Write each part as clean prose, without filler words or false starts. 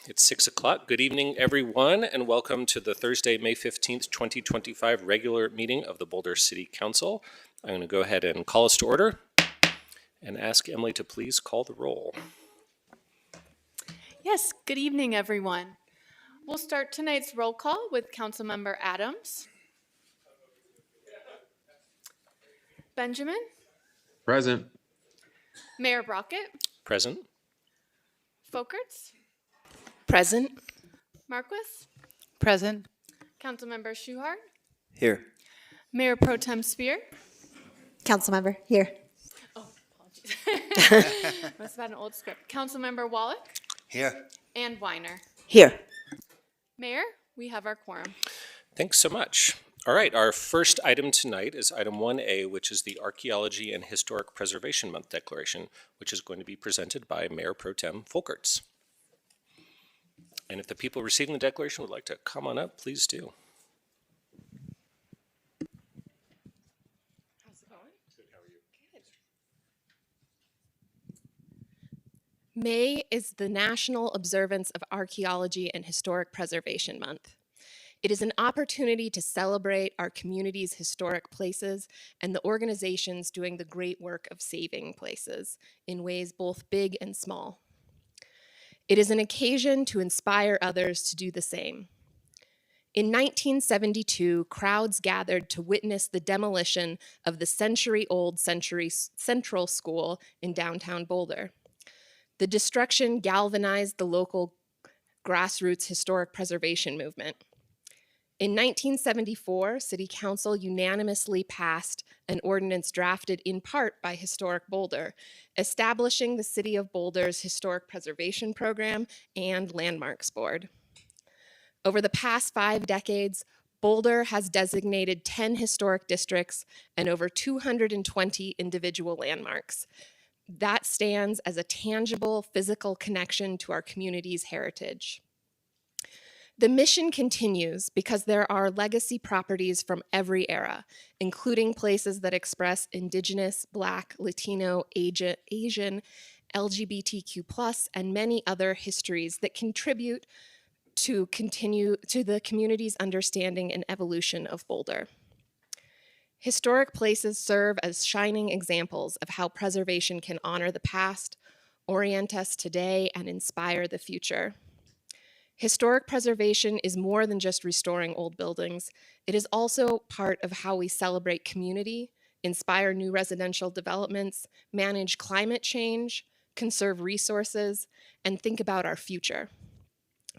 It's 6 o'clock. Good evening, everyone, and welcome to the Thursday, May 15th, 2025 regular meeting of the Boulder City Council. I'm going to go ahead and call us to order and ask Emily to please call the roll. Yes, good evening, everyone. We'll start tonight's roll call with Councilmember Adams. Benjamin. Present. Mayor Brockett. Present. Folkerts. Present. Marquis. Present. Councilmember Schuhart. Here. Mayor Pro Tem Spear. Councilmember, here. Oh, apologies. Must have had an old script. Councilmember Wallach. Here. And Weiner. Here. Mayor, we have our quorum. Thanks so much. All right, our first item tonight is item 1A, which is the Archaeology and Historic Preservation Month Declaration, which is going to be presented by Mayor Pro Tem Folkerts. And if the people receiving the declaration would like to come on up, please do. How's it going? Good, how are you? Good. May is the National Observance of Archaeology and Historic Preservation Month. It is an opportunity to celebrate our community's historic places and the organizations doing the great work of saving places in ways both big and small. It is an occasion to inspire others to do the same. In 1972, crowds gathered to witness the demolition of the century-old Central School in downtown Boulder. The destruction galvanized the local grassroots historic preservation movement. In 1974, City Council unanimously passed an ordinance drafted in part by Historic Boulder, establishing the City of Boulder's Historic Preservation Program and Landmarks Board. Over the past 5 decades, Boulder has designated 10 historic districts and over 220 individual landmarks. That stands as a tangible physical connection to our community's heritage. The mission continues because there are legacy properties from every era, including places that express Indigenous, Black, Latino, Asian, LGBTQ+, and many other histories that contribute to the community's understanding and evolution of Boulder. Historic places serve as shining examples of how preservation can honor the past, orient us today, and inspire the future. Historic preservation is more than just restoring old buildings. It is also part of how we celebrate community, inspire new residential developments, manage climate change, conserve resources, and think about our future.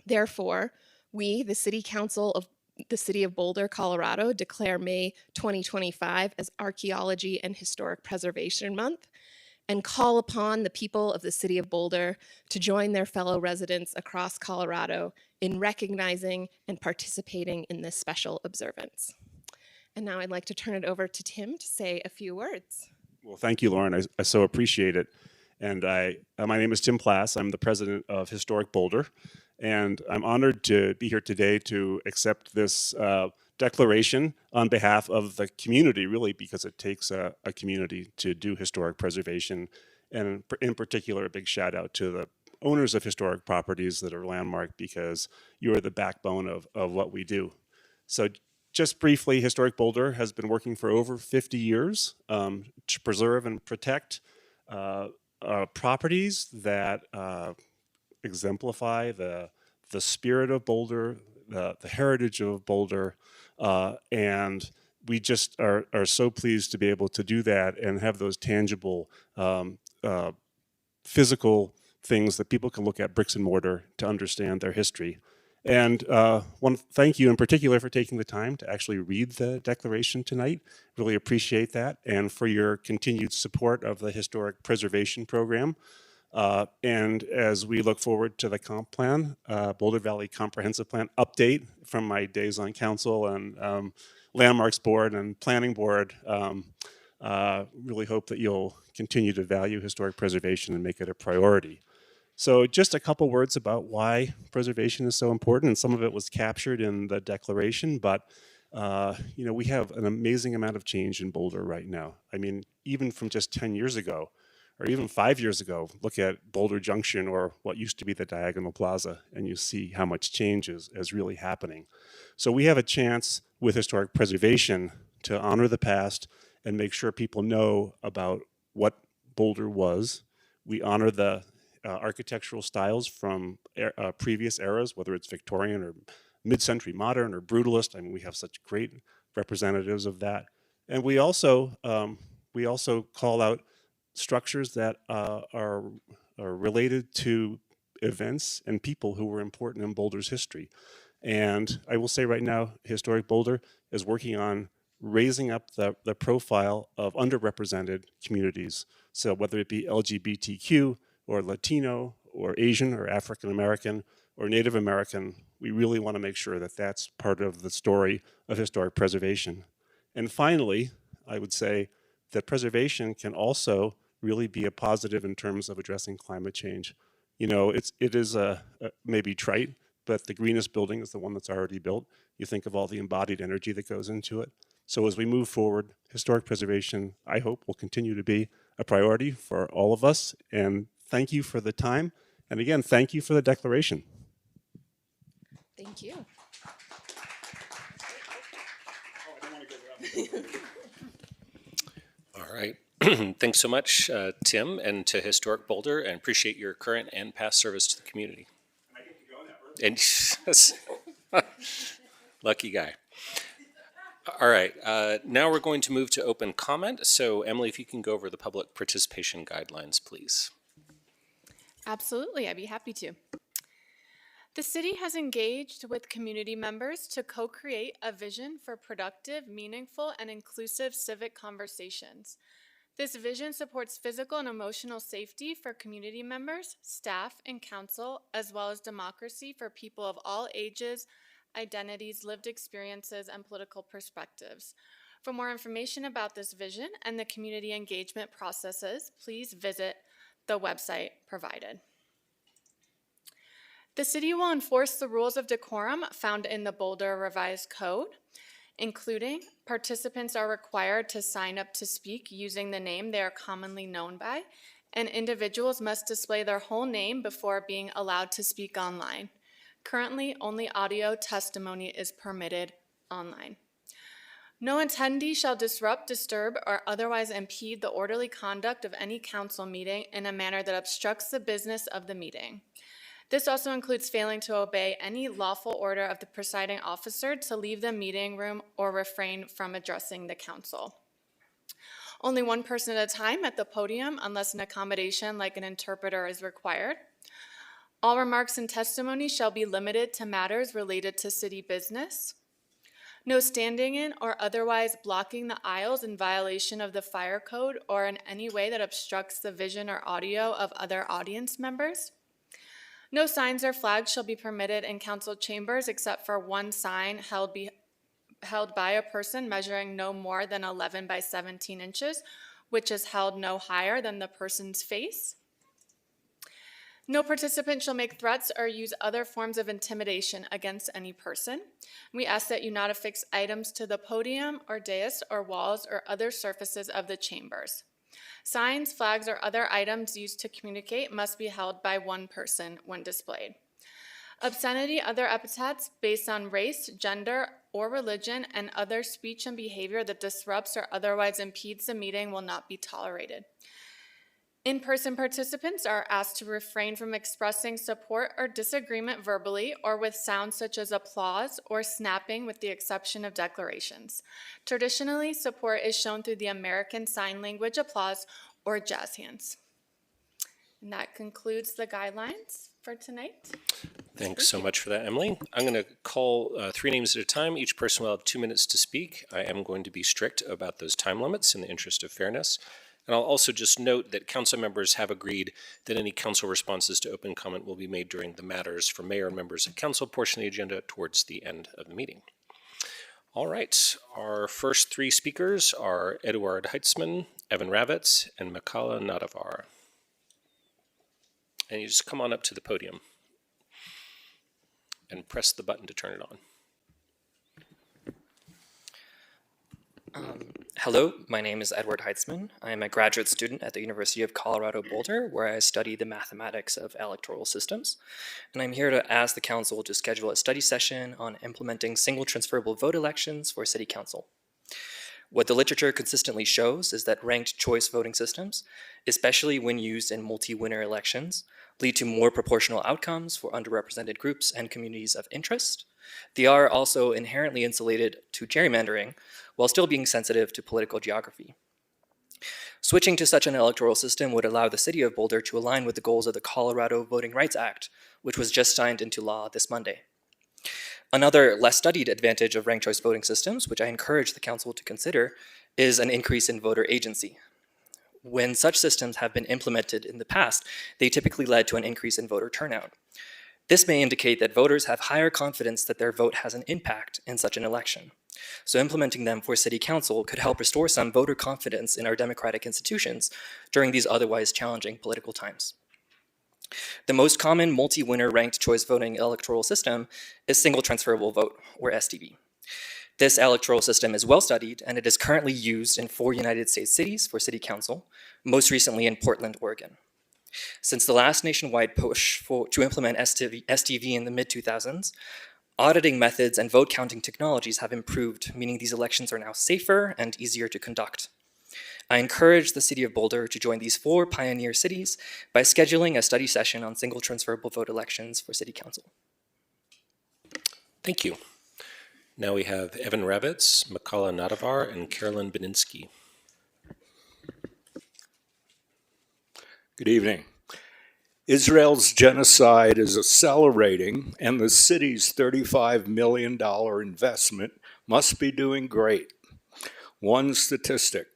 Therefore, we, the City Council of the City of Boulder, Colorado, declare May 2025 as Archaeology and Historic Preservation Month, and call upon the people of the City of Boulder to join their fellow residents across Colorado in recognizing and participating in this special observance. And now I'd like to turn it over to Tim to say a few words. Well, thank you, Lauren. I so appreciate it. And my name is Tim Plass. I'm the president of Historic Boulder, and I'm honored to be here today to accept this declaration on behalf of the community, really, because it takes a community to do historic preservation. And in particular, a big shout out to the owners of historic properties that are landmarked, because you are the backbone of what we do. So just briefly, Historic Boulder has been working for over 50 years to preserve and protect properties that exemplify the spirit of Boulder, the heritage of Boulder, and we just are so pleased to be able to do that and have those tangible physical things that people can look at, bricks and mortar, to understand their history. And want to thank you in particular for taking the time to actually read the declaration tonight. Really appreciate that, and for your continued support of the Historic Preservation Program. And as we look forward to the comp plan, Boulder Valley Comprehensive Plan update from my days on council and Landmarks Board and Planning Board, really hope that you'll continue to value historic preservation and make it a priority. So just a couple words about why preservation is so important, and some of it was captured in the declaration, but we have an amazing amount of change in Boulder right now. I mean, even from just 10 years ago, or even 5 years ago, look at Boulder Junction or what used to be the Diagonal Plaza, and you see how much change is really happening. So we have a chance with historic preservation to honor the past and make sure people know about what Boulder was. We honor the architectural styles from previous eras, whether it's Victorian or mid-century modern or brutalist. I mean, we have such great representatives of that. And we also call out structures that are related to events and people who were important in Boulder's history. And I will say right now, Historic Boulder is working on raising up the profile of underrepresented communities. So whether it be LGBTQ or Latino or Asian or African American or Native American, we really want to make sure that that's part of the story of historic preservation. And finally, I would say that preservation can also really be a positive in terms of addressing climate change. You know, it is maybe trite, but the greenest building is the one that's already built. You think of all the embodied energy that goes into it. So as we move forward, historic preservation, I hope, will continue to be a priority for all of us. And thank you for the time. And again, thank you for the declaration. Thank you. All right. Thanks so much, Tim, and to Historic Boulder, and appreciate your current and past service to the community. And lucky guy. All right, now we're going to move to open comment. So Emily, if you can go over the public participation guidelines, please. Absolutely, I'd be happy to. The city has engaged with community members to co-create a vision for productive, meaningful, and inclusive civic conversations. This vision supports physical and emotional safety for community members, staff, and council, as well as democracy for people of all ages, identities, lived experiences, and political perspectives. For more information about this vision and the community engagement processes, please visit the website provided. The city will enforce the rules of decorum found in the Boulder Revised Code, including participants are required to sign up to speak using the name they are commonly known by, and individuals must display their whole name before being allowed to speak online. Currently, only audio testimony is permitted online. No attendee shall disrupt, disturb, or otherwise impede the orderly conduct of any council meeting in a manner that obstructs the business of the meeting. This also includes failing to obey any lawful order of the presiding officer to leave the meeting room or refrain from addressing the council. Only one person at a time at the podium unless an accommodation like an interpreter is required. All remarks and testimony shall be limited to matters related to city business. No standing in or otherwise blocking the aisles in violation of the fire code or in any way that obstructs the vision or audio of other audience members. No signs or flags shall be permitted in council chambers except for one sign held by a person measuring no more than 11 by 17 inches, which is held no higher than the person's face. No participant shall make threats or use other forms of intimidation against any person. We ask that you not affix items to the podium or dais or walls or other surfaces of the chambers. Signs, flags, or other items used to communicate must be held by one person when displayed. Obscenity, other epithets based on race, gender, or religion, and other speech and behavior that disrupts or otherwise impedes the meeting will not be tolerated. In-person participants are asked to refrain from expressing support or disagreement verbally or with sounds such as applause or snapping with the exception of declarations. Traditionally, support is shown through the American Sign Language applause or jazz hands. And that concludes the guidelines for tonight. Thanks so much for that, Emily. I'm going to call 3 names at a time. Each person will have 2 minutes to speak. I am going to be strict about those time limits in the interest of fairness. And I'll also just note that council members have agreed that any council responses to open comment will be made during the matters for mayor and members of council portion of the agenda towards the end of the meeting. All right, our first 3 speakers are Eduard Heitzman, Evan Rabbitz, and Akilas Nagra. And you just come on up to the podium and press the button to turn it on. Hello, my name is Edward Heitzman. I am a graduate student at the University of Colorado Boulder, where I study the mathematics of electoral systems. And I'm here to ask the council to schedule a study session on implementing single transferable vote elections for city council. What the literature consistently shows is that ranked choice voting systems, especially when used in multi-winner elections, lead to more proportional outcomes for underrepresented groups and communities of interest. They are also inherently insulated to gerrymandering, while still being sensitive to political geography. Switching to such an electoral system would allow the city of Boulder to align with the goals of the Colorado Voting Rights Act, which was just signed into law this Monday. Another less studied advantage of ranked choice voting systems, which I encourage the council to consider, is an increase in voter agency. When such systems have been implemented in the past, they typically led to an increase in voter turnout. This may indicate that voters have higher confidence that their vote has an impact in such an election. So implementing them for city council could help restore some voter confidence in our democratic institutions during these otherwise challenging political times. The most common multi-winner ranked choice voting electoral system is single transferable vote, or STV. This electoral system is well studied, and it is currently used in 4 United States cities for city council, most recently in Portland, Oregon. Since the last nationwide push to implement STV in the mid-2000s, auditing methods and vote counting technologies have improved, meaning these elections are now safer and easier to conduct. I encourage the city of Boulder to join these 4 pioneer cities by scheduling a study session on single transferable vote elections for city council. Thank you. Now we have Evan Rabbitz, Akilas Nagra, and Carolyn Beninsky. Good evening. Israel's genocide is accelerating, and the city's $35 million investment must be doing great. One statistic,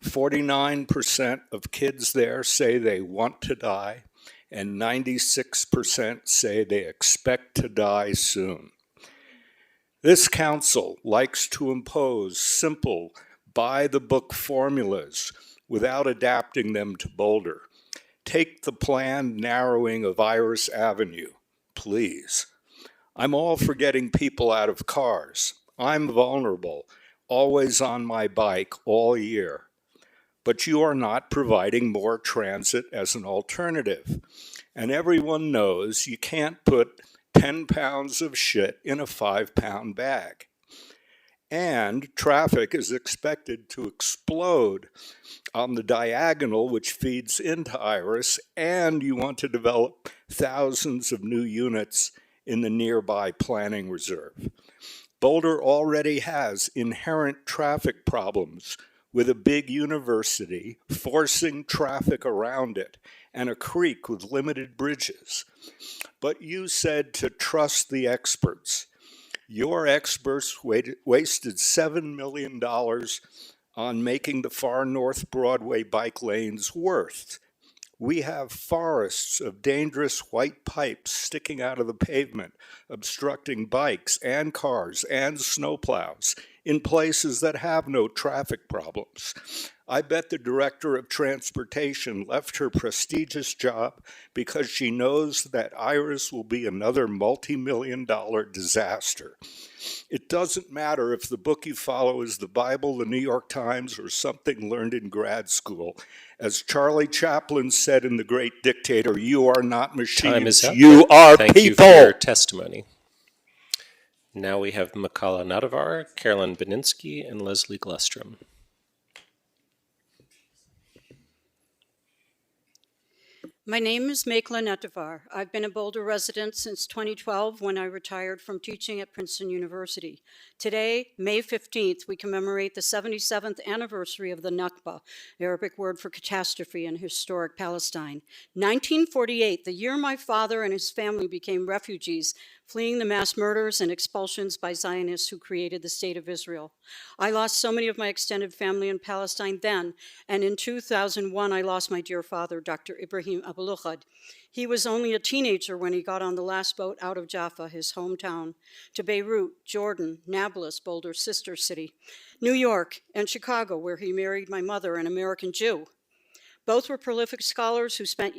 49% of kids there say they want to die, and 96% say they expect to die soon. This council likes to impose simple, by-the-book formulas without adapting them to Boulder. Take the planned narrowing of Iris Avenue, please. I'm all for getting people out of cars. I'm vulnerable, always on my bike all year. But you are not providing more transit as an alternative. And everyone knows you can't put 10 pounds of shit in a 5-pound bag. And traffic is expected to explode on the diagonal which feeds into Iris, and you want to develop thousands of new units in the nearby planning reserve. Boulder already has inherent traffic problems with a big university forcing traffic around it and a creek with limited bridges. But you said to trust the experts. Your experts wasted $7 million on making the far North Broadway bike lanes worth. We have forests of dangerous white pipes sticking out of the pavement, obstructing bikes and cars and snowplows in places that have no traffic problems. I bet the director of transportation left her prestigious job because she knows that Iris will be another multi-million-dollar disaster. It doesn't matter if the book you follow is the Bible, the New York Times, or something learned in grad school. As Charlie Chaplin said in The Great Dictator, you are not Time is machines, up. you are Thank you people. for your testimony. Now we have Akilas Nagra, Carolyn Beninsky, and Leslie Glustrm. My name is Akilas Nagra. I've been a Boulder resident since 2012 when I retired from teaching at Princeton University. Today, May 15th, we commemorate the 77th anniversary of the Nakba, Arabic word for catastrophe in historic Palestine. 1948, the year my father and his family became refugees, fleeing the mass murders and expulsions by Zionists who created the State of Israel. I lost so many of my extended family in Palestine then, and in 2001 I lost my dear father, Dr. Ibrahim Abu-Lughad. He was only a teenager when he got on the last boat out of Jaffa, his hometown, to Beirut, Jordan, Nablus, Boulder's sister city, New York, and Chicago, where he married my mother, an American Jew. Both were prolific scholars who spent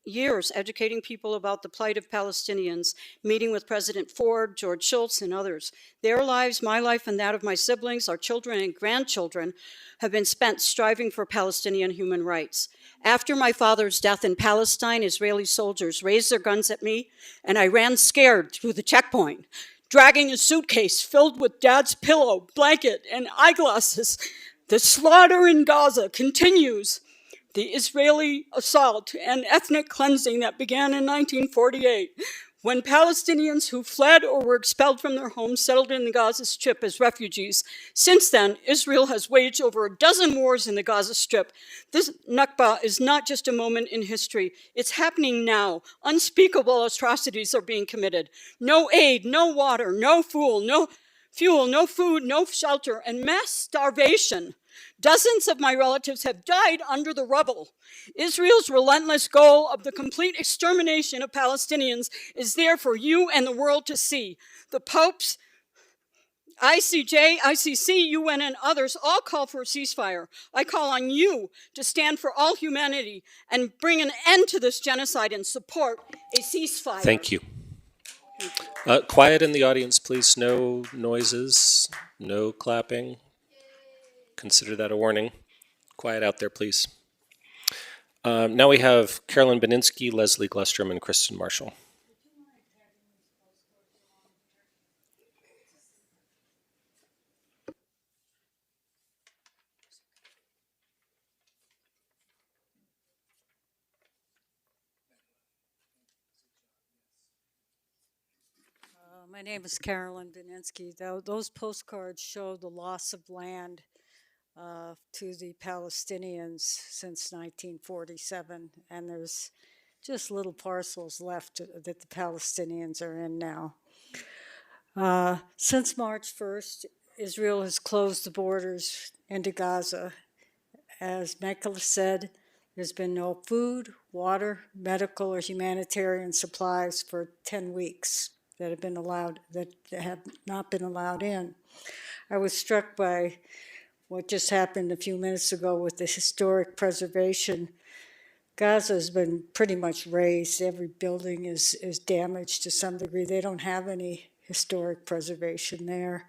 years educating people about the plight of Palestinians, meeting with President Ford, George Shultz, and others. Their lives, my life, and that of my siblings, our children and grandchildren, have been spent striving for Palestinian human rights. After my father's death in Palestine, Israeli soldiers raised their guns at me, and I ran scared through the checkpoint, dragging a suitcase filled with Dad's pillow, blanket, and eyeglasses. The slaughter in Gaza continues. The Israeli assault and ethnic cleansing that began in 1948, when Palestinians who fled or were expelled from their homes settled in the Gaza Strip as refugees. Since then, Israel has waged over a dozen wars in the Gaza Strip. This Nakba is not just a moment in history. It's happening now. Unspeakable atrocities are being committed. No aid, no water, no fuel, no food, no shelter, and mass starvation. Dozens of my relatives have died under the rubble. Israel's relentless goal of the complete extermination of Palestinians is there for you and the world to see. The popes, ICJ, ICC, UN, and others all call for a ceasefire. I call on you to stand for all humanity and bring an end to this genocide and support a ceasefire. Thank you. Quiet in the audience, please. No noises, no clapping. Consider that a warning. Quiet out there, please. Now we have Carolyn Beninsky, Leslie Glustrm, and Kristen Marshall. My name is Carolyn Beninsky. Those postcards show the loss of land to the Palestinians since 1947, and there's just little parcels left that the Palestinians are in now. Since March 1st, Israel has closed the borders into Gaza. As Michael said, there's been no food, water, medical, or humanitarian supplies for 10 weeks that have not been allowed in. I was struck by what just happened a few minutes ago with the historic preservation. Gaza has been pretty much razed. Every building is damaged to some degree. They don't have any historic preservation there.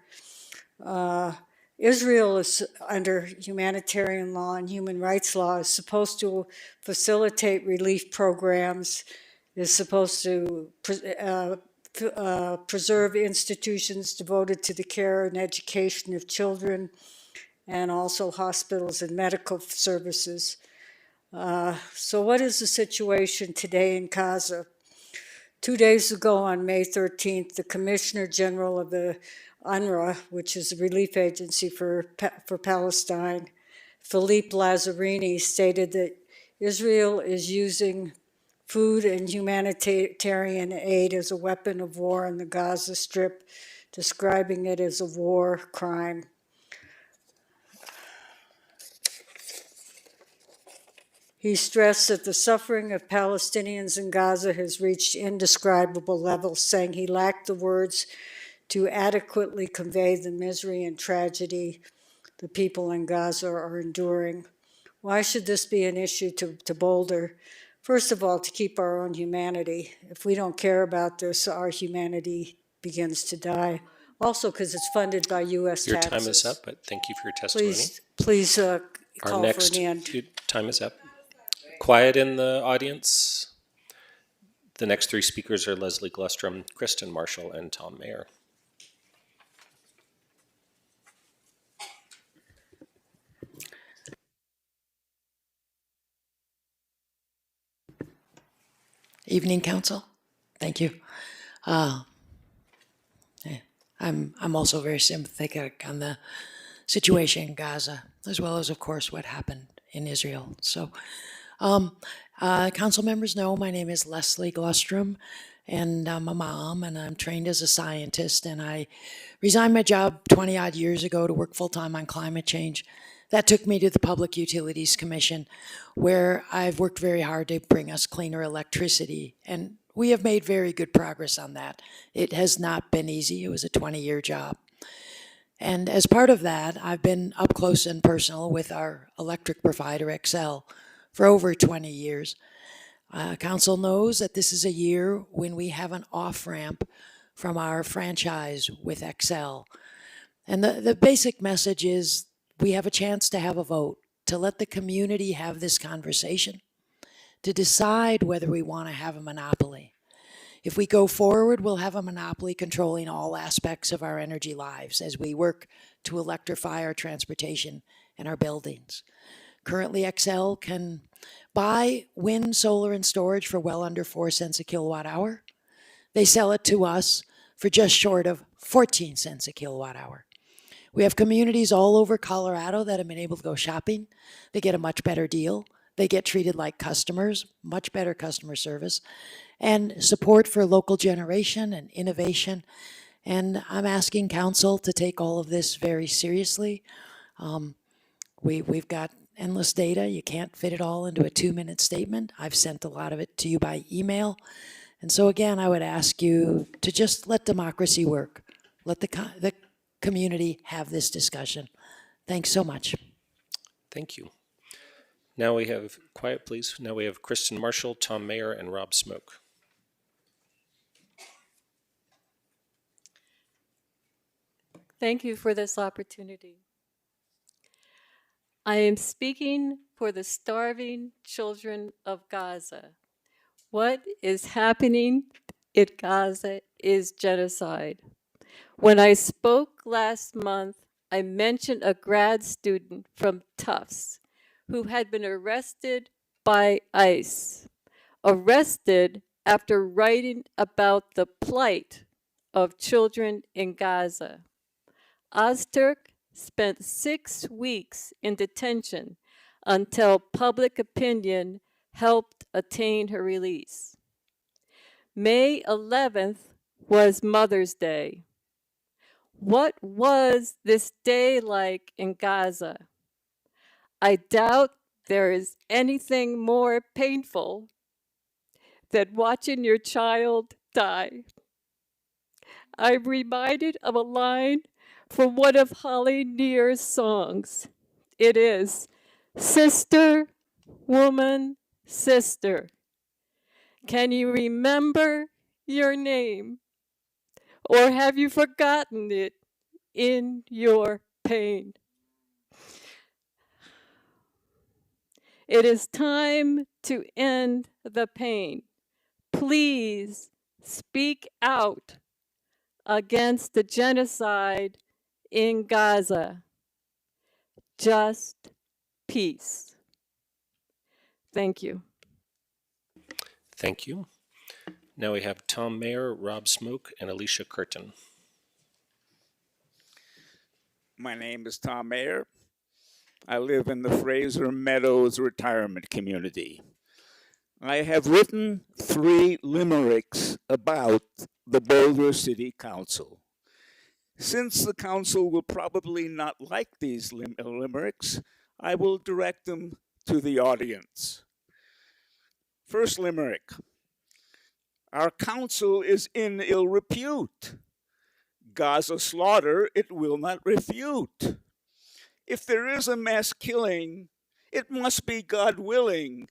Israel is, under humanitarian law and human rights law, is supposed to facilitate relief programs, is supposed to preserve institutions devoted to the care and education of children, and also hospitals and medical services. So what is the situation today in Gaza? 2 days ago, on May 13th, the Commissioner General of the UNRWA, which is the relief agency for Palestine, Philippe Lazzarini, stated that Israel is using food and humanitarian aid as a weapon of war in the Gaza Strip, describing it as a war crime. He stressed that the suffering of Palestinians in Gaza has reached indescribable levels, saying he lacked the words to adequately convey the misery and tragedy the people in Gaza are enduring. Why should this be an issue to Boulder? First of all, to keep our own humanity. If we don't care about this, our humanity begins to die. Also, because it's funded by U.S. Your taxes. time is up, but thank you for your testimony. Please Our call next, for an end. time is up. Quiet in the audience. The next three speakers are Leslie Glustrm, Kristen Marshall, and Tom Mayer. Evening, Council. Thank you. I'm also very sympathetic on the situation in Gaza, as well as, of course, what happened in Israel. So, council members know my name is Leslie Glustrm, and I'm a mom, and I'm trained as a scientist, and I resigned my job 20-odd years ago to work full-time on climate change. That took me to the Public Utilities Commission, where I've worked very hard to bring us cleaner electricity, and we have made very good progress on that. It has not been easy. It was a 20-year job. And as part of that, I've been up close and personal with our electric provider, Xcel, for over 20 years. Council knows that this is a year when we have an off-ramp from our franchise with Excel. And the basic message is we have a chance to have a vote, to let the community have this conversation, to decide whether we want to have a monopoly. If we go forward, we'll have a monopoly controlling all aspects of our energy lives as we work to electrify our transportation and our buildings. Currently, Excel can buy wind, solar, and storage for well under 4 cents a kilowatt hour. They sell it to us for just short of 14 cents a kilowatt hour. We have communities all over Colorado that have been able to go shopping. They get a much better deal. They get treated like customers, much better customer service, and support for local generation and innovation. And I'm asking council to take all of this very seriously. We've got endless data. You can't fit it all into a 2-minute statement. I've sent a lot of it to you by email. And so again, I would ask you to just let democracy work. Let the community have this discussion. Thanks so much. Thank you. Now we have, quiet please, now we have Kristen Marshall, Tom Mayer, and Rob Smoke. Thank you for this opportunity. I am speaking for the starving children of Gaza. What is happening in Gaza is genocide. When I spoke last month, I mentioned a grad student from Tufts who had been arrested by ICE, arrested after writing about the plight of children in Gaza. Ozturk spent 6 weeks in detention until public opinion helped attain her release. May 11th was Mother's Day. What was this day like in Gaza? I doubt there is anything more painful than watching your child die. I'm reminded of a line from one of Holly Near's songs. It is, "Sister, woman, sister, can you remember your name? Or have you forgotten it in your pain?" It is time to end the pain. Please speak out against the genocide in Gaza. Just peace. Thank you. Thank you. Now we have Tom Mayer, Rob Smoke, and Alicia Curtain. My name is Tom Mayer. I live in the Fraser Meadows retirement community. I have written 3 limericks about the Boulder City Council. Since the council will probably not like these limericks, I will direct them to the audience. First limerick. Our council is in ill repute. Gaza slaughter it will not refute. If there is a mass killing, it must be God willing.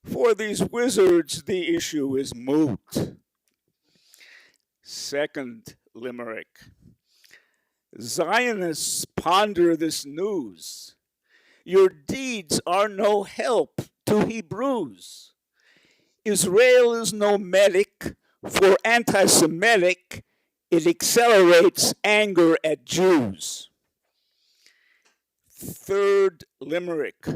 For these wizards, the issue is moot. Second limerick. Zionists ponder this news. Your deeds are no help to Hebrews. Israel is no medic for anti-Semitic. It accelerates anger at Jews. Third limerick.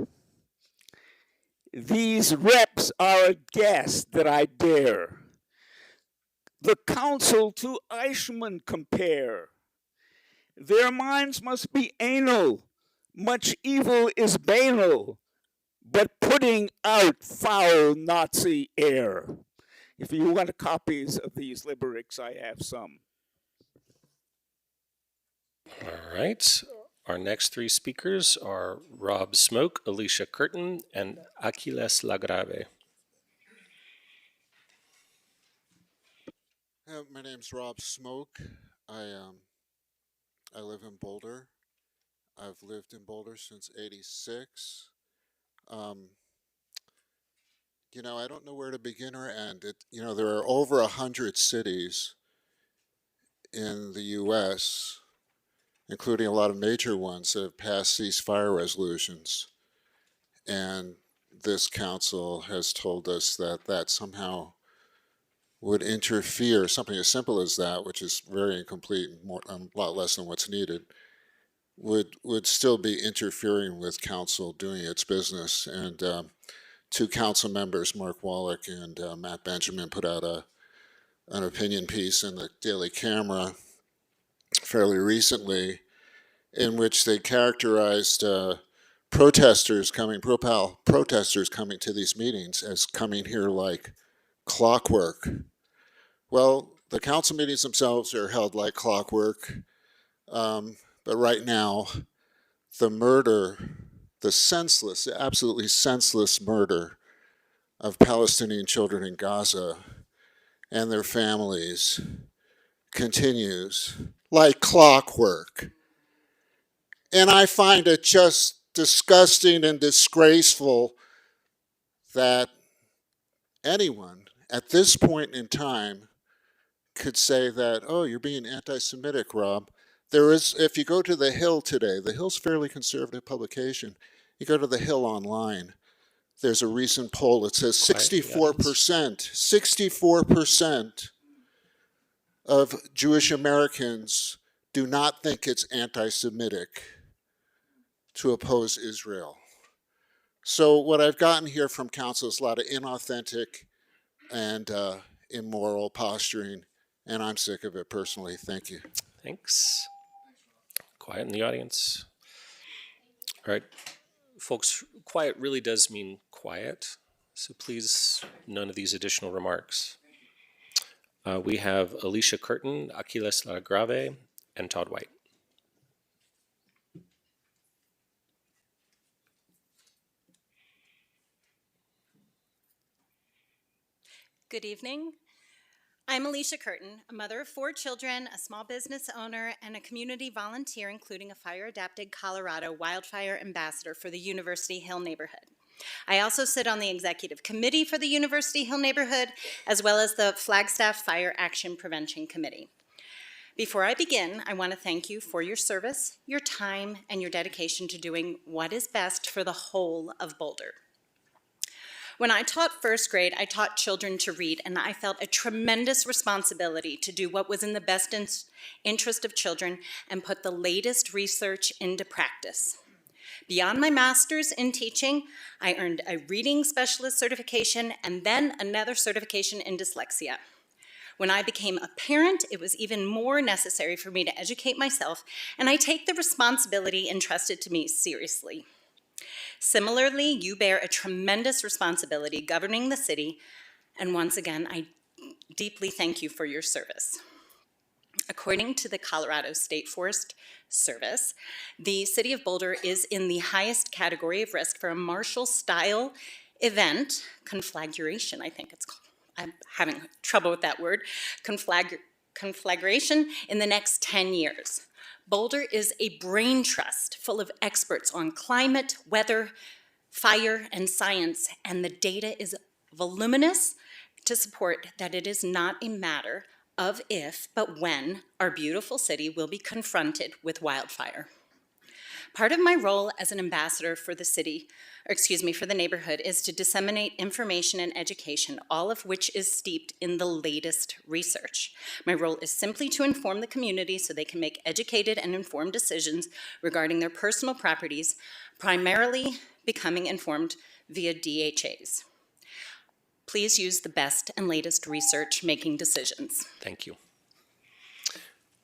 These reps are aghast that I dare the council to Eichmann compare. Their minds must be anal. Much evil is banal, but putting out foul Nazi air. If you want copies of these limericks, I have some. All right. Our next 3 speakers are Rob Smoke, Alicia Curtain, and Akilas Nagra. My name's Rob Smoke. I live in Boulder. I've lived in Boulder since '86. you know, I don't know where to begin or end. You know, there are over 100 cities in the U.S., including a lot of major ones, that have passed ceasefire resolutions. And this council has told us that that somehow would interfere, something as simple as that, which is very incomplete and more, a lot less than what's needed, would still be interfering with council doing its business. And two council members, Mark Wallach and Matt Benjamin, put out an opinion piece in the Daily Camera fairly recently in which they characterized protesters coming to these meetings as coming here like clockwork. Well, the council meetings themselves are held like clockwork, but right now, the murder, the senseless, absolutely senseless murder of Palestinian children in Gaza and their families continues like clockwork. And I find it just disgusting and disgraceful that anyone at this point in time could say that, oh, you're being anti-Semitic, Rob. There is, if you go to The Hill today, The Hill's a fairly conservative publication. You go to The Hill online, there's a recent poll that says 64% of Jewish Americans do not think it's anti-Semitic to oppose Israel. So what I've gotten here from council is a lot of inauthentic and immoral posturing, and I'm sick of it personally. Thank you. Thanks. Quiet in the audience. All right, folks, quiet really does mean quiet, so please, none of these additional remarks. We have Alicia Curtain, Akilas Nagra, and Todd White. Good evening. I'm Alicia Curtain, a mother of 4 children, a small business owner, and a community volunteer, including a fire-adapted Colorado wildfire ambassador for the University Hill neighborhood. I also sit on the executive committee for the University Hill neighborhood, as well as the Flagstaff Fire Action Prevention Committee. Before I begin, I want to thank you for your service, your time, and your dedication to doing what is best for the whole of Boulder. When I taught first grade, I taught children to read, and I felt a tremendous responsibility to do what was in the best interest of children and put the latest research into practice. Beyond my master's in teaching, I earned a reading specialist certification and then another certification in dyslexia. When I became a parent, it was even more necessary for me to educate myself, and I take the responsibility entrusted to me seriously. Similarly, you bear a tremendous responsibility governing the city, and once again, I deeply thank you for your service. According to the Colorado State Forest Service, the city of Boulder is in the highest category of risk for a Marshall-style event, conflagration, I think it's called. I'm having trouble with that word, conflagration in the next 10 years. Boulder is a brain trust full of experts on climate, weather, fire, and science, and the data is voluminous to support that it is not a matter of if, but when our beautiful city will be confronted with wildfire. Part of my role as an ambassador for the city, for the neighborhood, is to disseminate information and education, all of which is steeped in the latest research. My role is simply to inform the community so they can make educated and informed decisions regarding their personal properties, primarily becoming informed via DHAs. Please use the best and latest research making decisions. Thank you.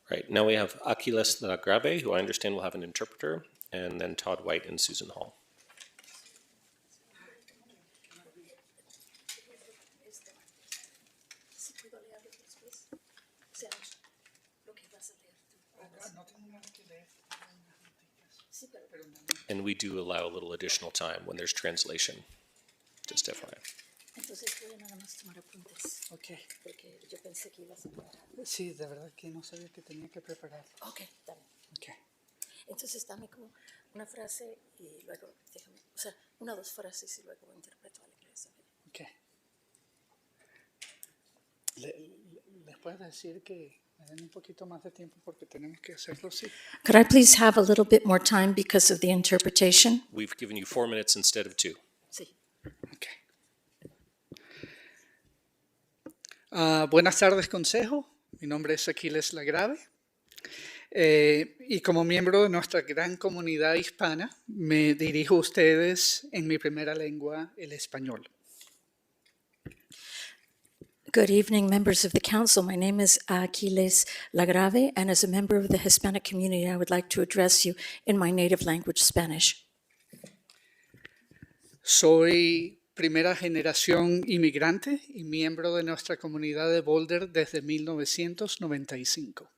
Right, now we have Akilas Nagra, who I understand will have an interpreter, and then Todd White and Susan Hall. And we do allow a little additional time when there's translation, just FYI. Entonces voy a nada más tomar apuntes. Ok. Porque yo pensé que ibas a preparar. Sí, de verdad que no sabía que tenía que preparar. Ok, dale. Ok. Entonces dame como una frase y luego déjame, o sea, una o dos frases y luego interpreto al inglés. Okay? Ok. ¿Les puedo decir que me den un poquito más de tiempo porque tenemos que hacerlo así? Could I please have a little bit more time because of the interpretation? We've given you 4 minutes instead of 2. Sí. Ok. Buenas tardes, Consejo. Mi nombre es Akilas Nagra. Y como miembro de nuestra gran comunidad hispana, me dirijo a ustedes en mi primera lengua, el español. Good evening, members of the council. My name is Akilas Nagra, and as a member of the Hispanic community, I would like to address you in my native language, Spanish. Soy primera generación inmigrante y miembro de nuestra comunidad de Boulder desde 1995.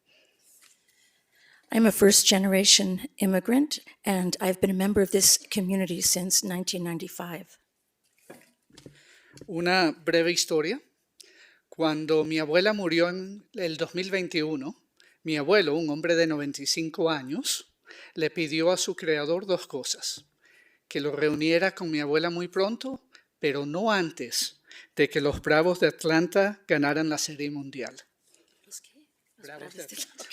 I'm a first-generation immigrant, and I've been a member of this community since 1995. Una breve historia. Cuando mi abuela murió en el 2021, mi abuelo, un hombre de 95 años, le pidió a su creador 2 cosas. Que lo reuniera con mi abuela muy pronto, pero no antes de que los Bravos de Atlanta ganaran la Serie Mundial. Bravos de Atlanta.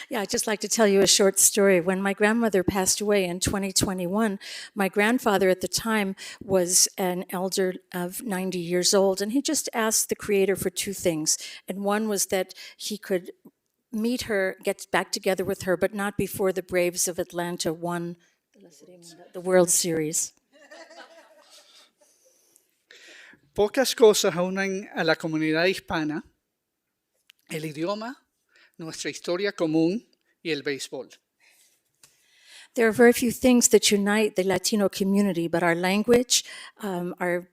Yeah, I'd just like to tell you a short story. When my grandmother passed away in 2021, my grandfather at the time was an elder of 90 years old, and he just asked the Creator for 2 things. And one was that he could meet her, get back together with her, but not before the Braves of Atlanta won the World Series. Pocas cosas unen a la comunidad hispana: el idioma, nuestra historia común y el béisbol. There are very few things that unite the Latino community, but our language, our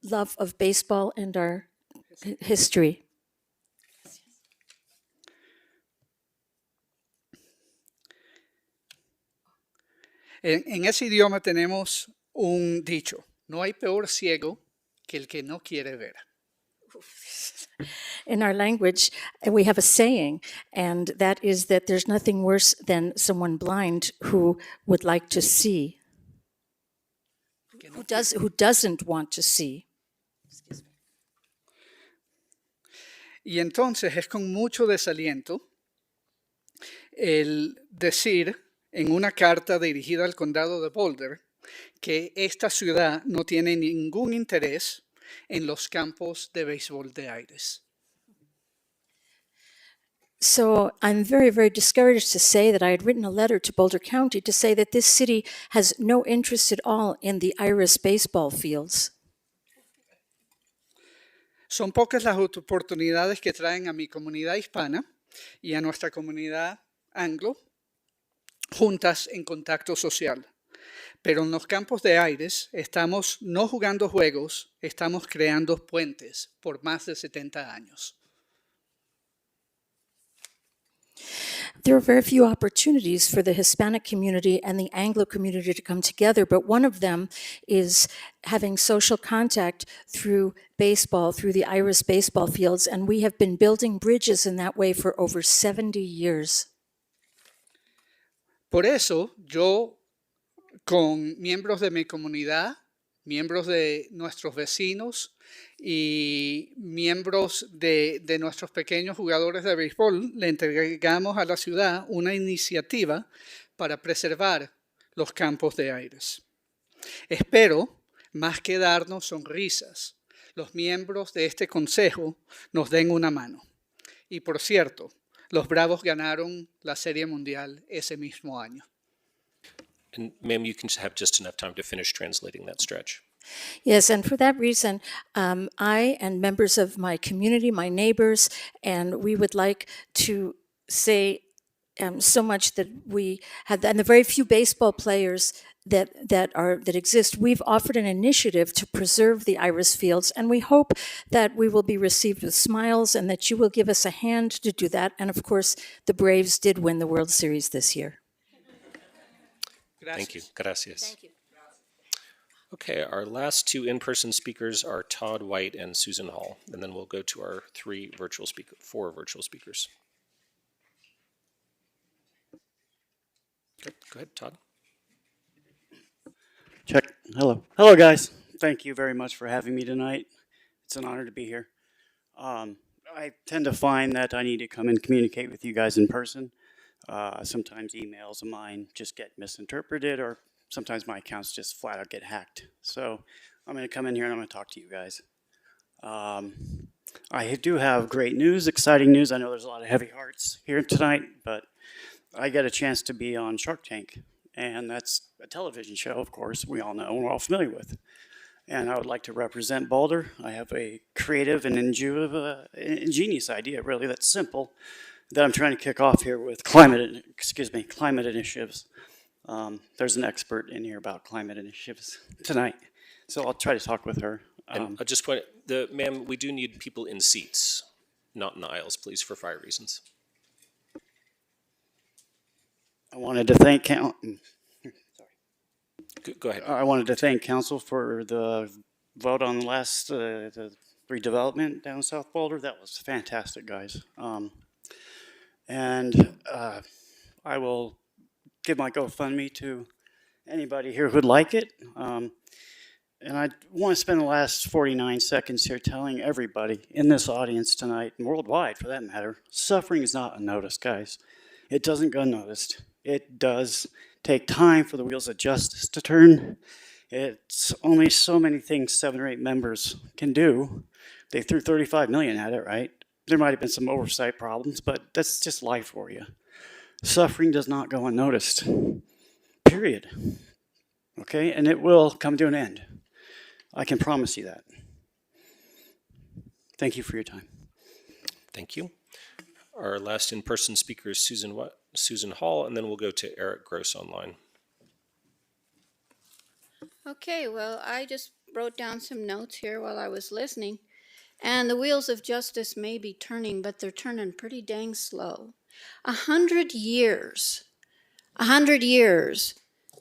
love of baseball, and our history. En ese idioma tenemos un dicho: no hay peor ciego que el que no quiere ver. In our language, we have a saying, and that is that there's nothing worse than someone blind who would like to see, who doesn't want to see. Y entonces es con mucho desaliento el decir en una carta dirigida al condado de Boulder que esta ciudad no tiene ningún interés en los campos de béisbol de Aires. So I'm very, very discouraged to say that I had written a letter to Boulder County to say that this city has no interest at all in the Iris baseball fields. Son pocas las oportunidades que traen a mi comunidad hispana y a nuestra comunidad anglo juntas en contacto social. Pero en los campos de Aires estamos no jugando juegos, estamos creando puentes por más de 70 años. There are very few opportunities for the Hispanic community and the Anglo community to come together, but one of them is having social contact through baseball, through the Iris baseball fields, and we have been building bridges in that way for over 70 years. Por eso, yo, con miembros de mi comunidad, miembros de nuestros vecinos y miembros de nuestros pequeños jugadores de béisbol, le entregamos a la ciudad una iniciativa para preservar los campos de Aires. Espero, más que darnos sonrisas, los miembros de este consejo nos den una mano. Y por cierto, los Bravos ganaron la Serie Mundial ese mismo año. And ma'am, you can have just enough time to finish translating that stretch. Yes, and for that reason, I and members of my community, my neighbors, and we would like to say so much that we have, and the very few baseball players that exist, we've offered an initiative to preserve the Iris fields, and we hope that we will be received with smiles and that you will give us a hand to do that. And of course, the Braves did win the World Series this year. Gracias. Thank you. Gracias. Thank you. Okay, our last 2 in-person speakers are Todd White and Susan Hall, and then we'll go to our 4 virtual speakers. Good. Go ahead, Todd. Check. Hello. Hello, guys. Thank you very much for having me tonight. It's an honor to be here. I tend to find that I need to come and communicate with you guys in person. Sometimes emails of mine just get misinterpreted, or sometimes my accounts just flat out get hacked. So I'm going to come in here and I'm going to talk to you guys. I do have great news, exciting news. I know there's a lot of heavy hearts here tonight, but I get a chance to be on Shark Tank. And that's a television show, of course, we all know, we're all familiar with. And I would like to represent Boulder. I have a creative and ingenious idea, really, that's simple, that I'm trying to kick off here with climate initiatives. There's an expert in here about climate initiatives tonight, so I'll try to talk with her. And I'll just point, ma'am, we do need people in seats, not in the aisles, please, for fire reasons. I wanted to thank Go ahead. I wanted to thank council for the vote on the last the redevelopment down South Boulder. That was fantastic, guys. I will give my GoFundMe to anybody here who'd like it. And I want to spend the last 49 seconds here telling everybody in this audience tonight, and worldwide for that matter, suffering is not unnoticed, guys. It doesn't go unnoticed. It does take time for the wheels of justice to turn. It's only so many things 7 or 8 members can do. They threw 35 million at it, right? There might have been some oversight problems, but that's just life for you. Suffering does not go unnoticed, period. Okay, and it will come to an end. I can promise you that. Thank you for your time. Thank you. Our last in-person speaker is Susan Hall, and then we'll go to Eric Gross online. Okay, well, I just wrote down some notes here while I was listening. And the wheels of justice may be turning, but they're turning pretty dang slow. 100 years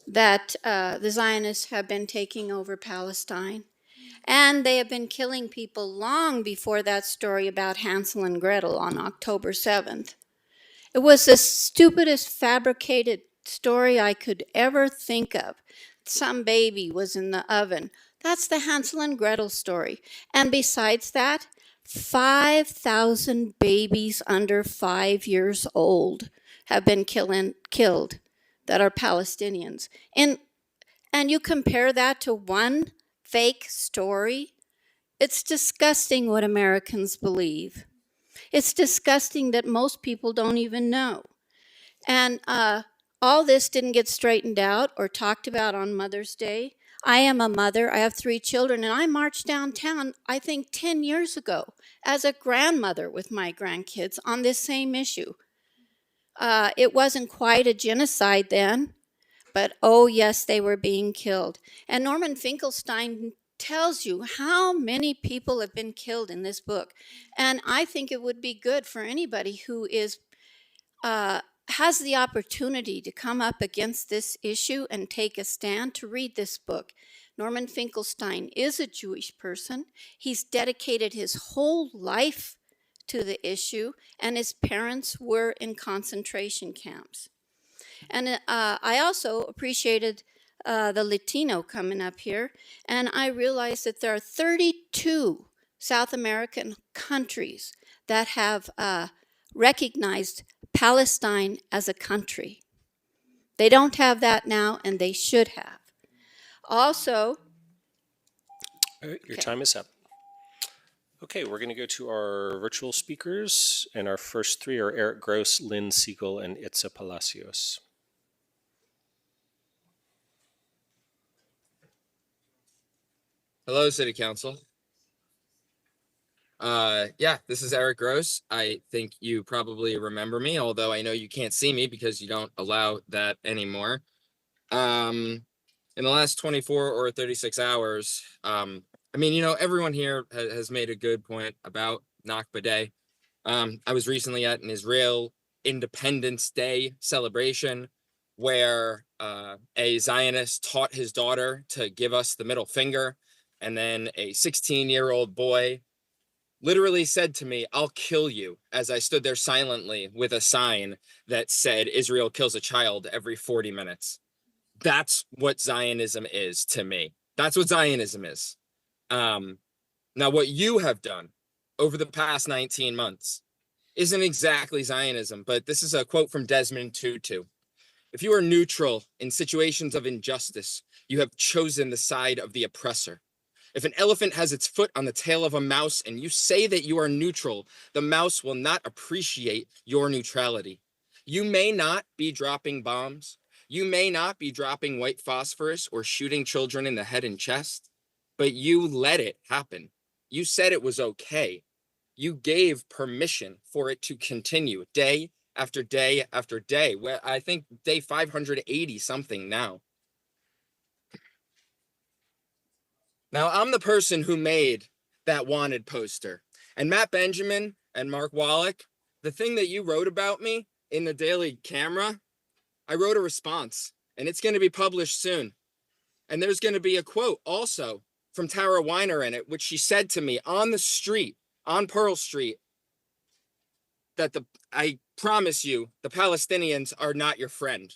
that the Zionists have been taking over Palestine. And they have been killing people long before that story about Hansel and Gretel on October 7th. It was the stupidest fabricated story I could ever think of. Some baby was in the oven. That's the Hansel and Gretel story. And besides that, 5,000 babies under 5 years old have been killed that are Palestinians. And you compare that to one fake story? It's disgusting what Americans believe. It's disgusting that most people don't even know. And all this didn't get straightened out or talked about on Mother's Day. I am a mother. I have 3 children, and I marched downtown, I think, 10 years ago as a grandmother with my grandkids on this same issue. It wasn't quite a genocide then, but oh yes, they were being killed. And Norman Finkelstein tells you how many people have been killed in this book. And I think it would be good for anybody who is has the opportunity to come up against this issue and take a stand to read this book. Norman Finkelstein is a Jewish person. He's dedicated his whole life to the issue, and his parents were in concentration camps. And I also appreciated the Latino coming up here, and I realized that there are 32 South American countries that have recognized Palestine as a country. They don't have that now, and they should have. Also, all right, your time is up. Okay, we're going to go to our virtual speakers, and our first 3 are Eric Gross, Lin Seagull, and Itza Palacios. Hello, City Council. Yeah, this is Eric Gross. I think you probably remember me, although I know you can't see me because you don't allow that anymore. In the last 24 or 36 hours, I mean, you know, everyone here has made a good point about Nakba Day. I was recently at an Israel Independence Day celebration where a Zionist taught his daughter to give us the middle finger, and then a 16-year-old boy literally said to me, "I'll kill you," as I stood there silently with a sign that said, "Israel kills a child every 40 minutes." That's what Zionism is to me. That's what Zionism is. Now, what you have done over the past 19 months isn't exactly Zionism, but this is a quote from Desmond Tutu. If you are neutral in situations of injustice, you have chosen the side of the oppressor. If an elephant has its foot on the tail of a mouse and you say that you are neutral, the mouse will not appreciate your neutrality. You may not be dropping bombs. You may not be dropping white phosphorus or shooting children in the head and chest, but you let it happen. You said it was okay. You gave permission for it to continue day after day after day. Well, I think day 580 something now. Now, I'm the person who made that wanted poster. And Matt Benjamin and Mark Wallach, the thing that you wrote about me in the Daily Camera, I wrote a response, and it's going to be published soon. And there's going to be a quote also from Tara Weiner in it, which she said to me on the street, on Pearl Street, that I promise you, the Palestinians are not your friend.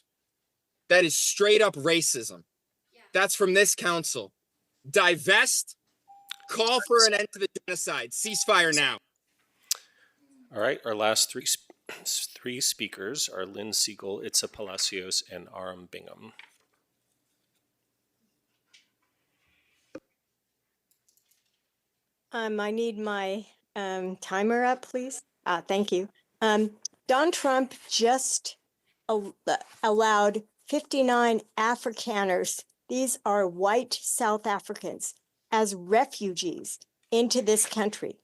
That is straight up racism. That's from this council. Divest, call for an end to the genocide, ceasefire now. All right, our last three speakers are Lin Seagull, Itza Palacios, and Aram Bingham. I need my timer up, please. Thank you. Don Trump just allowed 59 Afrikaners, these are white South Africans, as refugees into this country.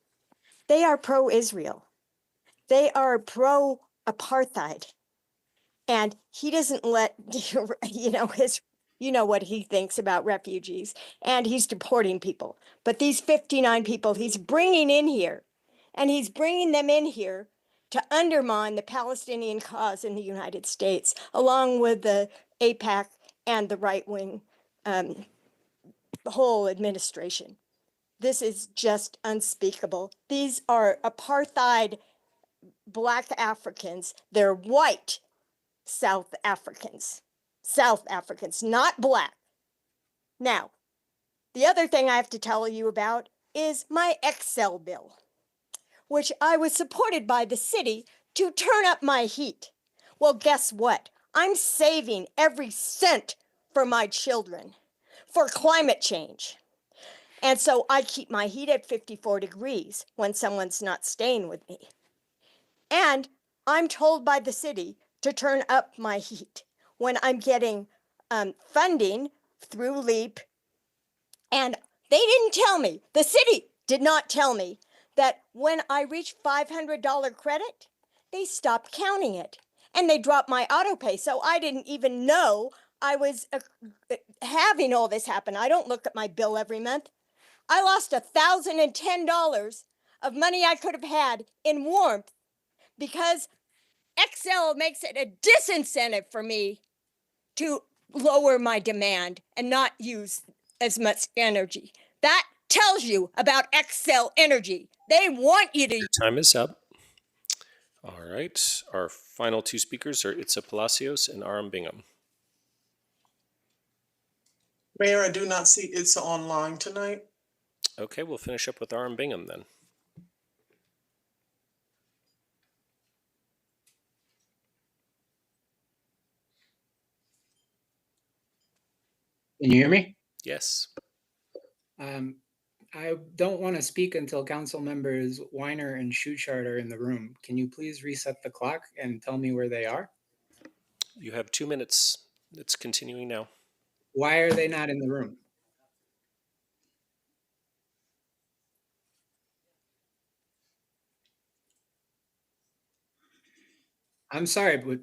They are pro-Israel. They are pro-apartheid. And he doesn't let, you know what he thinks about refugees, and he's deporting people. But these 59 people he's bringing in here, and he's bringing them in here to undermine the Palestinian cause in the United States, along with the AIPAC and the right-wing whole administration. This is just unspeakable. These are apartheid Black Africans. They're white South Africans, not Black. Now, the other thing I have to tell you about is my Excel bill, which I was supported by the city to turn up my heat. Well, guess what? I'm saving every cent for my children for climate change. And so I keep my heat at 54 degrees when someone's not staying with me. And I'm told by the city to turn up my heat when I'm getting funding through LEAP. And they didn't tell me, the city did not tell me, that when I reached $500 credit, they stopped counting it. And they dropped my auto pay, so I didn't even know I was having all this happen. I don't look at my bill every month. I lost $1,010 of money I could have had in warmth because Excel makes it a disincentive for me to lower my demand and not use as much energy. That tells you about Excel energy. They want you to. Your time is up. All right, our final two speakers are Itza Palacios and Aram Bingham. Mayor, I do not see Itza online tonight. Okay, we'll finish up with Aram Bingham then. Can you hear me? Yes. I don't want to speak until council members Weiner and Schuchard are in the room. Can you please reset the clock and tell me where they are? You have 2 minutes. It's continuing now. Why are they not in the room? I'm sorry, but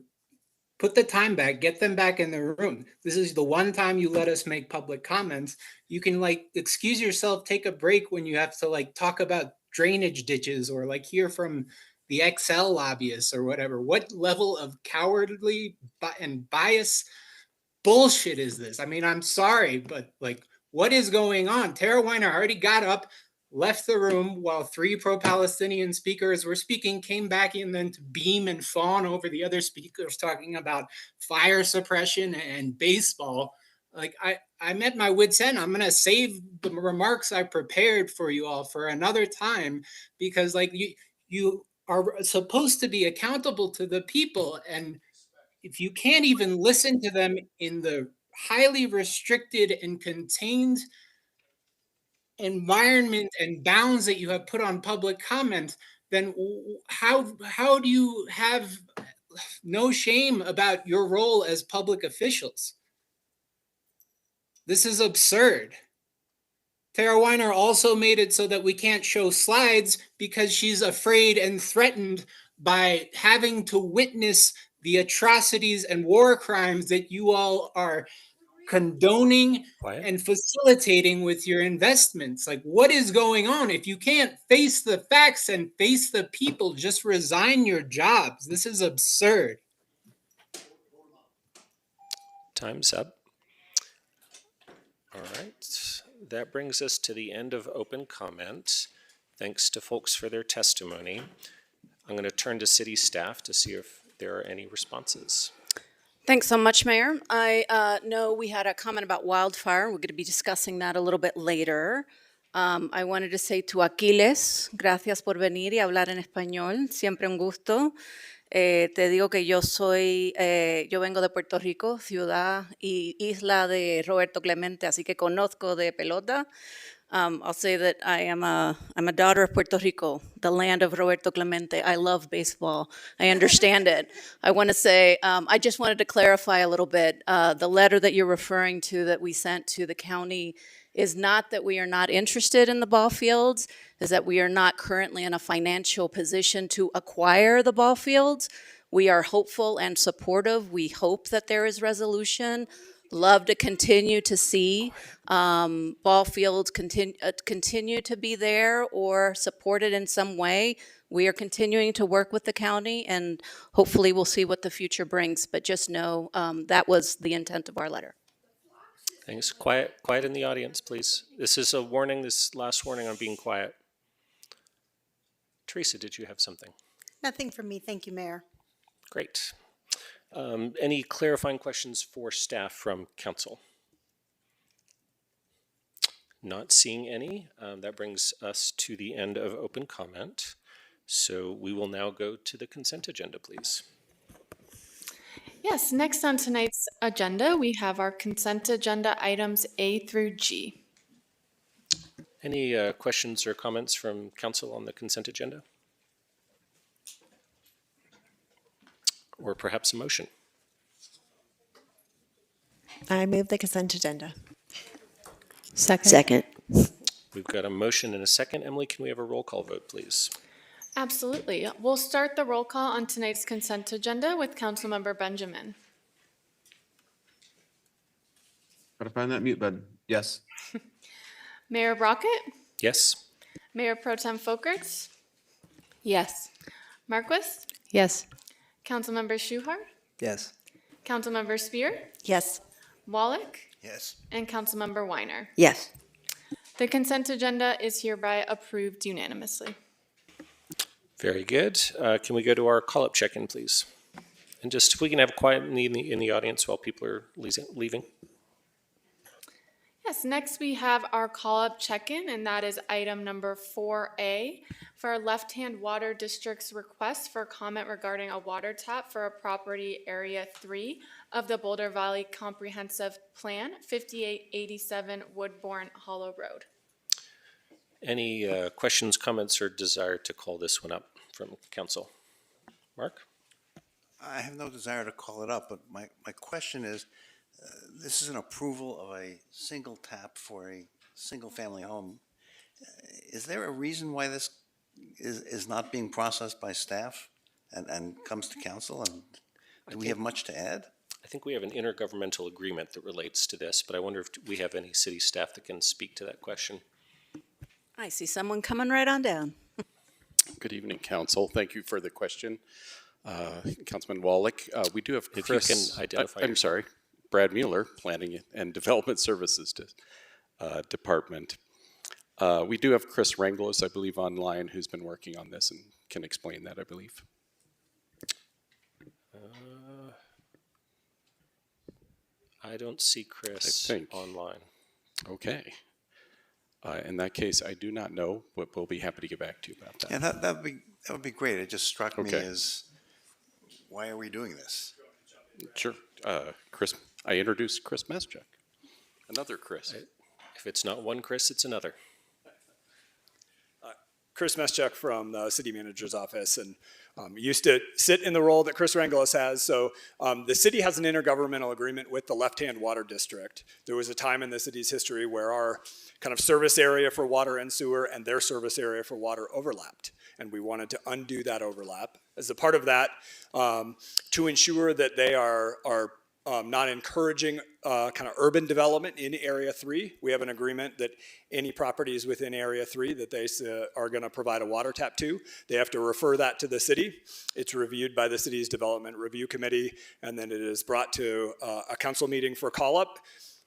put the time back, get them back in the room. This is the one time you let us make public comments. You can excuse yourself, take a break when you have to talk about drainage ditches or hear from the XL lobbyists or whatever. What level of cowardly and bias bullshit is this? I mean, I'm sorry, but what is going on? Tara Weiner already got up, left the room while 3 pro-Palestinian speakers were speaking, came back in then to beam and fawn over the other speakers talking about fire suppression and baseball. Like I'm at my wit's end. I'm gonna save the remarks I prepared for you all for another time, because like you are supposed to be accountable to the people, and if you can't even listen to them in the highly restricted and contained environment and bounds that you have put on public comment, then how do you have no shame about your role as public officials? This is absurd. Tara Weiner also made it so that we can't show slides because she's afraid and threatened by having to witness the atrocities and war crimes that you all are condoning and facilitating with your investments. Like, what is going on? If you can't face the facts and face the people, just resign your jobs. This is absurd. Time's up. All right. That brings us to the end of open comment. Thanks to folks for their testimony. I'm going to turn to city staff to see if there are any responses. Thanks so much, Mayor. I know we had a comment about wildfire. We're going to be discussing that a little bit later. I wanted to say to Akilas, gracias por venir y hablar en español. Siempre un gusto. Te digo que yo vengo de Puerto Rico, ciudad y isla de Roberto Clemente, así que conozco de pelota. I'll say that I'm a daughter of Puerto Rico, the land of Roberto Clemente. I love baseball. I understand it. I want to say, I just wanted to clarify a little bit. The letter that you're referring to that we sent to the county is not that we are not interested in the ball fields, is that we are not currently in a financial position to acquire the ball fields. We are hopeful and supportive. We hope that there is resolution. Love to continue to see ball fields continue to be there or supported in some way. We are continuing to work with the county, and hopefully we'll see what the future brings. But just know that was the intent of our letter. Thanks. Quiet in the audience, please. This is a warning, this last warning on being quiet. Teresa, did you have something? Nothing from me. Thank you, Mayor. Great. Any clarifying questions for staff from council? Not seeing any. That brings us to the end of open comment. So we will now go to the consent agenda, please. Yes, next on tonight's agenda, we have our consent agenda items A through G. Any questions or comments from council on the consent agenda? Or perhaps a motion? I move the consent agenda. Second. We've got a motion and a second. Emily, can we have a roll call vote, please? Absolutely. We'll start the roll call on tonight's consent agenda with Councilmember Benjamin. Gotta find that mute button. Yes. Mayor Brockett? Yes. Mayor Pro Tem Folkerts? Yes. Marquis? Yes. Councilmember Shuhar? Yes. Councilmember Spear? Yes. Wallach? Yes. And Councilmember Weiner? Yes. The consent agenda is hereby approved unanimously. Very good. Can we go to our call-up check-in, please? And just if we can have quiet in the audience while people are leaving. Yes, next we have our call-up check-in, and that is item number 4A for our Left-Hand Water District's request for comment regarding a water tap for a property area 3 of the Boulder Valley Comprehensive Plan, 5887 Woodbourne Hollow Road. Any questions, comments, or desire to call this one up from council? Mark? I have no desire to call it up, but my question is, this is an approval of a single tap for a single-family home. Is there a reason why this is not being processed by staff and comes to council? And do we have much to add? I think we have an intergovernmental agreement that relates to this, but I wonder if we have any city staff that can speak to that question. I see someone coming right on down. Good evening, council. Thank you for the question. Councilman Wallach, we do have Chris. If you can identify I'm sorry, Brad Mueller, Planning and Development Services Department. We do have Chris Ranglos, I believe, online, who's been working on this and can explain that, I believe. I don't see Chris online. Okay. In that case, I do not know, but we'll be happy to get back to you about that. Yeah, that would be great. It just struck me Okay. as, why are we doing this? Sure. Chris, I introduced Chris Meschuk. Another Chris. If it's not one Chris, it's another. Chris Meschuk from the city manager's office, and used to sit in the role that Chris Ranglos has. So the city has an intergovernmental agreement with the left-hand water district. There was a time in the city's history where our kind of service area for water and sewer and their service area for water overlapped. And we wanted to undo that overlap. As a part of that, to ensure that they are not encouraging kind of urban development in Area 3. We have an agreement that any properties within Area 3 that they are going to provide a water tap to, they have to refer that to the city. It's reviewed by the city's development review committee, and then it is brought to a council meeting for call-up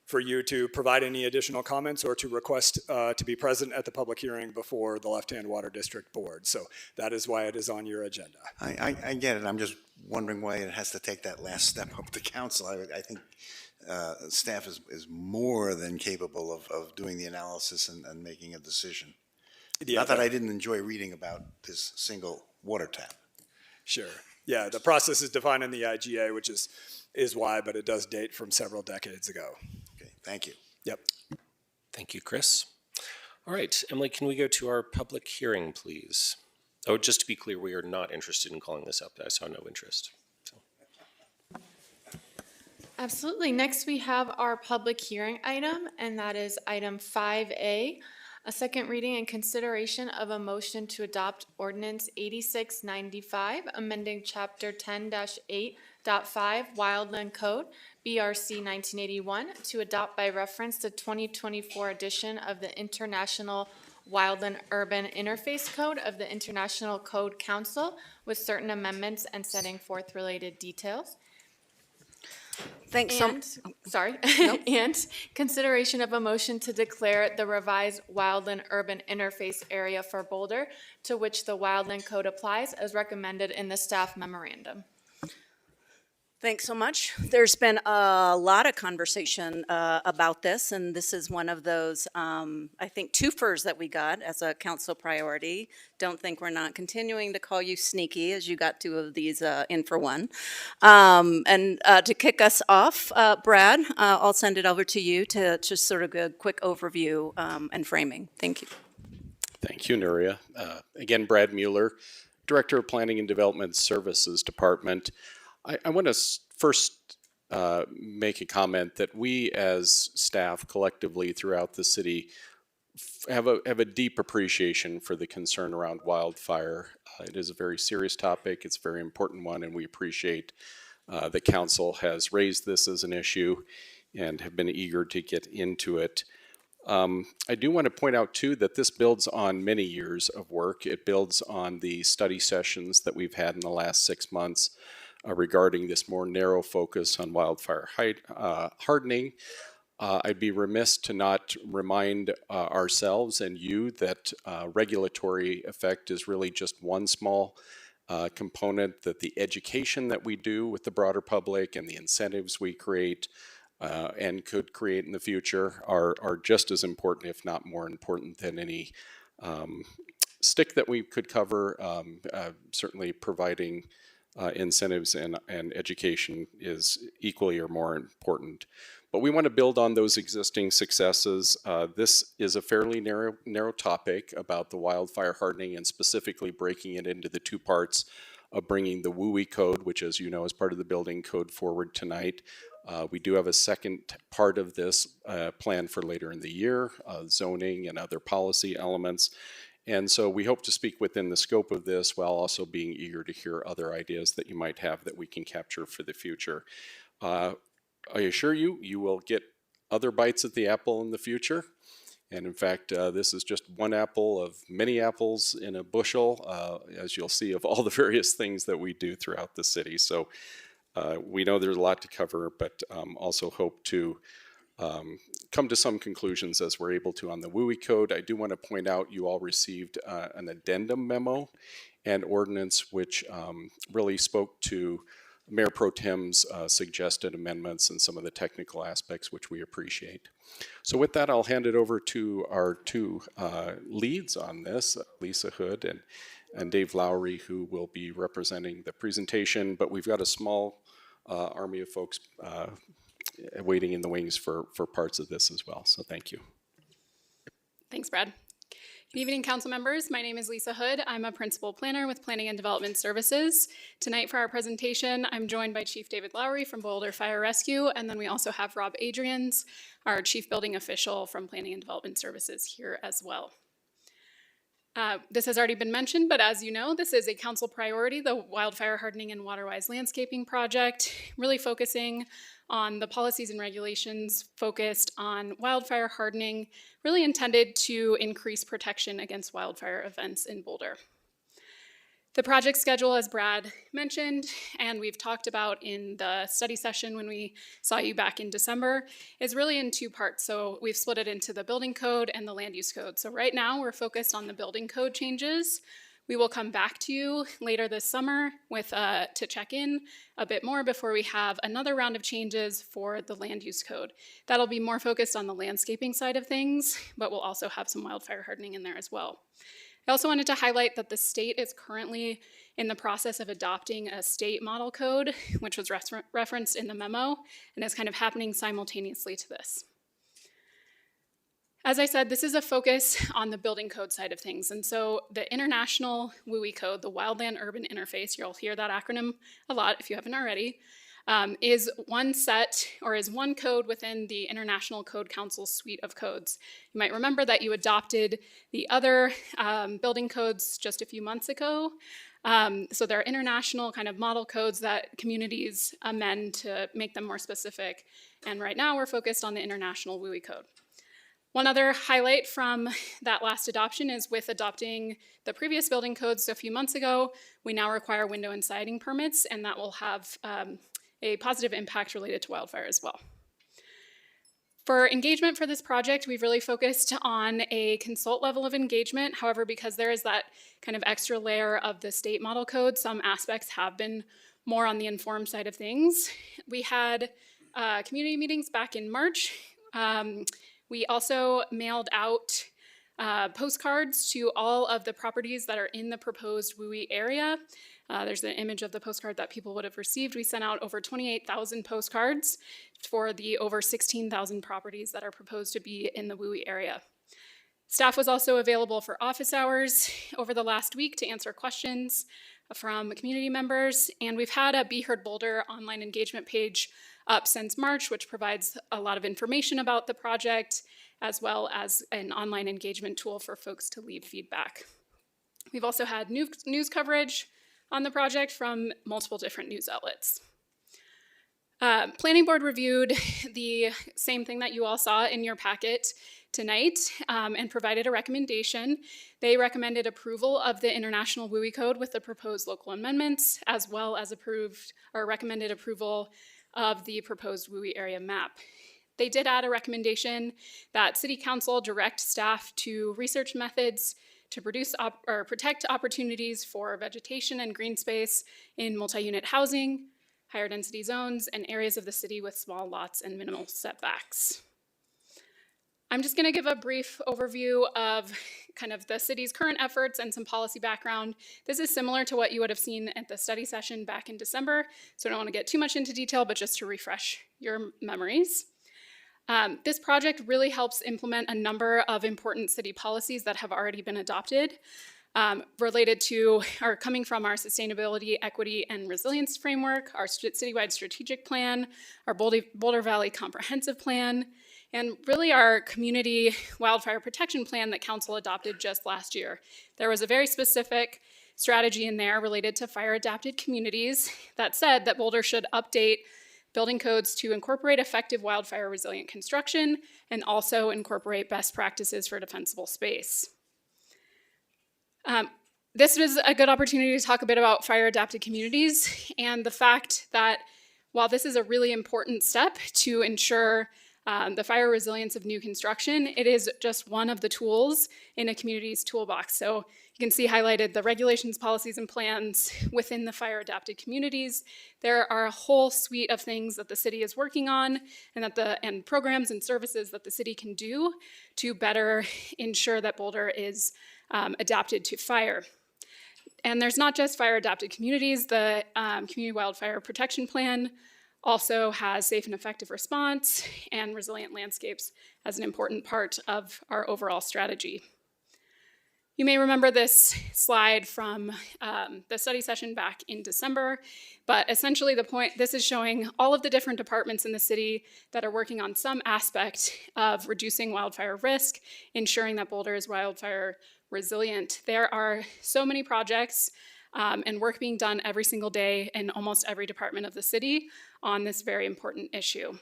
for you to provide any additional comments or to request to be present at the public hearing before the Left-Hand Water District Board. So that is why it is on your agenda. I get it. I'm just wondering why it has to take that last step up to council. I think staff is more than capable of doing the analysis and making a decision. Yeah, Not that I didn't enjoy reading about this single water tap. Sure. Yeah, the process is defined in the IGA, which is why, but it does date from several decades ago. Okay, thank you. Yep. Thank you, Chris. All right, Emily, can we go to our public hearing, please? Oh, just to be clear, we are not interested in calling this up. I saw no interest. So. Absolutely. Next, we have our public hearing item, and that is item 5A, a second reading and consideration of a motion to adopt ordinance 8695, amending chapter 10-8.5 Wildland Code, BRC 1981, to adopt by reference the 2024 edition of the International Wildland Urban Interface Code of the International Code Council with certain amendments and setting forth related details. Thanks. Sorry. And consideration of a motion to declare the revised Wildland Urban Interface Area for Boulder, to which the Wildland Code applies, as recommended in the staff memorandum. Thanks so much. There's been a lot of conversation about this, and this is one of those, I think, twofers that we got as a council priority. Don't think we're not continuing to call you sneaky, as you got two of these in for one. And to kick us off, Brad, I'll send it over to you to just sort of a quick overview and framing. Thank you. Thank you, Nuria. Again, Brad Mueller, Director of Planning and Development Services Department. I want to first make a comment that we as staff collectively throughout the city have a deep appreciation for the concern around wildfire. It is a very serious topic. It's a very important one, and we appreciate that council has raised this as an issue and have been eager to get into it. I do want to point out too that this builds on many years of work. It builds on the study sessions that we've had in the last 6 months regarding this more narrow focus on wildfire hardening. I'd be remiss to not remind ourselves and you that regulatory effect is really just one small component, that the education that we do with the broader public and the incentives we create and could create in the future are just as important, if not more important, than any stick that we could cover. Certainly providing incentives and education is equally or more important. But we want to build on those existing successes. This is a fairly narrow topic about the wildfire hardening and specifically breaking it into the two parts of bringing the WUI code, which as you know is part of the building code, forward tonight. We do have a second part of this planned for later in the year, zoning and other policy elements. And so we hope to speak within the scope of this while also being eager to hear other ideas that you might have that we can capture for the future. I assure you, you will get other bites at the apple in the future. And in fact, this is just one apple of many apples in a bushel, as you'll see, of all the various things that we do throughout the city. So we know there's a lot to cover, but also hope to come to some conclusions as we're able to on the WUI code. I do want to point out you all received an addendum memo and ordinance which really spoke to Mayor Pro Tem's suggested amendments and some of the technical aspects which we appreciate. So with that, I'll hand it over to our two leads on this, Lisa Hood and Dave Lowry, who will be representing the presentation, but we've got a small army of folks waiting in the wings for parts of this as well. So thank you. Thanks, Brad. Good evening, council members. My name is Lisa Hood. I'm a principal planner with Planning and Development Services. Tonight for our presentation, I'm joined by Chief David Lowry from Boulder Fire Rescue, and then we also have Rob Adrians, our Chief Building Official from Planning and Development Services here as well. This has already been mentioned, but as you know, this is a council priority, the Wildfire Hardening and Waterwise Landscaping Project, really focusing on the policies and regulations focused on wildfire hardening, really intended to increase protection against wildfire events in Boulder. The project schedule, as Brad mentioned, and we've talked about in the study session when we saw you back in December, is really in two parts. So we've split it into the building code and the land use code. So right now we're focused on the building code changes. We will come back to you later this summer with to check in a bit more before we have another round of changes for the land use code. That'll be more focused on the landscaping side of things, but we'll also have some wildfire hardening in there as well. I also wanted to highlight that the state is currently in the process of adopting a state model code, which was referenced in the memo, and is kind of happening simultaneously to this. As I said, this is a focus on the building code side of things. And so the international WUI code, the Wildland Urban Interface, you'll hear that acronym a lot if you haven't already, is one set or is one code within the International Code Council suite of codes. You might remember that you adopted the other building codes just a few months ago. So there are international kind of model codes that communities amend to make them more specific. And right now we're focused on the international WUI code. One other highlight from that last adoption is with adopting the previous building codes a few months ago, we now require window and siding permits, and that will have a positive impact related to wildfire as well. For engagement for this project, we've really focused on a consult level of engagement. However, because there is that kind of extra layer of the state model code, some aspects have been more on the informed side of things. We had community meetings back in March. We also mailed out postcards to all of the properties that are in the proposed WUI area. There's an image of the postcard that people would have received. We sent out over 28,000 postcards for the over 16,000 properties that are proposed to be in the WUI area. Staff was also available for office hours over the last week to answer questions from community members, and we've had a Be Heard Boulder online engagement page up since March, which provides a lot of information about the project, as well as an online engagement tool for folks to leave feedback. We've also had news coverage on the project from multiple different news outlets. Planning Board reviewed the same thing that you all saw in your packet tonight and provided a recommendation. They recommended approval of the International WUI Code with the proposed local amendments, as well as recommended approval of the proposed WUI area map. They did add a recommendation that City Council direct staff to research methods to produce or protect opportunities for vegetation and green space in multi-unit housing, higher density zones, and areas of the city with small lots and minimal setbacks. I'm just going to give a brief overview of kind of the city's current efforts and some policy background. This is similar to what you would have seen at the study session back in December, so I don't want to get too much into detail, but just to refresh your memories. This project really helps implement a number of important city policies that have already been adopted related to or coming from our sustainability, equity, and resilience framework, our citywide strategic plan, our Boulder Valley comprehensive plan, and really our community wildfire protection plan that council adopted just last year. There was a very specific strategy in there related to fire adapted communities that said that Boulder should update building codes to incorporate effective wildfire resilient construction and also incorporate best practices for defensible space. This was a good opportunity to talk a bit about fire adapted communities and the fact that while this is a really important step to ensure the fire resilience of new construction. It is just one of the tools in a community's toolbox. So you can see highlighted the regulations, policies, and plans within the fire adapted communities. There are a whole suite of things that the city is working on and programs and services that the city can do to better ensure that Boulder is adapted to fire. And there's not just fire adapted communities. The Community Wildfire Protection Plan also has safe and effective response and resilient landscapes as an important part of our overall strategy. You may remember this slide from the study session back in December, but essentially this is showing all of the different departments in the city that are working on some aspect of reducing wildfire risk, ensuring that Boulder is wildfire resilient. There are so many projects and work being done every single day in almost every department of the city on this very important issue.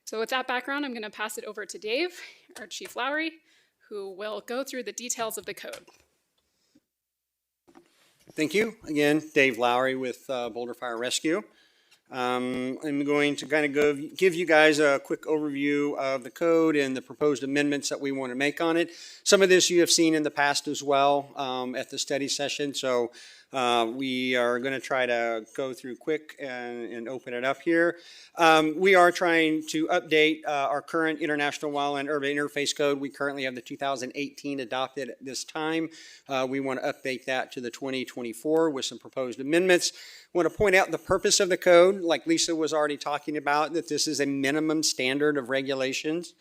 So with that background, I'm going to pass it over to Dave, our Chief Lowry, who will go through the details of the code. Thank you. Again, Dave Lowry with Boulder Fire Rescue. I'm going to kind of give you guys a quick overview of the code and the proposed amendments that we want to make on it. Some of this you have seen in the past as well at the study session, so we are going to try to go through quick and open it up here. We are trying to update our current International Wildland Urban Interface Code. We currently have the 2018 adopted at this time. We want to update that to the 2024 with some proposed amendments. I want to point out the purpose of the code, like Lisa was already talking about, that this is a minimum standard of regulations.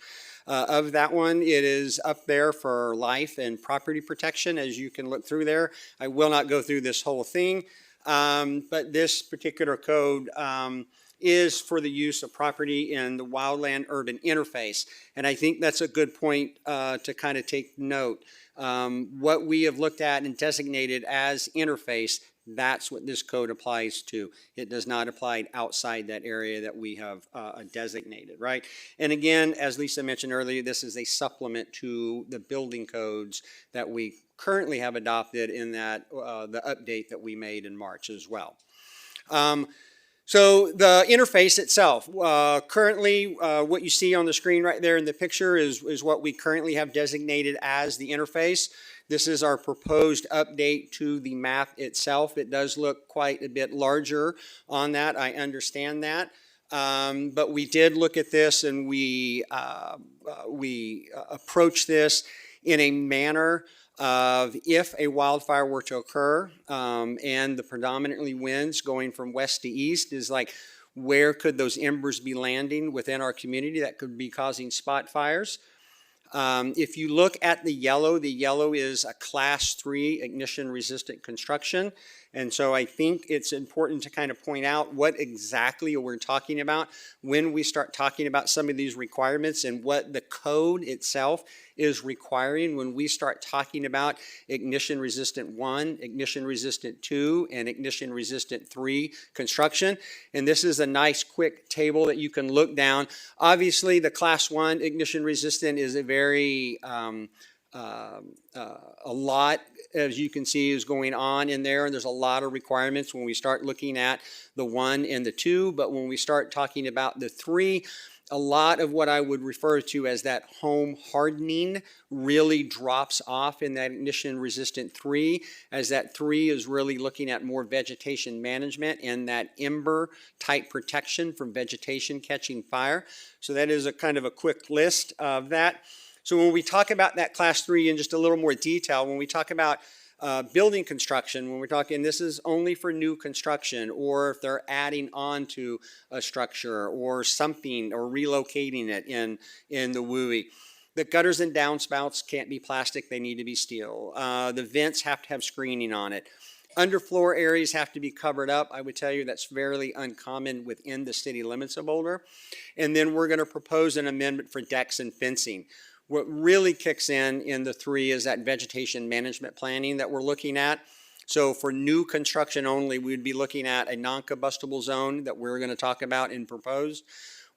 Of that one, it is up there for life and property protection, as you can look through there. I will not go through this whole thing, but this particular code is for the use of property in the wildland urban interface. And I think that's a good point to kind of take note. What we have looked at and designated as interface, that's what this code applies to. It does not apply outside that area that we have designated, right? And again, as Lisa mentioned earlier, this is a supplement to the building codes that we currently have adopted in that the update that we made in March as well. So the interface itself, currently what you see on the screen right there in the picture is what we currently have designated as the interface. This is our proposed update to the map itself. It does look quite a bit larger on that. I understand that. But we did look at this and we approached this in a manner of if a wildfire were to occur and the predominantly winds going from west to east is like, where could those embers be landing within our community that could be causing spot fires? If you look at the yellow is a class 3 ignition resistant construction. And so I think it's important to kind of point out what exactly we're talking about when we start talking about some of these requirements and what the code itself is requiring when we start talking about ignition resistant 1, ignition resistant 2, and ignition resistant 3 construction. And this is a nice quick table that you can look down. Obviously the class 1 ignition resistant is a very a lot, as you can see, is going on in there, and there's a lot of requirements when we start looking at the 1 and the 2, but when we start talking about the 3, a lot of what I would refer to as that home hardening really drops off in that ignition resistant 3, as that 3 is really looking at more vegetation management and that ember type protection from vegetation catching fire. So that is a kind of a quick list of that. So when we talk about that class 3 in just a little more detail, when we talk about building construction, when we're talking, this is only for new construction, or if they're adding on to a structure or something, or relocating it in the WUI. The gutters and downspouts can't be plastic, they need to be steel. The vents have to have screening on it. Underfloor areas have to be covered up. I would tell you that's fairly uncommon within the city limits of Boulder. And then we're going to propose an amendment for decks and fencing. What really kicks in the 3 is that vegetation management planning that we're looking at. So for new construction only, we'd be looking at a non-combustible zone that we're going to talk about and propose.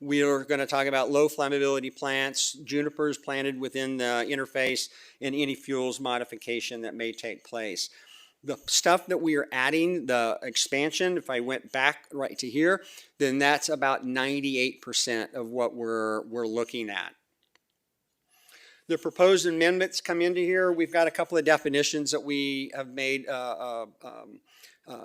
We are going to talk about low flammability plants, junipers planted within the interface, and any fuels modification that may take place. The stuff that we are adding, the expansion, if I went back right to here, then that's about 98% of what we're looking at. The proposed amendments come into here. We've got a couple of definitions that we have made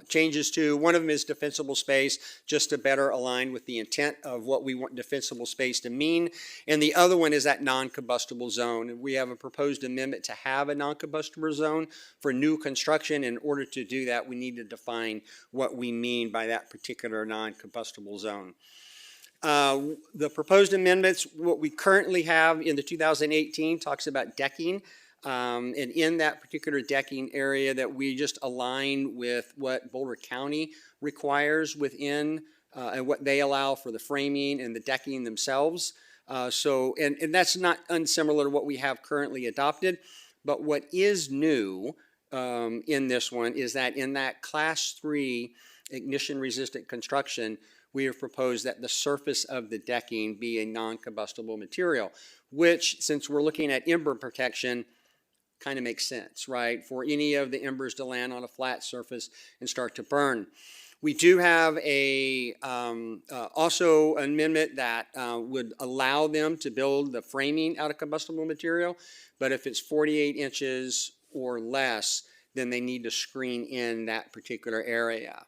changes to. One of them is defensible space, just to better align with the intent of what we want defensible space to mean. And the other one is that non-combustible zone. We have a proposed amendment to have a non-combustible zone for new construction. In order to do that, we need to define what we mean by that particular non-combustible zone. The proposed amendments, what we currently have in the 2018 talks about decking. And in that particular decking area that we just align with what Boulder County requires within and what they allow for the framing and the decking themselves. And that's not unsimilar to what we have currently adopted. But what is new in this one is that in that Class 3 ignition-resistant construction, we have proposed that the surface of the decking be a non-combustible material, which, since we're looking at ember protection, kind of makes sense, right? For any of the embers to land on a flat surface and start to burn. We do have a also an amendment that would allow them to build the framing out of combustible material, but if it's 48 inches or less, then they need to screen in that particular area.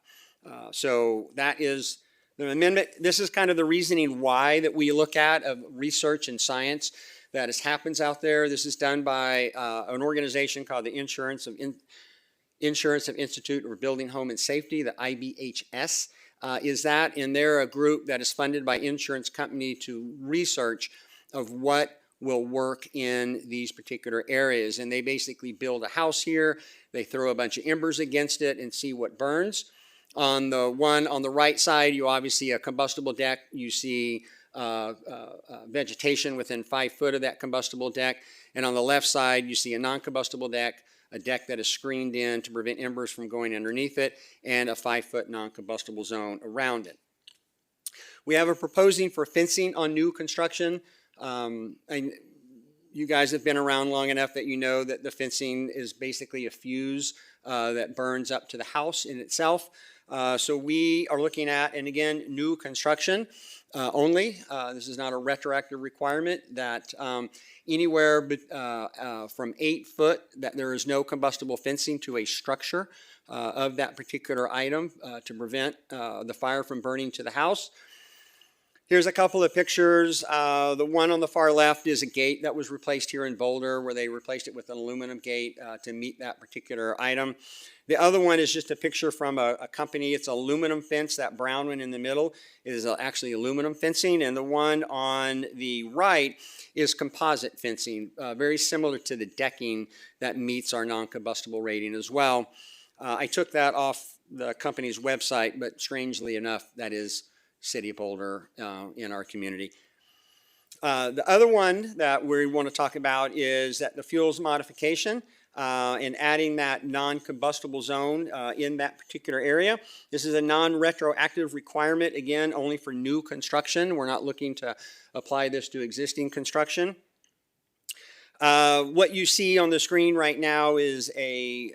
So that is the amendment. This is kind of the reasoning why that we look at of research and science that happens out there. This is done by an organization called the Insurance of Institute for Building, Home, and Safety, the IBHS is that, and they're a group that is funded by insurance company to research of what will work in these particular areas. And they basically build a house here, they throw a bunch of embers against it and see what burns. On the one on the right side, you obviously see a combustible deck, you see vegetation within 5 foot of that combustible deck. And on the left side, you see a non-combustible deck, a deck that is screened in to prevent embers from going underneath it, and a 5-foot non-combustible zone around it. We have a proposing for fencing on new construction. And you guys have been around long enough that you know that the fencing is basically a fuse that burns up to the house in itself. So we are looking at, and again, new construction only. This is not a retroactive requirement that anywhere from 8 foot that there is no combustible fencing to a structure of that particular item to prevent the fire from burning to the house. Here's a couple of pictures. The one on the far left is a gate that was replaced here in Boulder, where they replaced it with an aluminum gate to meet that particular item. The other one is just a picture from a company. It's aluminum fence. That brown one in the middle is actually aluminum fencing, and the one on the right is composite fencing, very similar to the decking that meets our non-combustible rating as well. I took that off the company's website, but strangely enough, that is City of Boulder in our community. The other one that we want to talk about is that the fuels modification and adding that non-combustible zone in that particular area. This is a non-retroactive requirement, again, only for new construction. We're not looking to apply this to existing construction. What you see on the screen right now is a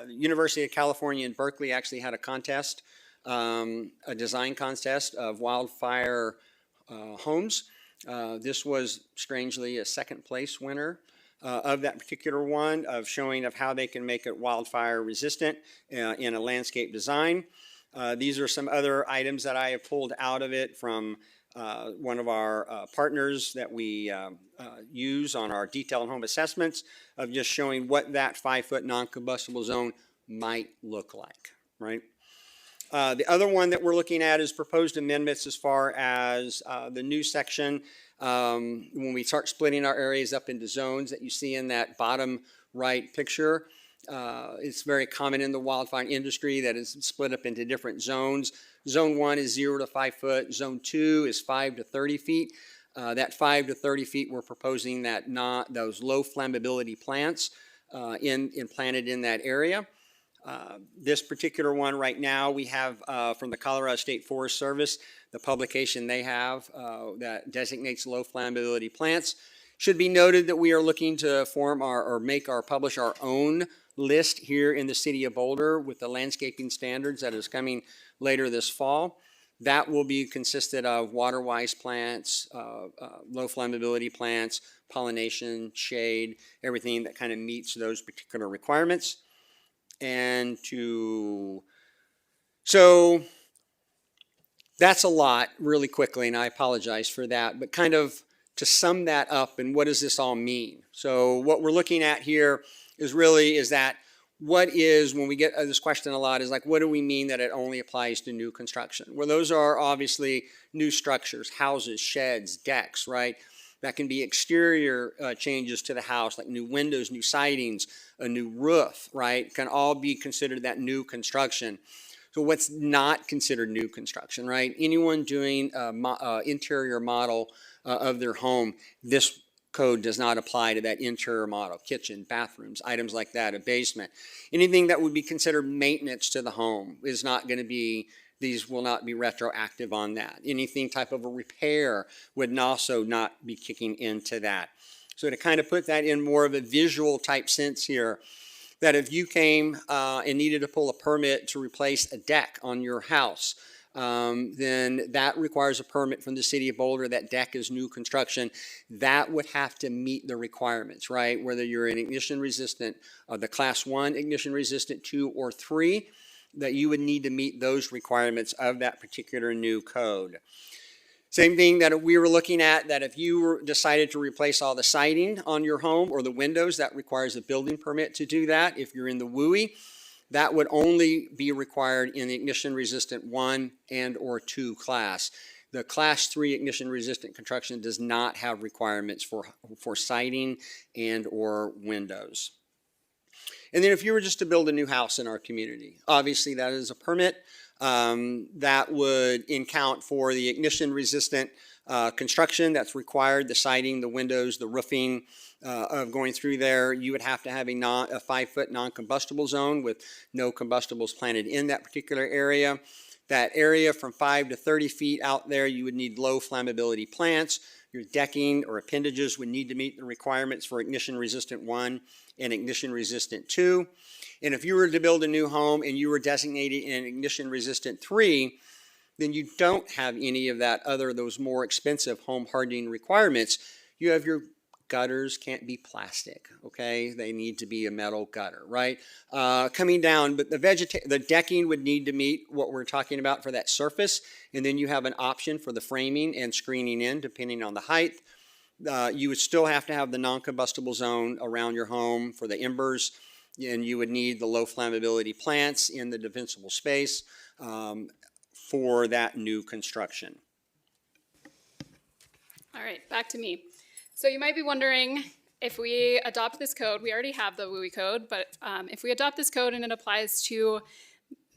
University of California in Berkeley actually had a contest, a design contest of wildfire homes. This was strangely a second place winner of that particular one, of showing of how they can make it wildfire resistant in a landscape design. These are some other items that I have pulled out of it from one of our partners that we use on our detailed home assessments, of just showing what that 5-foot non-combustible zone might look like, right? The other one that we're looking at is proposed amendments as far as the new section. When we start splitting our areas up into zones that you see in that bottom right picture, it's very common in the wildfire industry that is split up into different zones. Zone 1 is 0 to 5 foot. Zone 2 is 5 to 30 feet. That 5 to 30 feet, we're proposing that those low flammability plants implanted in that area. This particular one right now, we have from the Colorado State Forest Service, the publication they have that designates low flammability plants. Should be noted that we are looking to form or publish our own list here in the city of Boulder with the landscaping standards that is coming later this fall. That will be consisted of water-wise plants, low flammability plants, pollination, shade, everything that kind of meets those particular requirements. So that's a lot really quickly, and I apologize for that, but kind of to sum that up and what does this all mean? So what we're looking at here is that what is, when we get this question a lot, is like, what do we mean that it only applies to new construction? Well, those are obviously new structures, houses, sheds, decks, right? That can be exterior changes to the house, like new windows, new sidings, a new roof, right? Can all be considered that new construction. So what's not considered new construction, right? Anyone doing interior model of their home, this code does not apply to that interior model, kitchen, bathrooms, items like that, a basement. Anything that would be considered maintenance to the home is not going to be, these will not be retroactive on that. Anything type of a repair would also not be kicking into that. So to kind of put that in more of a visual type sense here, that if you came and needed to pull a permit to replace a deck on your house, then that requires a permit from the city of Boulder. That deck is new construction. That would have to meet the requirements, right? Whether you're an ignition resistant, the class 1 ignition resistant 2 or 3, that you would need to meet those requirements of that particular new code. Same thing that we were looking at, that if you decided to replace all the siding on your home or the windows, that requires a building permit to do that. If you're in the WUI, that would only be required in the ignition resistant 1 and or 2 class. The class 3 ignition resistant construction does not have requirements for siding and or windows. And then if you were just to build a new house in our community, obviously that is a permit. That would account for the ignition resistant construction that's required, the siding, the windows, the roofing of going through there. You would have to have a 5-foot non-combustible zone with no combustibles planted in that particular area. That area from 5 to 30 feet out there, you would need low flammability plants. Your decking or appendages would need to meet the requirements for ignition resistant 1 and ignition resistant 2. And if you were to build a new home and you were designated in ignition resistant 3, then you don't have any of that those more expensive home hardening requirements. You have your gutters can't be plastic, okay? They need to be a metal gutter, right? Coming down, but the decking would need to meet what we're talking about for that surface, and then you have an option for the framing and screening in, depending on the height. You would still have to have the non-combustible zone around your home for the embers, and you would need the low flammability plants in the defensible space for that new construction. All right, back to me. So you might be wondering, if we adopt this code, we already have the WUI code, but if we adopt this code and it applies to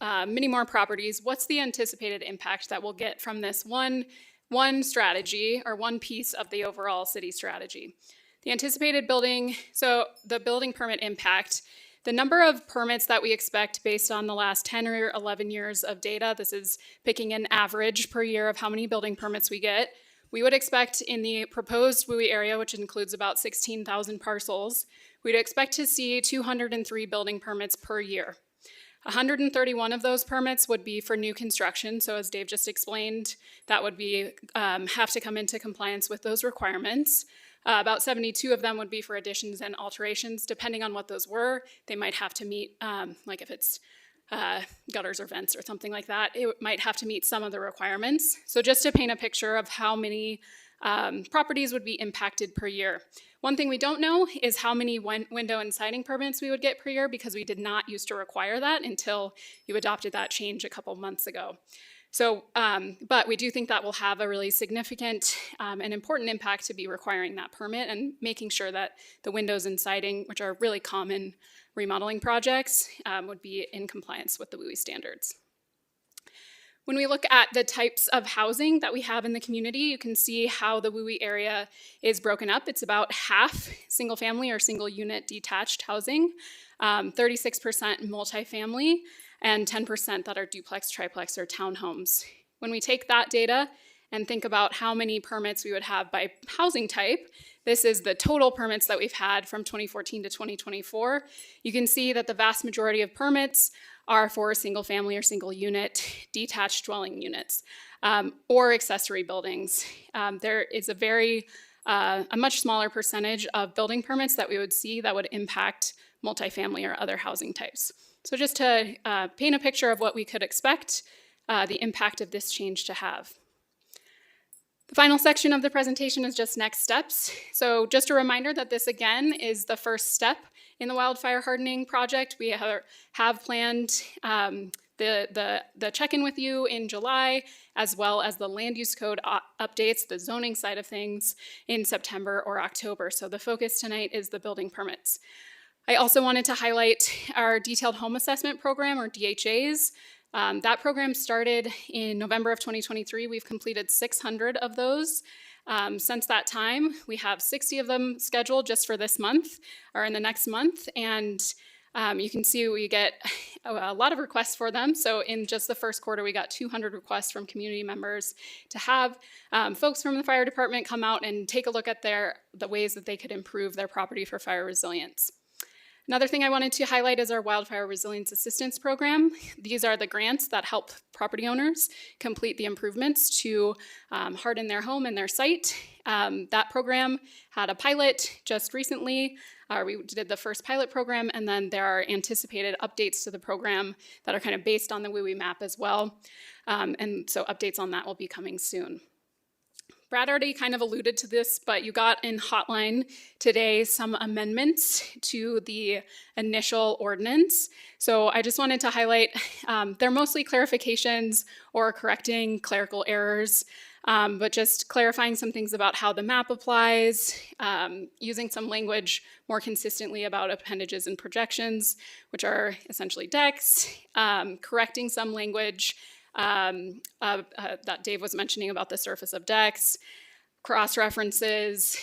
many more properties, what's the anticipated impact that we'll get from this one strategy or one piece of the overall city strategy? The anticipated building permit impact, the number of permits that we expect based on the last 10 or 11 years of data, this is picking an average per year of how many building permits we get. We would expect in the proposed WUI area, which includes about 16,000 parcels, we'd expect to see 203 building permits per year. 131 of those permits would be for new construction. So as Dave just explained, that would be have to come into compliance with those requirements. About 72 of them would be for additions and alterations. Depending on what those were, they might have to meet, like if it's gutters or vents or something like that, it might have to meet some of the requirements. So just to paint a picture of how many properties would be impacted per year. One thing we don't know is how many window and siding permits we would get per year, because we did not used to require that until you adopted that change a couple months ago. So, but we do think that will have a really significant and important impact to be requiring that permit and making sure that the windows and siding, which are really common remodeling projects, would be in compliance with the WUI standards. When we look at the types of housing that we have in the community, you can see how the WUI area is broken up. It's about half single family or single unit detached housing, 36% multifamily, and 10% that are duplex, triplex, or townhomes. When we take that data and think about how many permits we would have by housing type, This is the total permits that we've had from 2014 to 2024. You can see that the vast majority of permits are for single family or single unit detached dwelling units or accessory buildings. There is a much smaller percentage of building permits that we would see that would impact multifamily or other housing types. So just to paint a picture of what we could expect the impact of this change to have. The final section of the presentation is just next steps. So just a reminder that this again is the first step in the wildfire hardening project. We have planned the check-in with you in July, as well as the land use code updates, the zoning side of things, in September or October. So the focus tonight is the building permits. I also wanted to highlight our detailed home assessment program, or DHAs. That program started in November of 2023. We've completed 600 of those. Since that time, we have 60 of them scheduled just for this month, or in the next month, and you can see we get a lot of requests for them. So in just the first quarter, we got 200 requests from community members to have folks from the fire department come out and take a look at the ways that they could improve their property for fire resilience. Another thing I wanted to highlight is our Wildfire Resilience Assistance Program. These are the grants that help property owners complete the improvements to harden their home and their site. That program had a pilot just recently. We did the first pilot program, and then there are anticipated updates to the program that are kind of based on the WUI map as well. And so updates on that will be coming soon. Brad already kind of alluded to this, but you got in hotline today some amendments to the initial ordinance. So I just wanted to highlight, they're mostly clarifications or correcting clerical errors, but just clarifying some things about how the map applies, using some language more consistently about appendages and projections, which are essentially decks, correcting some language that Dave was mentioning about the surface of decks, cross-references.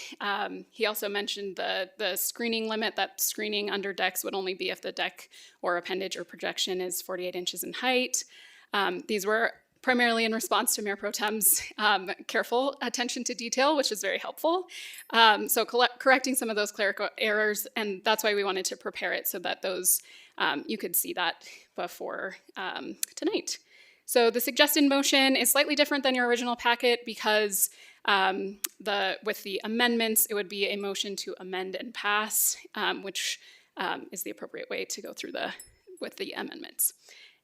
He also mentioned the screening limit, that screening under decks would only be if the deck or appendage or projection is 48 inches in height. These were primarily in response to Mayor Pro Tem's careful attention to detail, which is very helpful. So correcting some of those clerical errors, and that's why we wanted to prepare it so that those you could see that before tonight. So the suggested motion is slightly different than your original packet because with the amendments, it would be a motion to amend and pass, which is the appropriate way to go through with the amendments.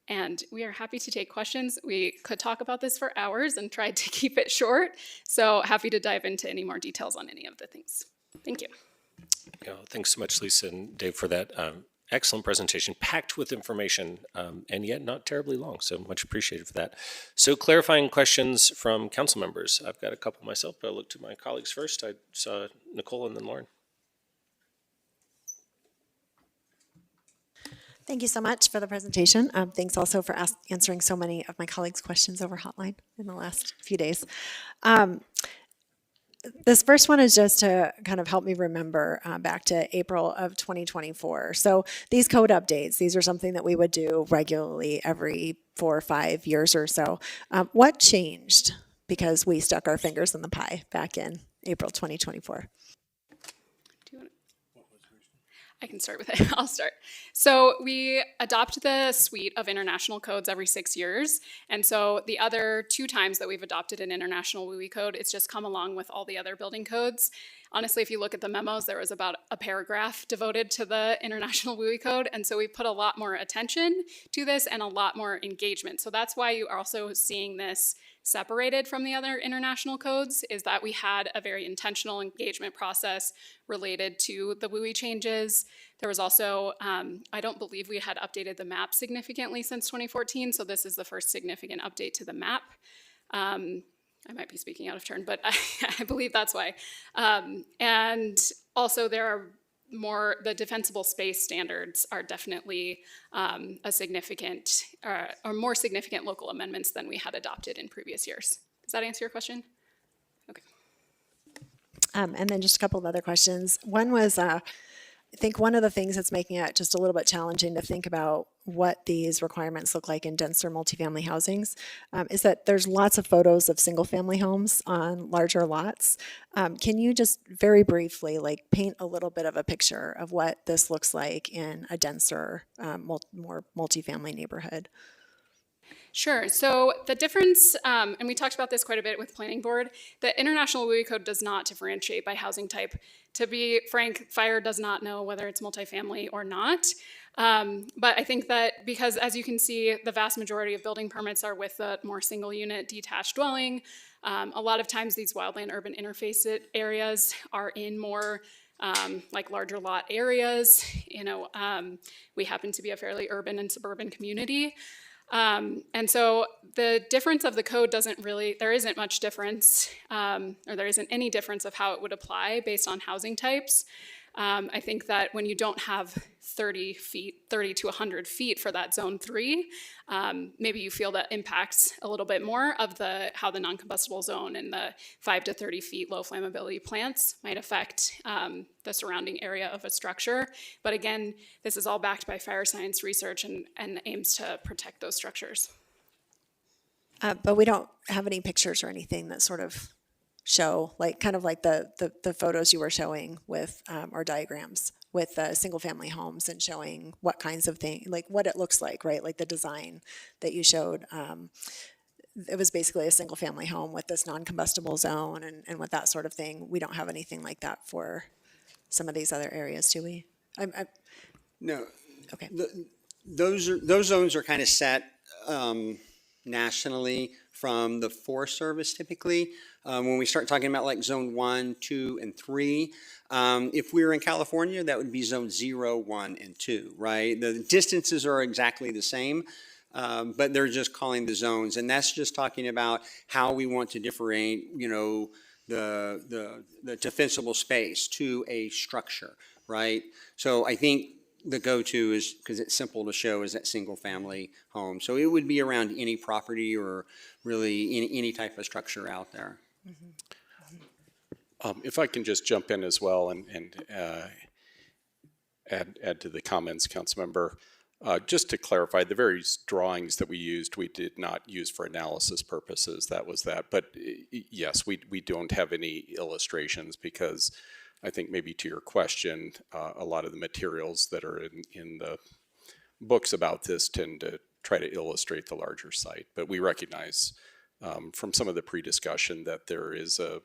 And we are happy to take questions. We could talk about this for hours and tried to keep it short. So happy to dive into any more details on any of the things. Thank you. Yeah, thanks so much, Lisa and Dave, for that excellent presentation, packed with information, and yet not terribly long. So much appreciated for that. So clarifying questions from council members. I've got a couple myself, but I'll look to my colleagues first. I saw Nicole and then Lauren. Thank you so much for the presentation. Thanks also for answering so many of my colleagues' questions over hotline in the last few days. This first one is just to kind of help me remember back to April of 2024. So these code updates, these are something that we would do regularly every 4 or 5 years or so. What changed because we stuck our fingers in the pie back in April 2024? I can start with it. I'll start. So we adopt the suite of international codes every 6 years. And so the other 2 times that we've adopted an international WUI code, it's just come along with all the other building codes. Honestly, if you look at the memos, there was about a paragraph devoted to the international WUI code. And so we put a lot more attention to this and a lot more engagement. So that's why you are also seeing this separated from the other international codes, is that we had a very intentional engagement process related to the WUI changes. There was also, I don't believe we had updated the map significantly since 2014, so this is the first significant update to the map. I might be speaking out of turn, but I believe that's why. And also there are the defensible space standards are definitely a significant or more significant local amendments than we had adopted in previous years. Does that answer your question? Okay. And then just a couple of other questions. One was, I think one of the things that's making it just a little bit challenging to think about what these requirements look like in denser multifamily housings is that there's lots of photos of single-family homes on larger lots. Can you just very briefly like paint a little bit of a picture of what this looks like in a denser, more multifamily neighborhood? Sure. So the difference, and we talked about this quite a bit with Planning Board, the International WUI Code does not differentiate by housing type. To be frank, fire does not know whether it's multifamily or not. But I think that because, as you can see, the vast majority of building permits are with the more single unit detached dwelling. A lot of times these wildland urban interface areas are in more like larger lot areas. We happen to be a fairly urban and suburban community. And so the difference of the code there isn't much difference, or there isn't any difference of how it would apply based on housing types. I think that when you don't have 30 to 100 feet for that zone 3, maybe you feel that impacts a little bit more of how the non-combustible zone and the 5 to 30 feet low flammability plants might affect the surrounding area of a structure. But again, this is all backed by fire science research and aims to protect those structures. But we don't have any pictures or anything that sort of show, like kind of like the photos you were showing with, or diagrams with single family homes and showing what kinds of things, like what it looks like, right? Like the design that you showed. It was basically a single family home with this non-combustible zone and with that sort of thing. We don't have anything like that for some of these other areas, do we? No. Okay. Those zones are kind of set nationally from the Forest Service typically. When we start talking about like zone 1, 2, and 3, if we were in California, that would be zone 0, 1, and 2, right? The distances are exactly the same, but they're just calling the zones. And that's just talking about how we want to differentiate, the defensible space to a structure, right? So I think the go-to is, because it's simple to show, is that single family home. So it would be around any property or really any type of structure out there. If I can just jump in as well and add to the comments, Councilmember, just to clarify, the various drawings that we used, we did not use for analysis purposes. That was that. But yes, we don't have any illustrations because I think maybe to your question, a lot of the materials that are in the books about this tend to try to illustrate the larger site. But we recognize from some of the pre-discussion that there is a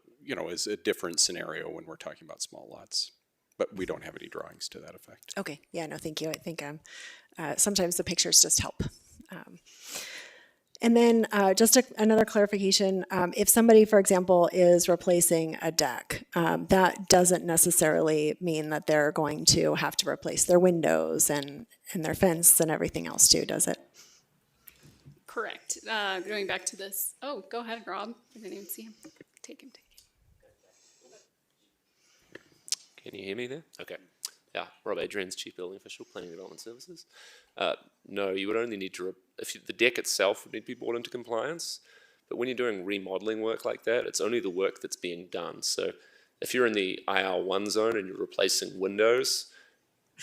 different scenario when we're talking about small lots. But we don't have any drawings to that effect. Okay, yeah, no, thank you. I think sometimes the pictures just help. And then just another clarification, if somebody, for example, is replacing a deck, that doesn't necessarily mean that they're going to have to replace their windows and their fence and everything else too, does it? Correct. Going back to this. Oh, go ahead, Rob. I didn't even see him. Take him. Can you hear me there? Okay. Yeah, Rob Adrian's Chief Building Official, Planning and Development Services. No, you would only need to, the deck itself would need to be brought into compliance, but when you're doing remodeling work like that, it's only the work that's being done. So if you're in the IR1 zone and you're replacing windows,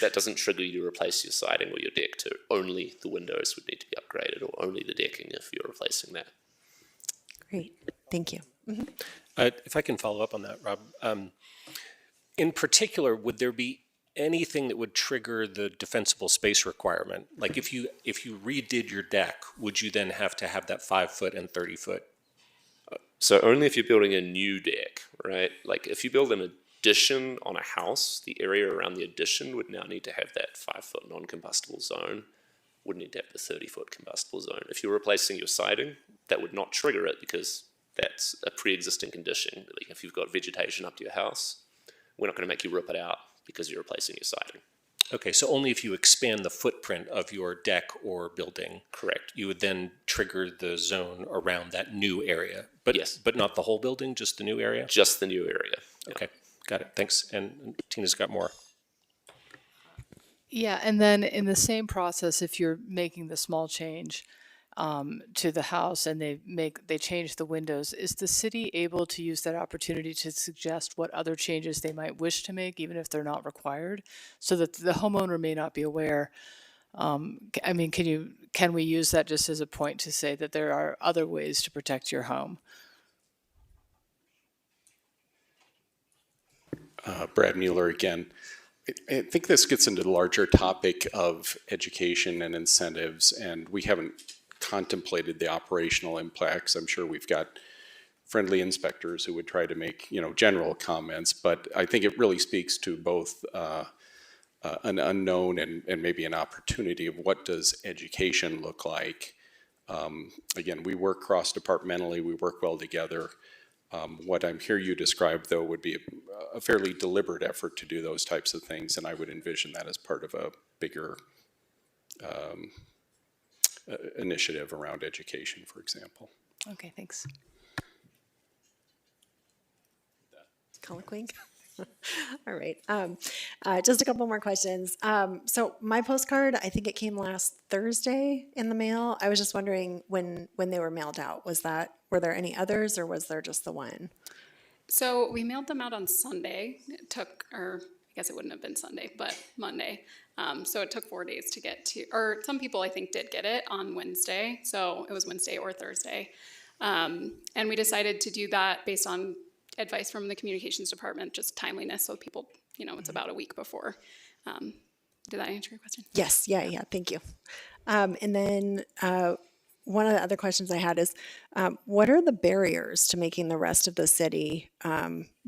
that doesn't trigger you to replace your siding or your deck too. Only the windows would need to be upgraded, or only the decking if you're replacing that. Great, thank you. Mm-hmm. If I can follow up on that, Rob. In particular, would there be anything that would trigger the defensible space requirement? Like if you redid your deck, would you then have to have that 5 foot and 30 foot? So only if you're building a new deck, right? Like if you build an addition on a house, the area around the addition would now need to have that 5 foot non-combustible zone, would need to have the 30 foot combustible zone. If you're replacing your siding, that would not trigger it because that's a pre-existing condition. Like if you've got vegetation up to your house, we're not going to make you rip it out because you're replacing your siding. Okay, so only if you expand the footprint of your deck or building, correct, you would then trigger the zone around that new area. But yes, but not the whole building, just the new area? Just the new area. Okay, got it. Thanks. And Tina's got more. Yeah, and then in the same process, if you're making the small change to the house and they change the windows, is the city able to use that opportunity to suggest what other changes they might wish to make, even if they're not required, so that the homeowner may not be aware I mean, can we use that just as a point to say that there are other ways to protect your home? Brad Mueller again. I think this gets into the larger topic of education and incentives, and we haven't contemplated the operational impacts. I'm sure we've got friendly inspectors who would try to make, general comments, but I think it really speaks to both an unknown and maybe an opportunity of what does education look like. Again, we work cross-departmentally, we work well together. What I'm hearing you describe, though, would be a fairly deliberate effort to do those types of things, and I would envision that as part of a bigger initiative around education, for example. Okay, thanks. Colloquy. All right. Just a couple more questions. So my postcard, I think it came last Thursday in the mail. I was just wondering when they were mailed out. Were there any others, or was there just the one? So we mailed them out on Sunday. It took, or I guess it wouldn't have been Sunday, but Monday. So it took 4 days to get to, or some people I think did get it on Wednesday. So it was Wednesday or Thursday. And we decided to do that based on advice from the communications department, just timeliness, so people, it's about a week before. Did that answer your question? Yes, yeah, thank you. And then one of the other questions I had is, what are the barriers to making the rest of the city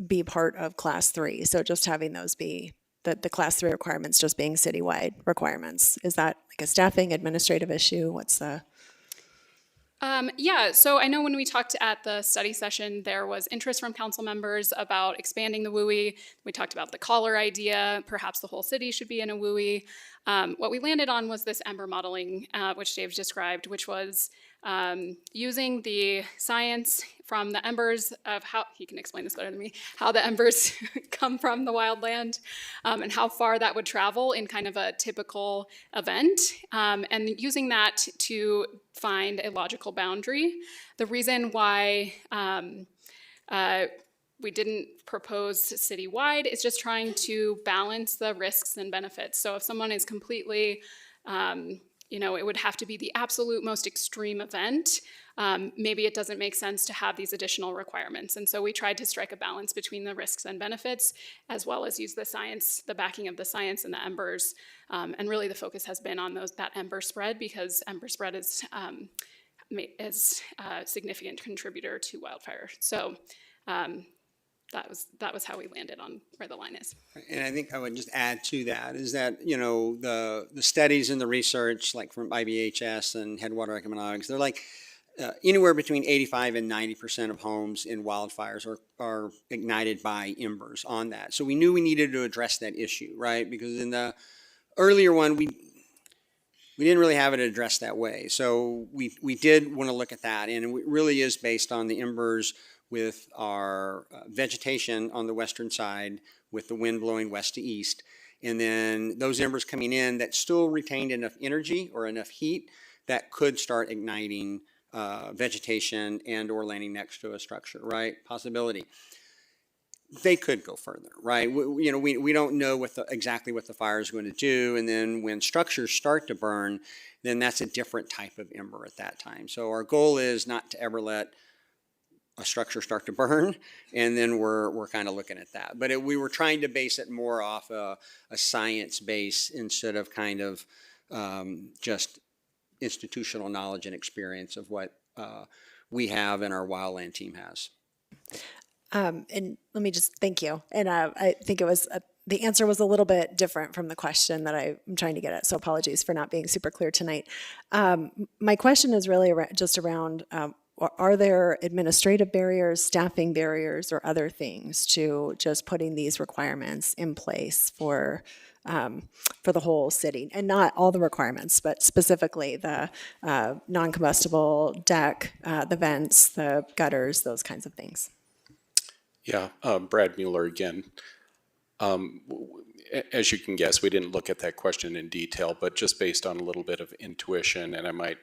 be part of Class 3? So just having those be, the Class 3 requirements just being citywide requirements. Is that like a staffing, administrative issue? What's the... Yeah, so I know when we talked at the study session, there was interest from council members about expanding the WUI. We talked about the collar idea, perhaps the whole city should be in a WUI. What we landed on was this ember modeling, which Dave described, which was using the science from the embers of how, he can explain this better than me, how the embers come from the wildland and how far that would travel in kind of a typical event, and using that to find a logical boundary. The reason why we didn't propose citywide is just trying to balance the risks and benefits. So if someone is completely, it would have to be the absolute most extreme event. Maybe it doesn't make sense to have these additional requirements. And so we tried to strike a balance between the risks and benefits, as well as use the science, the backing of the science and the embers. And really the focus has been on that ember spread, because ember spread is a significant contributor to wildfire. So that was how we landed on where the line is. And I think I would just add to that is that, the studies and the research, like from IBHS and Headwater Economics, they're like anywhere between 85 and 90% of homes in wildfires are ignited by embers on that. So we knew we needed to address that issue, right? Because in the earlier one, we didn't really have it addressed that way. So we did want to look at that, and it really is based on the embers with our vegetation on the western side with the wind blowing west to east. And then those embers coming in that still retained enough energy or enough heat that could start igniting vegetation and or landing next to a structure, right? Possibility. They could go further, right? We don't know exactly what the fire is going to do. And then when structures start to burn, then that's a different type of ember at that time. So our goal is not to ever let a structure start to burn, and then we're kind of looking at that. But we were trying to base it more off a science base instead of kind of just institutional knowledge and experience of what we have and our wildland team has. And let me just thank you. And I think it was the answer was a little bit different from the question that I'm trying to get at. So apologies for not being super clear tonight. My question is really just around. Are there administrative barriers, staffing barriers, or other things to just putting these requirements in place for the whole city? And not all the requirements, but specifically the non-combustible deck, the vents, the gutters, those kinds of things. Yeah, Brad Mueller again. As you can guess, we didn't look at that question in detail, but just based on a little bit of intuition, and I might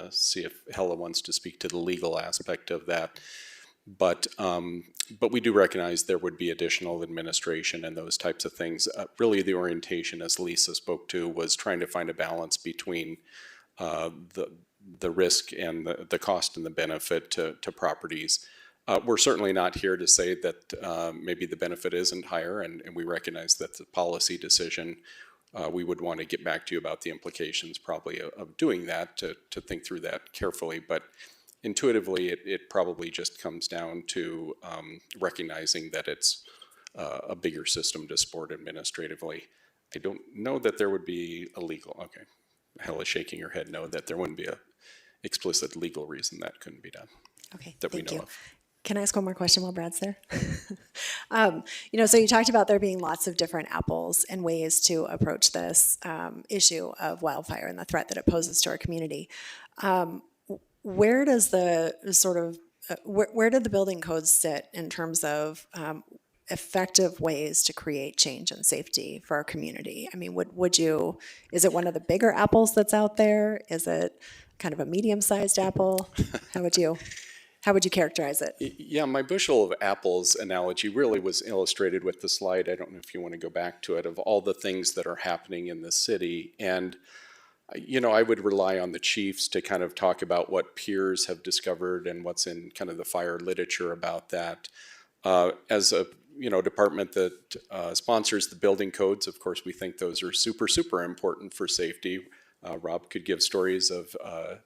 see if Hella wants to speak to the legal aspect of that. But we do recognize there would be additional administration and those types of things. Really, the orientation, as Lisa spoke to, was trying to find a balance between the risk and the cost and the benefit to properties. We're certainly not here to say that maybe the benefit isn't higher, and we recognize that the policy decision, we would want to get back to you about the implications probably of doing that, to think through that carefully. But intuitively, it probably just comes down to recognizing that it's a bigger system to support administratively. I don't know that there would be a legal, okay, Hela's shaking her head no, that there wouldn't be a explicit legal reason that couldn't be done. Okay, that we thank know you. of. Can I ask one more question while Brad's there? So you talked about there being lots of different apples and ways to approach this issue of wildfire and the threat that it poses to our community. Where does the where did the building codes sit in terms of effective ways to create change and safety for our community? I mean, is it one of the bigger apples that's out there? Is it kind of a medium-sized apple? How would you characterize it? Yeah, my bushel of apples analogy really was illustrated with the slide. I don't know if you want to go back to it, of all the things that are happening in the city. And I would rely on the chiefs to kind of talk about what peers have discovered and what's in kind of the fire literature about that. As a department that sponsors the building codes, of course, we think those are super, super important for safety. Rob could give stories of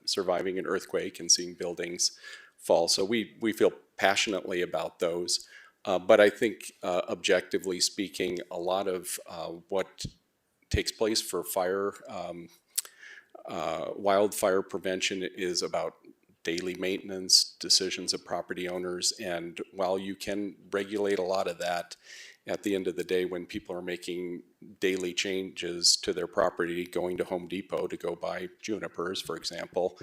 surviving an earthquake and seeing buildings fall. So we feel passionately about those. But I think objectively speaking, a lot of what takes place for wildfire prevention is about daily maintenance, decisions of property owners. And while you can regulate a lot of that, at the end of the day, when people are making daily changes to their property, going to Home Depot to go buy junipers, for example,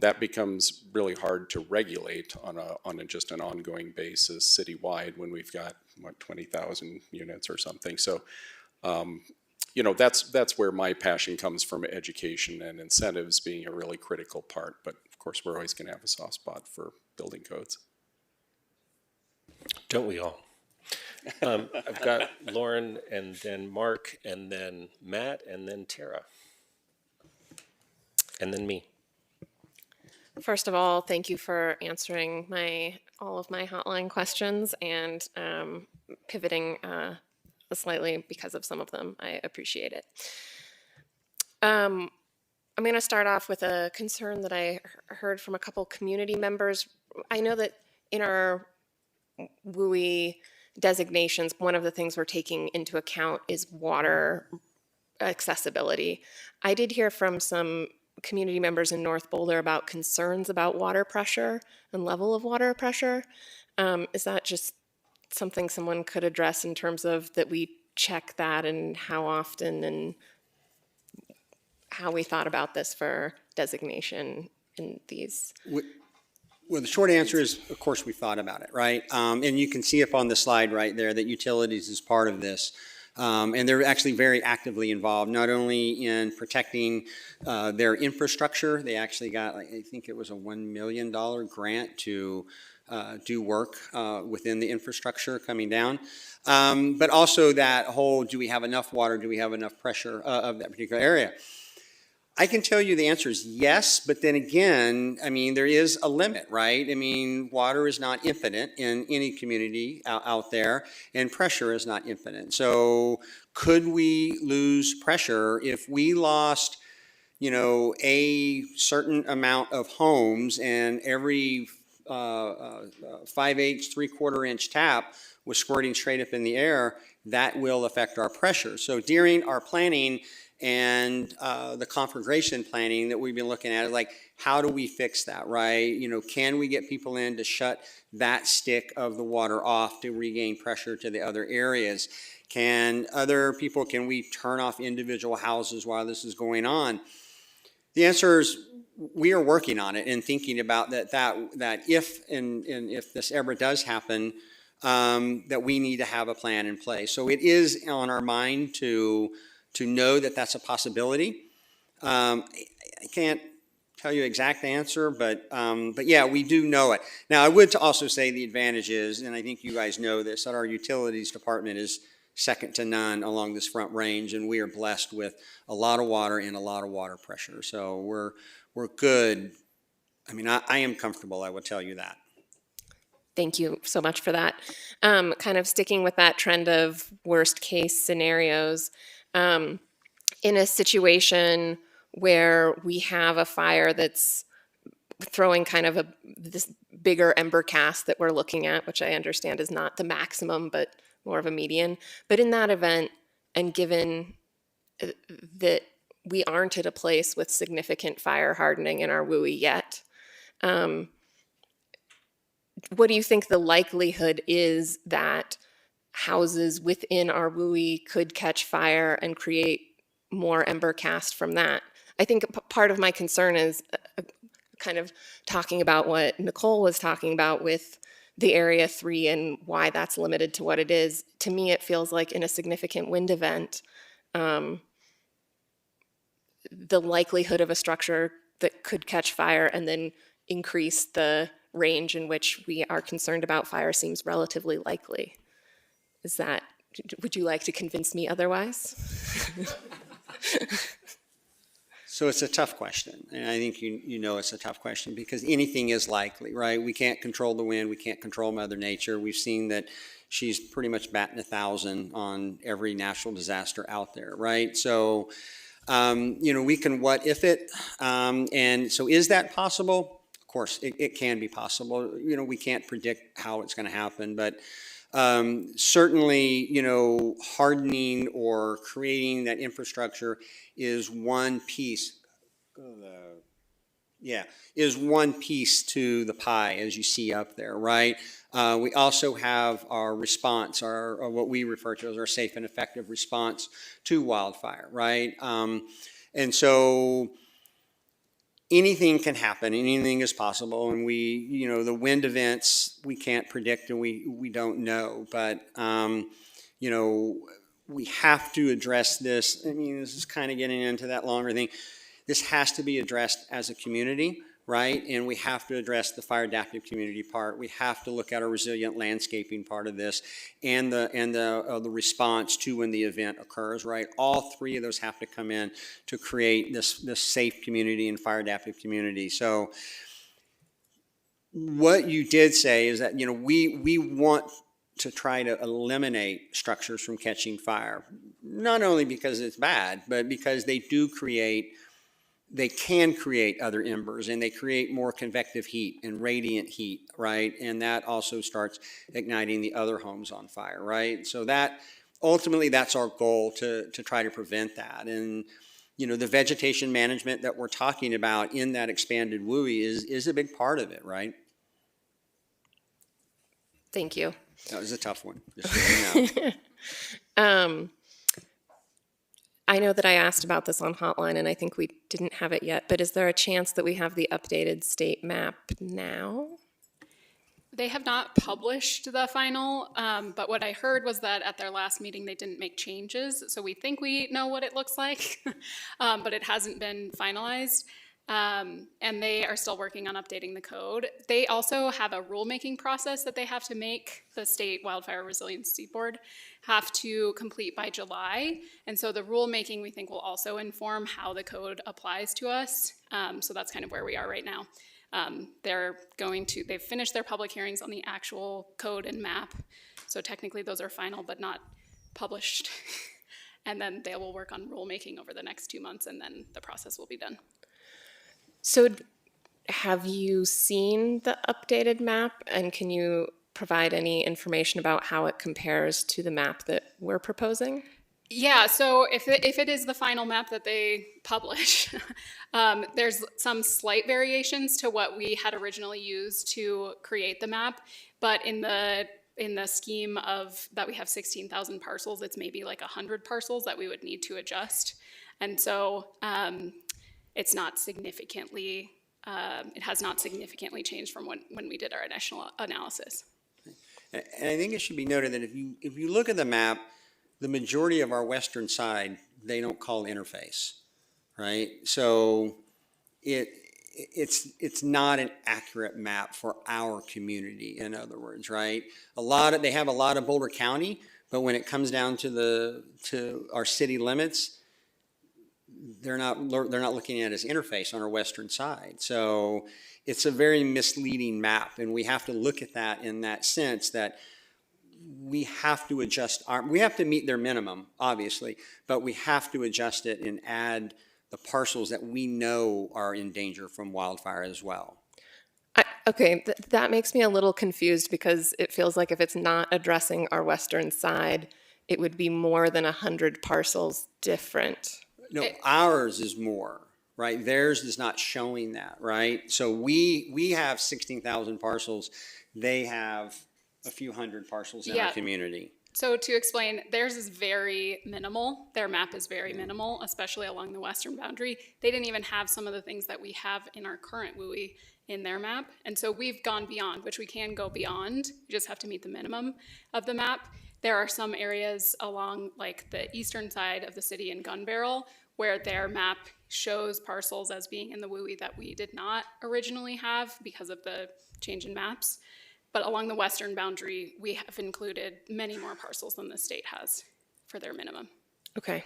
that becomes really hard to regulate on just an ongoing basis citywide when we've got 20,000 units or something. So that's where my passion comes from, education and incentives being a really critical part. But of course, we're always going to have a soft spot for building codes. Don't we all? I've got Lauren, and then Mark, and then Matt, and then Tara, and then me. First of all, thank you for answering all of my hotline questions and pivoting slightly because of some of them. I appreciate it. I'm going to start off with a concern that I heard from a couple community members. I know that in our WUI designations, one of the things we're taking into account is water accessibility. I did hear from some community members in North Boulder about concerns about water pressure and level of water pressure. Is that just something someone could address in terms of that we check that and how often and how we thought about this for designation in these? Well, the short answer is, of course, we thought about it, right? And you can see up on the slide right there that utilities is part of this. And they're actually very actively involved, not only in protecting their infrastructure. They actually got, I think it was a $1 million grant to do work within the infrastructure coming down. But also that whole, do we have enough water? Do we have enough pressure of that particular area? I can tell you the answer is yes, but then again, I mean, there is a limit, right? I mean, water is not infinite in any community out there, and pressure is not infinite. So could we lose pressure if we lost, a certain amount of homes and every 5/8, 3/4 inch tap was squirting straight up in the air? That will affect our pressure. So during our planning and the conflagration planning that we've been looking at, like, how do we fix that, right? Can we get people in to shut that stick of the water off to regain pressure to the other areas? Can we turn off individual houses while this is going on? The answer is we are working on it and thinking about that if this ever does happen, that we need to have a plan in place. So it is on our mind to know that that's a possibility. I can't tell you exact answer, but yeah, we do know it. Now, I would also say the advantage is, and I think you guys know this, that our utilities department is second to none along this Front Range, and we are blessed with a lot of water and a lot of water pressure. So we're good. I mean, I am comfortable, I will tell you that. Thank you so much for that. Kind of sticking with that trend of worst case scenarios, in a situation where we have a fire that's throwing kind of this bigger ember cast that we're looking at, which I understand is not the maximum, but more of a median. But in that event, and given that we aren't at a place with significant fire hardening in our WUI yet, what do you think the likelihood is that houses within our WUI could catch fire and create more ember cast from that? I think part of my concern is kind of talking about what Nicole was talking about with the Area 3 and why that's limited to what it is. To me, it feels like in a significant wind event, the likelihood of a structure that could catch fire and then increase the range in which we are concerned about fire seems relatively likely. Would you like to convince me otherwise? So it's a tough question, and I think you know it's a tough question because anything is likely, right? We can't control the wind, we can't control Mother Nature. We've seen that she's pretty much batting 1,000 on every natural disaster out there, right? So, we can what if it, and so is that possible? Of course, it can be possible. We can't predict how it's going to happen, but certainly, hardening or creating that infrastructure is one piece. Is one piece to the pie, as you see up there, right? We also have our response, or what we refer to as our safe and effective response to wildfire, right? And so anything can happen, anything is possible, and the wind events we can't predict and we don't know, but we have to address this. I mean, this is kind of getting into that longer thing. This has to be addressed as a community, right? And we have to address the fire adaptive community part. We have to look at our resilient landscaping part of this and the response to when the event occurs, right? All three of those have to come in to create this safe community and fire adaptive community. So what you did say is that, we want to try to eliminate structures from catching fire, not only because it's bad, but because they can create other embers, and they create more convective heat and radiant heat, right? And that also starts igniting the other homes on fire, right? So ultimately that's our goal, to try to prevent that. And the vegetation management that we're talking about in that expanded WUI is a big part of it, right? Thank you. That was a tough one, just so you know. I know that I asked about this on Hotline, and I think we didn't have it yet, but is there a chance that we have the updated state map now? They have not published the final, but what I heard was that at their last meeting they didn't make changes, so we think we know what it looks like, but it hasn't been finalized. And they are still working on updating the code. They also have a rulemaking process that they have to make. The State Wildfire Resiliency Board have to complete by July. And so the rulemaking, we think, will also inform how the code applies to us. So that's kind of where we are right now. They've finished their public hearings on the actual code and map. So technically those are final, but not published. And then they will work on rulemaking over the next 2 months, and then the process will be done. So have you seen the updated map, and can you provide any information about how it compares to the map that we're proposing? Yeah, so if it is the final map that they publish, there's some slight variations to what we had originally used to create the map, but in the scheme of that we have 16,000 parcels, it's maybe like 100 parcels that we would need to adjust. And so it's not significantly, it has not significantly changed from when we did our initial analysis. And I think it should be noted that if you look at the map, the majority of our western side, they don't call interface, right? So it's not an accurate map for our community, in other words, right? They have a lot of Boulder County, but when it comes down to our city limits, they're not looking at it as interface on our western side. So it's a very misleading map, and we have to look at that in that sense that we have to adjust we have to meet their minimum, obviously, but we have to adjust it and add the parcels that we know are in danger from wildfire as well. Okay, that makes me a little confused because it feels like if it's not addressing our western side, it would be more than 100 parcels different. No, ours is more, right? Theirs is not showing that, right? So we have 16,000 parcels. They have a few hundred parcels in our community. So to explain, theirs is very minimal. Their map is very minimal, especially along the western boundary. They didn't even have some of the things that we have in our current WUI in their map. And so we've gone beyond, which we can go beyond. You just have to meet the minimum of the map. There are some areas along like the eastern side of the city in Gun Barrel where their map shows parcels as being in the WUI that we did not originally have because of the change in maps. But along the western boundary, we have included many more parcels than the state has for their minimum. Okay.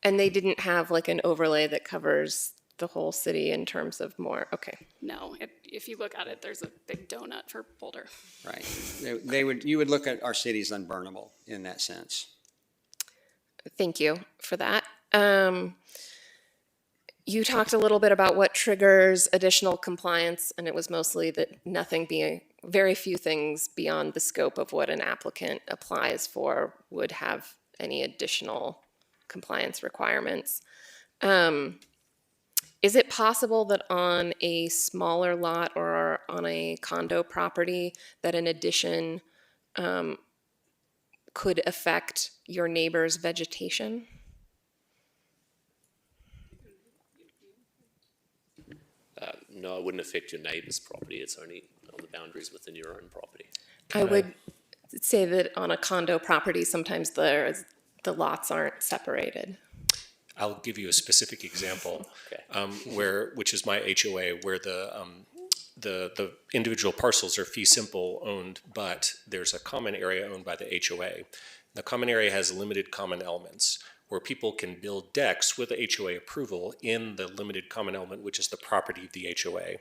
And they didn't have like an overlay that covers the whole city in terms of more, okay. No, if you look at it, there's a big donut for Boulder. Right. You would look at our city as unburnable in that sense. Thank you for that. You talked a little bit about what triggers additional compliance, and it was mostly that very few things beyond the scope of what an applicant applies for would have any additional compliance requirements. Is it possible that on a smaller lot or on a condo property that an addition could affect your neighbor's vegetation? No, it wouldn't affect your neighbor's property. It's only on the boundaries within your own property. I would say that on a condo property, sometimes the lots aren't separated. I'll give you a specific example, which is my HOA, where the individual parcels are fee simple owned, but there's a common area owned by the HOA. The common area has limited common elements, where people can build decks with the HOA approval in the limited common element, which is the property of the HOA.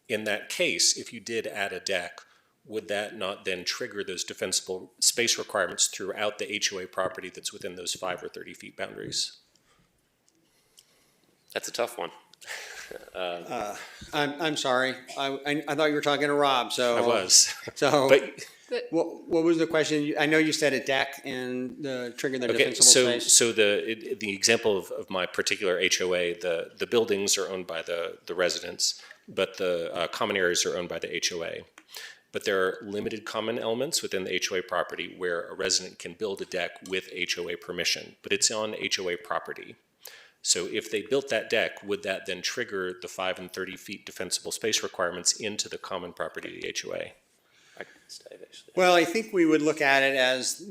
In that case, if you did add a deck, would that not then trigger those defensible space requirements throughout the HOA property that's within those 5 or 30 feet boundaries? That's a tough one. I'm sorry. I thought you were talking to Rob. So I was. So but what was the question? I know you said a deck and trigger the defensible space. So the example of my particular HOA, the buildings are owned by the residents, but the common areas are owned by the HOA. But there are limited common elements within the HOA property where a resident can build a deck with HOA permission, but it's on HOA property. So if they built that deck, would that then trigger the 5 and 30 feet defensible space requirements into the common property of the HOA? Well, I think we would look at it as,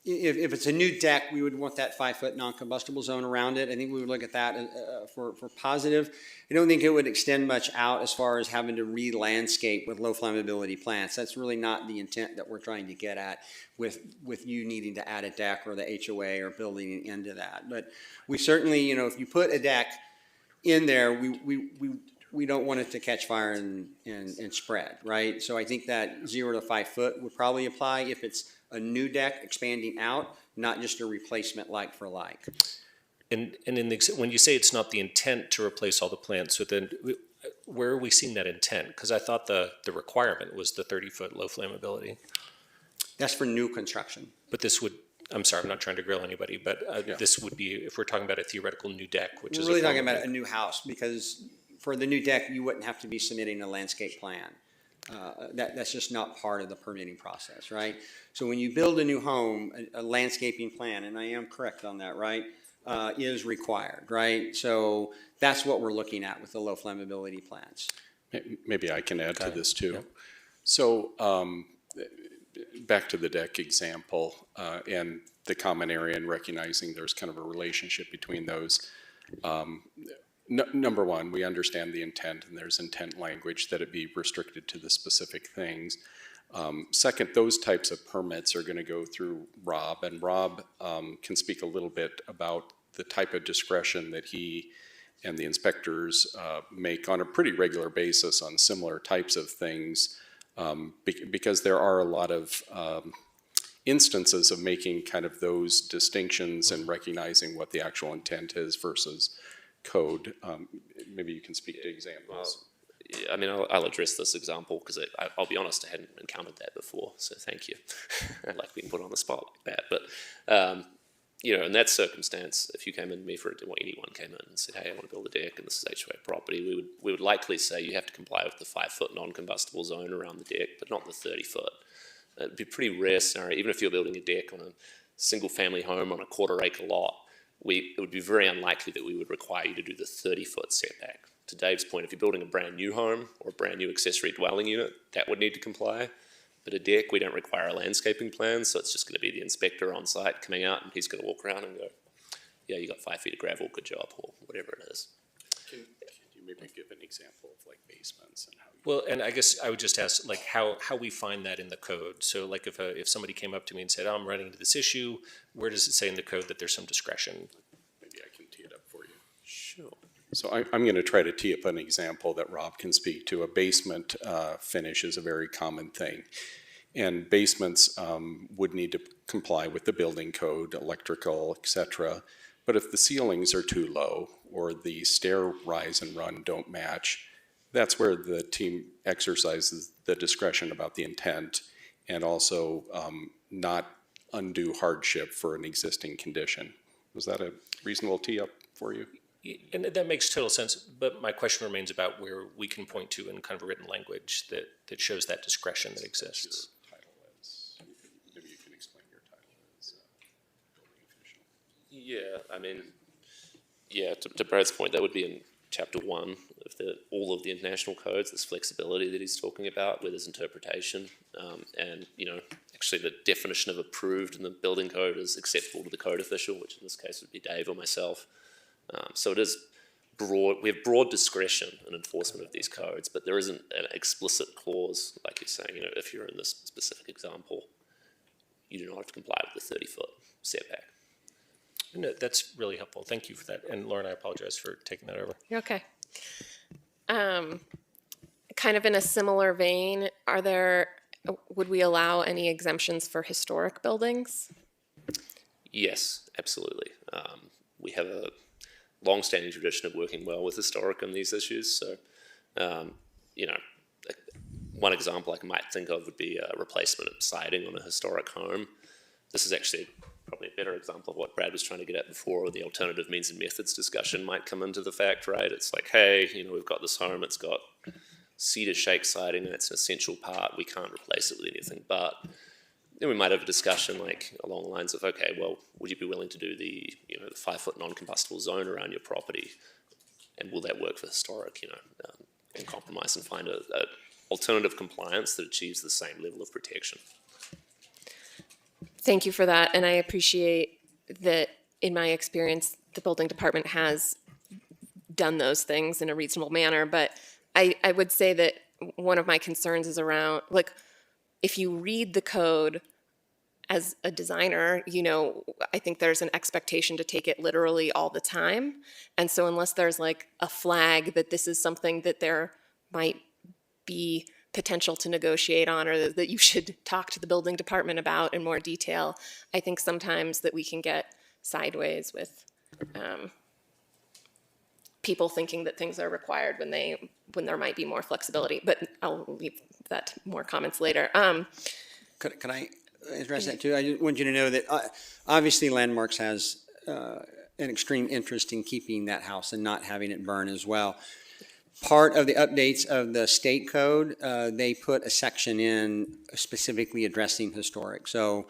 if it's a new deck, we would want that 5-foot non-combustible zone around it. I think we would look at that for positive. I don't think it would extend much out as far as having to re-landscape with low flammability plants. That's really not the intent that we're trying to get at with you needing to add a deck or the HOA or building into that. But we certainly, if you put a deck in there, we don't want it to catch fire and spread, right? So I think that 0 to 5 foot would probably apply if it's a new deck expanding out, not just a replacement like for like. And when you say it's not the intent to replace all the plants, so then where are we seeing that intent? Because I thought the requirement was the 30-foot low flammability. That's for new construction. But this would, I'm sorry, I'm not trying to grill anybody, but this would be, if we're talking about a theoretical new deck, which is really talking about a new house, because for the new deck, you wouldn't have to be submitting a landscape plan. That's just not part of the permitting process, right? So when you build a new home, a landscaping plan, and I am correct on that, right, is required, right? So that's what we're looking at with the low flammability plants. Maybe I can add to this too. Yeah. So back to the deck example and the common area and recognizing there's kind of a relationship between those. Number one, we understand the intent, and there's intent language that it be restricted to the specific things. Second, those types of permits are going to go through Rob, and Rob can speak a little bit about the type of discretion that he and the inspectors make on a pretty regular basis on similar types of things, because there are a lot of instances of making kind of those distinctions and recognizing what the actual intent is versus code. Maybe you can speak to examples. Yeah, I mean, I'll address this example because I'll be honest, I hadn't encountered that before, so thank you. I like being put on the spot like that. But, you know, in that circumstance, if you came in to me or anyone came in and said, hey, I want to build a deck and this is HOA property, we would likely say you have to comply with the 5-foot non-combustible zone around the deck, but not the 30-foot. It'd be a pretty rare scenario, even if you're building a deck on a single family home on a quarter-acre lot, it would be very unlikely that we would require you to do the 30-foot setback. To Dave's point, if you're building a brand new home or a brand new accessory dwelling unit, that would need to comply. But a deck, we don't require a landscaping plan, so it's just going to be the inspector on site coming out, and he's going to walk around and go, yeah, you got 5 feet of gravel, good job, or whatever it is. Can you maybe give an example of like basements and how you... Well, and I guess I would just ask like how we find that in the code. So like if somebody came up to me and said, oh, I'm running into this issue, where does it say in the code that there's some discretion? Maybe I can tee it up for you. Sure. So I'm going to try to tee up an example that Rob can speak to. A basement finish is a very common thing. And basements would need to comply with the building code, electrical, etc. But if the ceilings are too low or the stair rise and run don't match, that's where the team exercises the discretion about the intent and also not undue hardship for an existing condition. Was that a reasonable tee up for you? And that makes total sense, but my question remains about where we can point to in kind of a written language that shows that discretion that exists. Maybe you can explain your title as building official. Yeah, I mean, yeah, to Brad's point, that would be in chapter 1 of all of the international codes, this flexibility that he's talking about with his interpretation. And, you know, actually the definition of approved in the building code is acceptable to the code official, which in this case would be Dave or myself. So it is broad, we have broad discretion in enforcement of these codes, but there isn't an explicit clause, like you're saying, you know, if you're in this specific example, you do not have to comply with the 30-foot setback. No, that's really helpful. Thank you for that. And Lauren, I apologize for taking that over. You're okay. Kind of in a similar vein, would we allow any exemptions for historic buildings? Yes, absolutely. We have a long-standing tradition of working well with historic on these issues. So, you know, one example I might think of would be a replacement of siding on a historic home. This is actually probably a better example of what Brad was trying to get at before, or the alternative means and methods discussion might come into the fact, right? It's like, hey, you know, we've got this home, it's got cedar shake siding, that's an essential part, we can't replace it with anything but. Then we might have a discussion like along the lines of, okay, well, would you be willing to do the 5-foot non-combustible zone around your property, and will that work for historic, and compromise and find a alternative compliance that achieves the same level of protection. Thank you for that, and I appreciate that in my experience, the building department has done those things in a reasonable manner, but I would say that one of my concerns is around, like, if you read the code as a designer, I think there's an expectation to take it literally all the time. And so unless there's like a flag that this is something that there might be potential to negotiate on, or that you should talk to the building department about in more detail, I think sometimes that we can get sideways with people thinking that things are required when there might be more flexibility. But I'll leave that to more comments later. Could I address that too? I just want you to know that obviously Landmarks has an extreme interest in keeping that house and not having it burn as well. Part of the updates of the state code, they put a section in specifically addressing historic. So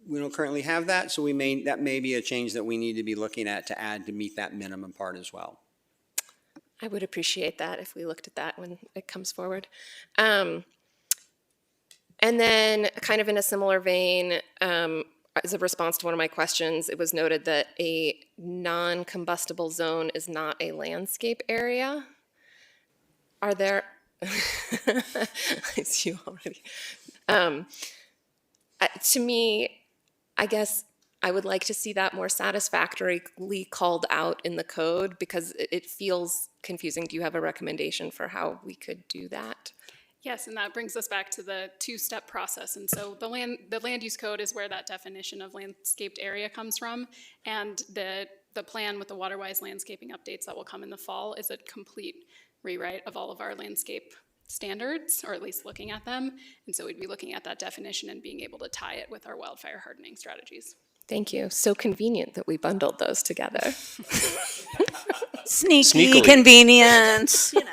we don't currently have that, so that may be a change that we need to be looking at to add to meet that minimum part as well. I would appreciate that if we looked at that when it comes forward. And then kind of in a similar vein, as a response to one of my questions, it was noted that a non-combustible zone is not a landscape area. Are there, I see you already. To me, I guess I would like to see that more satisfactorily called out in the code because it feels confusing. Do you have a recommendation for how we could do that? Yes, and that brings us back to the two-step process. And so the land use code is where that definition of landscaped area comes from. And the plan with the water-wise landscaping updates that will come in the fall is a complete rewrite of all of our landscape standards, or at least looking at them. And so we'd be looking at that definition and being able to tie it with our wildfire hardening strategies. Thank you. So convenient that we bundled those together. Sneaky convenience. You know.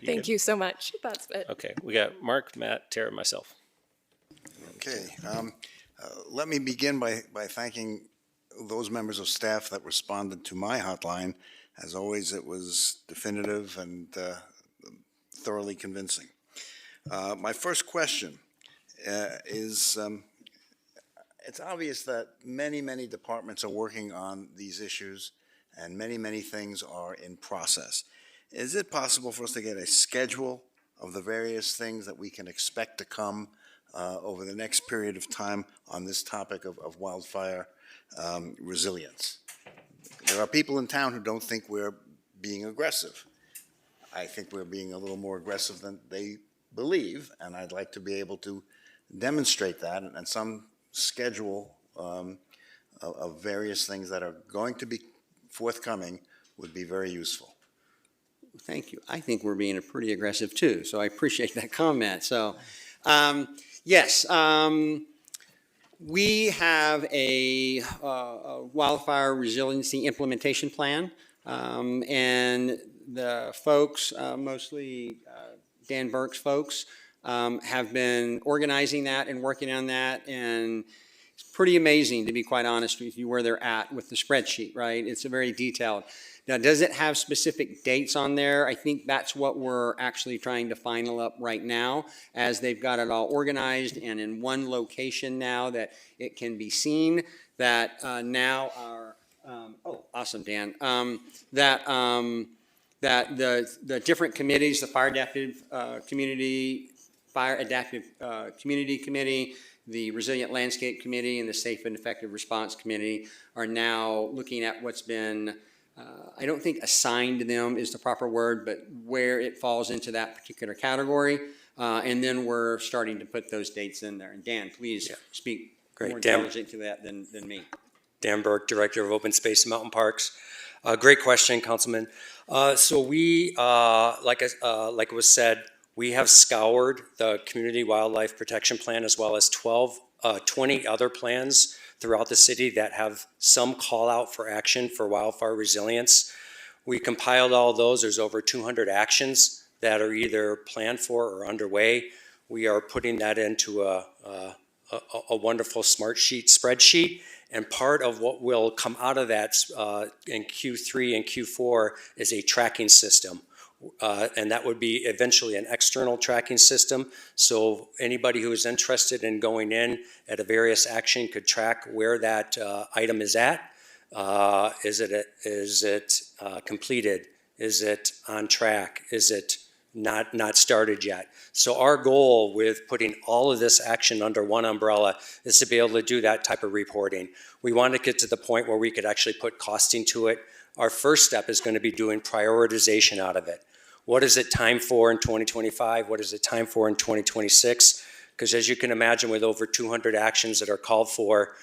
Thank you so much. That's it. Okay, we got Mark, Matt, Tara, myself. Okay, let me begin by thanking those members of staff that responded to my hotline. As always, it was definitive and thoroughly convincing. My first question is, it's obvious that many departments are working on these issues and many things are in process. Is it possible for us to get a schedule of the various things that we can expect to come over the next period of time on this topic of wildfire resilience? There are people in town who don't think we're being aggressive. I think we're being a little more aggressive than they believe, and I'd like to be able to demonstrate that and some schedule of various things that are going to be forthcoming would be very useful. Thank you. I think we're being pretty aggressive too, so I appreciate that comment. So, yes, we have a wildfire resiliency implementation plan, and the folks, mostly Dan Burke's folks, have been organizing that and working on that, and it's pretty amazing, to be quite honest with you, where they're at with the spreadsheet, right? It's a very detailed. Now, does it have specific dates on there? I think that's what we're actually trying to final up right now, as they've got it all organized and in one location now that it can be seen, that now our, oh, awesome, Dan, that the different committees, the Fire Adaptive Community Committee, the Resilient Landscape Committee, and the Safe and Effective Response Committee are now looking at what's been, I don't think assigned to them is the proper word, but where it falls into that particular category. And then we're starting to put those dates in there. And Dan, please speak more intelligent to that than me. Dan Burke, Director of Open Space and Mountain Parks. Great question, Councilman. So we, like it was said, we have scoured the Community Wildlife Protection Plan as well as 20 other plans throughout the city that have some call out for action for wildfire resilience. We compiled all those. There's over 200 actions that are either planned for or underway. We are putting that into a wonderful smart sheet spreadsheet. And part of what will come out of that in Q3 and Q4 is a tracking system. And that would be eventually an external tracking system. So anybody who is interested in going in at a various action could track where that item is at. Is it completed? Is it on track? Is it not started yet? So our goal with putting all of this action under one umbrella is to be able to do that type of reporting. We want to get to the point where we could actually put costing to it. Our first step is going to be doing prioritization out of it. What is it time for in 2025? What is it time for in 2026? Because as you can imagine, with over 200 actions that are called for,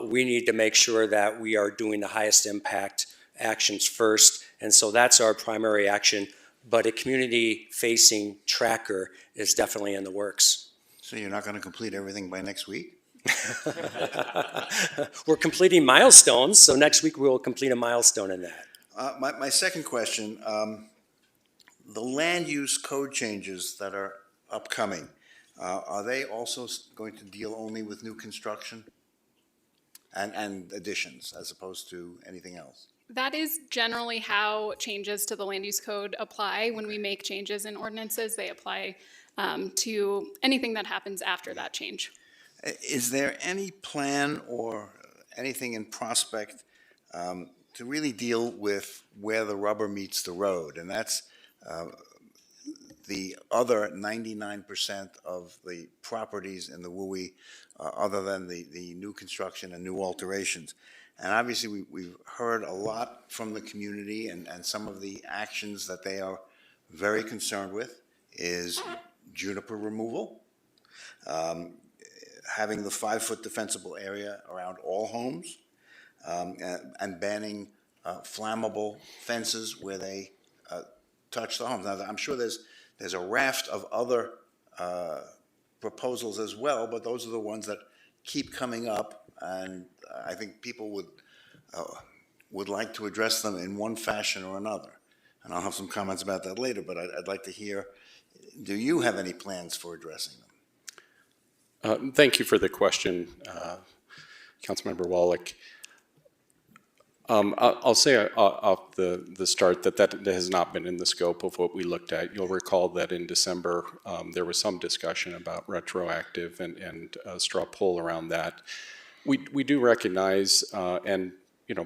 we need to make sure that we are doing the highest impact actions first. And so that's our primary action. But a community-facing tracker is definitely in the works. So you're not going to complete everything by next week? We're completing milestones, so next week we will complete a milestone in that. My second question, the land use code changes that are upcoming, are they also going to deal only with new construction and additions as opposed to anything else? That is generally how changes to the land use code apply. When we make changes in ordinances, they apply to anything that happens after that change. Is there any plan or anything in prospect to really deal with where the rubber meets the road? And that's the other 99% of the properties in the WUI, other than the new construction and new alterations. And obviously, we've heard a lot from the community, and some of the actions that they are very concerned with is juniper removal, having the 5-foot defensible area around all homes, and banning flammable fences where they touch the homes. Now, I'm sure there's a raft of other proposals as well, but those are the ones that keep coming up, and I think people would like to address them in one fashion or another. And I'll have some comments about that later, but I'd like to hear, do you have any plans for addressing them? Thank you for the question, Councilmember Wallach. I'll say off the start that has not been in the scope of what we looked at. You'll recall that in December, there was some discussion about retroactive and straw poll around that. We do recognize, and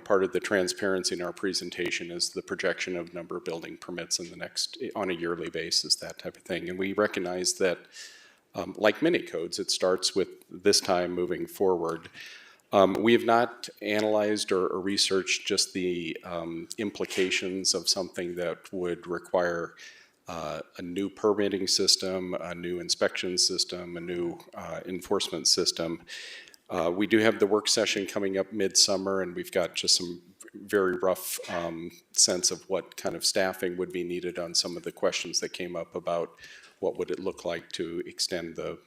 part of the transparency in our presentation is the projection of number of building permits in the next, on a yearly basis, that type of thing. And we recognize that, like many codes, it starts with this time moving forward. We have not analyzed or researched just the implications of something that would require a new permitting system, a new inspection system, a new enforcement system. We do have the work session coming up midsummer, and we've got just some very rough sense of what kind of staffing would be needed on some of the questions that came up about what would it look like to extend the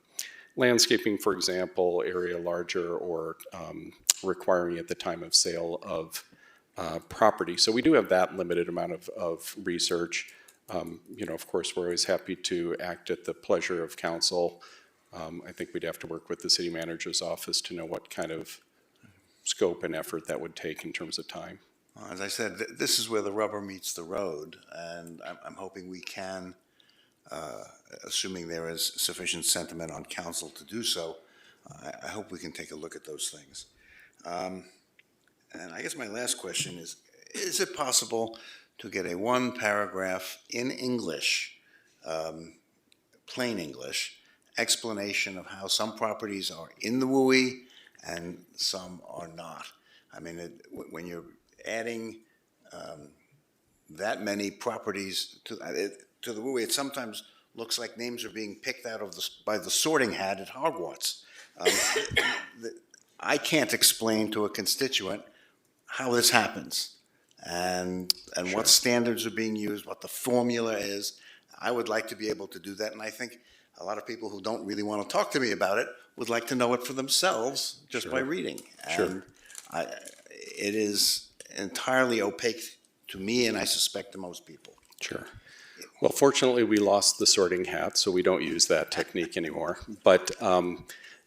landscaping, for example, area larger, or requiring at the time of sale of property. So we do have that limited amount of research. Of course, we're always happy to act at the pleasure of council. I think we'd have to work with the city manager's office to know what kind of scope and effort that would take in terms of time. As I said, this is where the rubber meets the road, and I'm hoping we can, assuming there is sufficient sentiment on council to do so, I hope we can take a look at those things. And I guess my last question is it possible to get a 1-paragraph in English, plain English, explanation of how some properties are in the WUI and some are not? I mean, when you're adding that many properties to the WUI, it sometimes looks like names are being picked out of by the sorting hat at Hogwarts. I can't explain to a constituent how this happens and Sure. What standards are being used, what the formula is. I would like to be able to do that, and I think a lot of people who don't really want to talk to me about it would like to know it for themselves just by reading. Sure. And it is entirely opaque to me, and I suspect to most people. Sure. Well, fortunately, we lost the sorting hat, so we don't use that technique anymore. But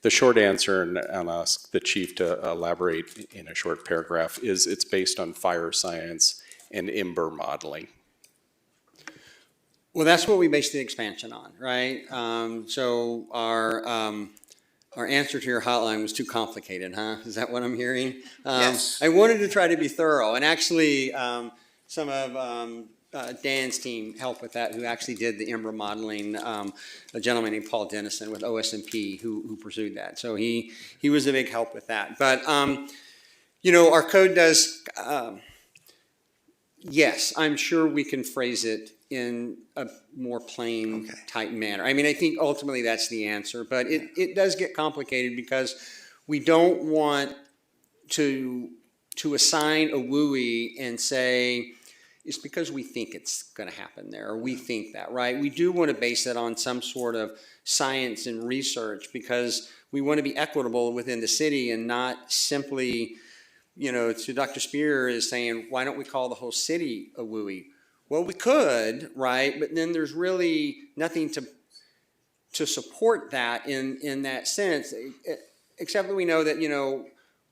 the short answer, and I'll ask the chief to elaborate in a short paragraph, is it's based on fire science and IMBER modeling. Well, that's what we based the expansion on, right? So our answer to your hotline was too complicated, huh? Is that what I'm hearing? Yes. I wanted to try to be thorough, and actually some of Dan's team helped with that, who actually did the IMBER modeling, a gentleman named Paul Dennison with OSMP who pursued that. So he was a big help with that. But, our code does, yes, I'm sure we can phrase it in a more plain type manner. I mean, I think ultimately that's the answer, but it does get complicated because we don't want to assign a WUI and say, it's because we think it's going to happen there, or we think that, right? We do want to base it on some sort of science and research because we want to be equitable within the city and not simply, to Dr. Spear is saying, why don't we call the whole city a WUI? Well, we could, right? But then there's really nothing to support that in that sense, except that we know that,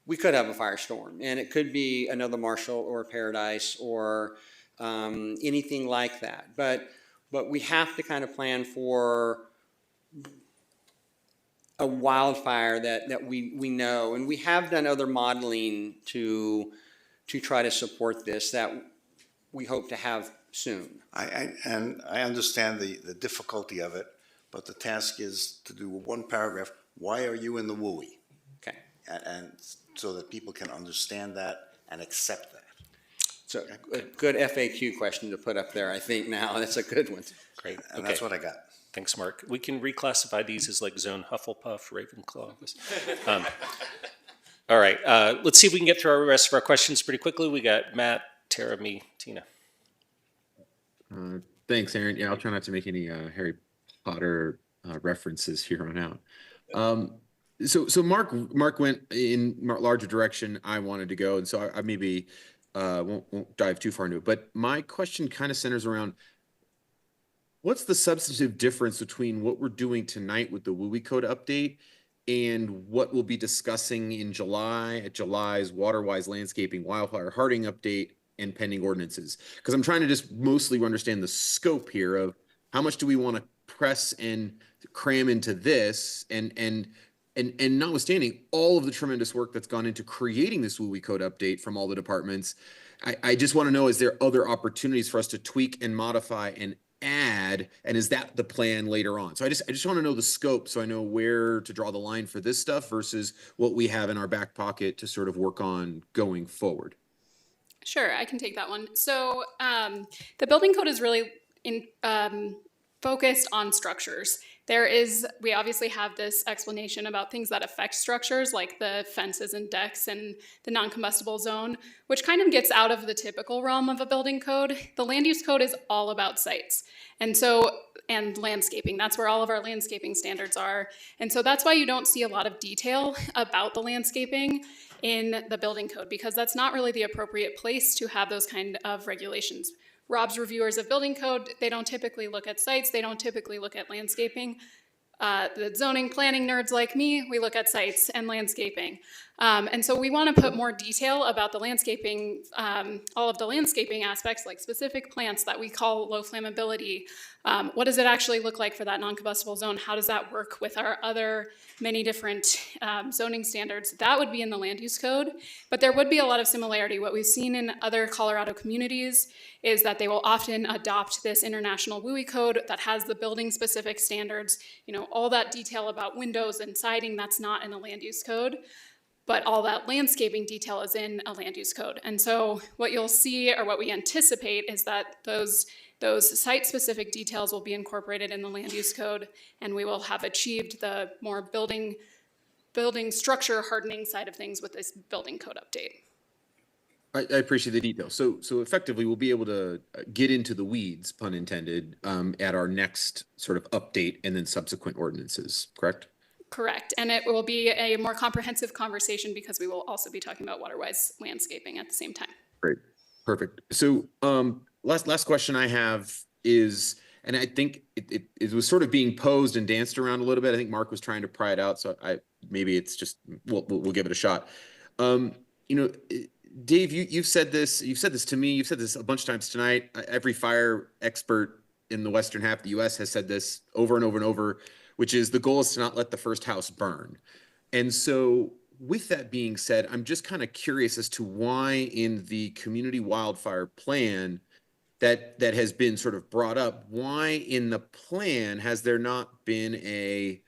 we could have a firestorm, and it could be another Marshall or a Paradise or anything like that. But we have to kind of plan for a wildfire that we know, and we have done other modeling to try to support this that we hope to have soon. And I understand the difficulty of it, but the task is to do one paragraph. Why are you in the WUI? Okay. And so that people can understand that and accept that. So a good FAQ question to put up there, I think now. That's a good one. Great. And that's what I got. Thanks, Mark. We can reclassify these as like Zone Hufflepuff, Ravenclaw. All right. Let's see if we can get through our rest of our questions pretty quickly. We got Matt, Tara, me, Tina. Thanks, Aaron. Yeah, I'll try not to make any Harry Potter references here on out. So Mark went in larger direction I wanted to go, and so I maybe won't dive too far into it. But my question kind of centers around what's the substantive difference between what we're doing tonight with the WUI code update and what we'll be discussing in July at July's water-wise landscaping wildfire hardening update and pending ordinances? Because I'm trying to just mostly understand the scope here of how much do we want to press and cram into this, and notwithstanding all of the tremendous work that's gone into creating this WUI code update from all the departments, I just want to know, is there other opportunities for us to tweak and modify and add, and is that the plan later on? So I just want to know the scope so I know where to draw the line for this stuff versus what we have in our back pocket to sort of work on going forward. Sure, I can take that one. So the building code is really focused on structures. We obviously have this explanation about things that affect structures, like the fences and decks and the non-combustible zone, which kind of gets out of the typical realm of a building code. The land use code is all about sites. And landscaping, that's where all of our landscaping standards are. And so that's why you don't see a lot of detail about the landscaping in the building code, because that's not really the appropriate place to have those kind of regulations. Rob's reviewers of building code, they don't typically look at sites, they don't typically look at landscaping. The zoning planning nerds like me, we look at sites and landscaping. And so we want to put more detail about the landscaping, all of the landscaping aspects, like specific plants that we call low flammability. What does it actually look like for that non-combustible zone? How does that work with our other many different zoning standards? That would be in the land use code, but there would be a lot of similarity. What we've seen in other Colorado communities is that they will often adopt this international WUI code that has the building specific standards, all that detail about windows and siding, that's not in a land use code, but all that landscaping detail is in a land use code. And so what you'll see, or what we anticipate, is that those site-specific details will be incorporated in the land use code, and we will have achieved the more building structure hardening side of things with this building code update. I appreciate the detail. So effectively, we'll be able to get into the weeds, pun intended, at our next sort of update and then subsequent ordinances, correct? Correct, and it will be a more comprehensive conversation because we will also be talking about water-wise landscaping at the same time. Great, perfect. So last question I have is, and I think it was sort of being posed and danced around a little bit. I think Mark was trying to pry it out, so maybe it's just we'll give it a shot. Dave, you've said this to me. You've said this a bunch of times tonight. Every fire expert in the western half of the U.S. has said this over and over and over, which is the goal is to not let the first house burn. And so with that being said, I'm just kind of curious as to why in the community wildfire plan that has been sort of brought up, why in the plan has there not been a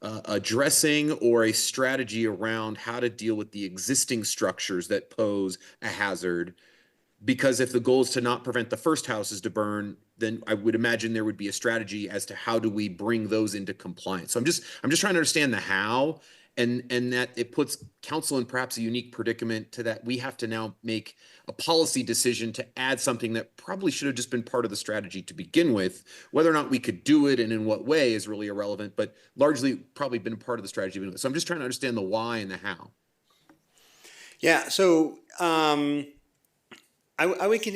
addressing or a strategy around how to deal with the existing structures that pose a hazard? Because if the goal is to not prevent the first houses to burn, then I would imagine there would be a strategy as to how do we bring those into compliance. So I'm just trying to understand the how, and that it puts council in perhaps a unique predicament to that we have to now make a policy decision to add something that probably should have just been part of the strategy to begin with. Whether or not we could do it and in what way is really irrelevant, but largely probably been part of the strategy. So I'm just trying to understand the why and the how. Yeah, so I think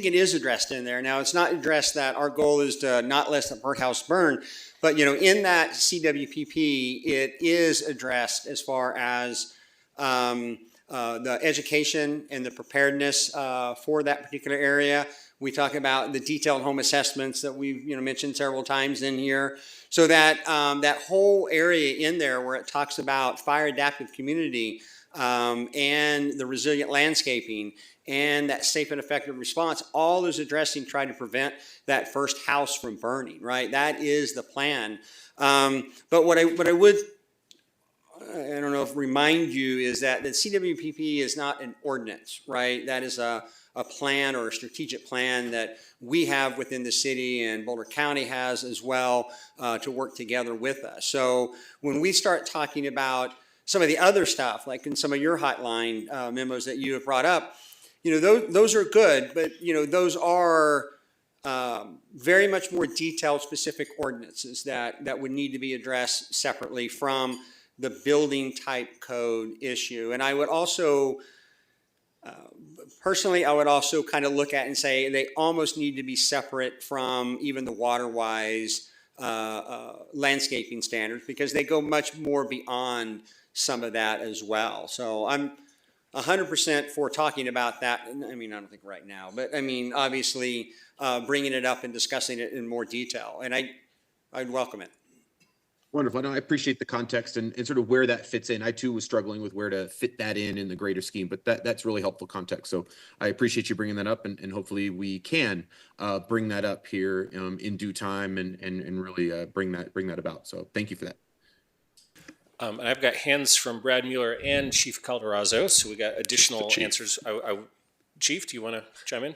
it is addressed in there. Now, it's not addressed that our goal is to not let the per house burn, but in that CWPP, it is addressed as far as the education and the preparedness for that particular area. We talk about the detailed home assessments that we've mentioned several times in here. So that that whole area in there where it talks about fire adaptive community and the resilient landscaping and that safe and effective response, all is addressing trying to prevent that first house from burning, right? That is the plan. But what I would, I don't know if remind you is that the CWPP is not an ordinance, right? That is a plan or a strategic plan that we have within the city and Boulder County has as well to work together with us. So when we start talking about some of the other stuff, like in some of your hotline memos that you have brought up, those are good, but those are very much more detailed, specific ordinances that would need to be addressed separately from the building type code issue. And I would also, personally, I would also kind of look at and say they almost need to be separate from even the water-wise landscaping standards, because they go much more beyond some of that as well. So I'm 100% for talking about that. I mean, I don't think right now, but I mean, obviously bringing it up and discussing it in more detail. And I'd welcome it. Wonderful. No, I appreciate the context and sort of where that fits in. I too was struggling with where to fit that in the greater scheme, but that's really helpful context. So I appreciate you bringing that up, and hopefully we can bring that up here in due time and really bring that about. So thank you for that. And I've got hands from Brad Mueller and Chief Calderazzo, so we got additional answers. Chief, do you want to chime in?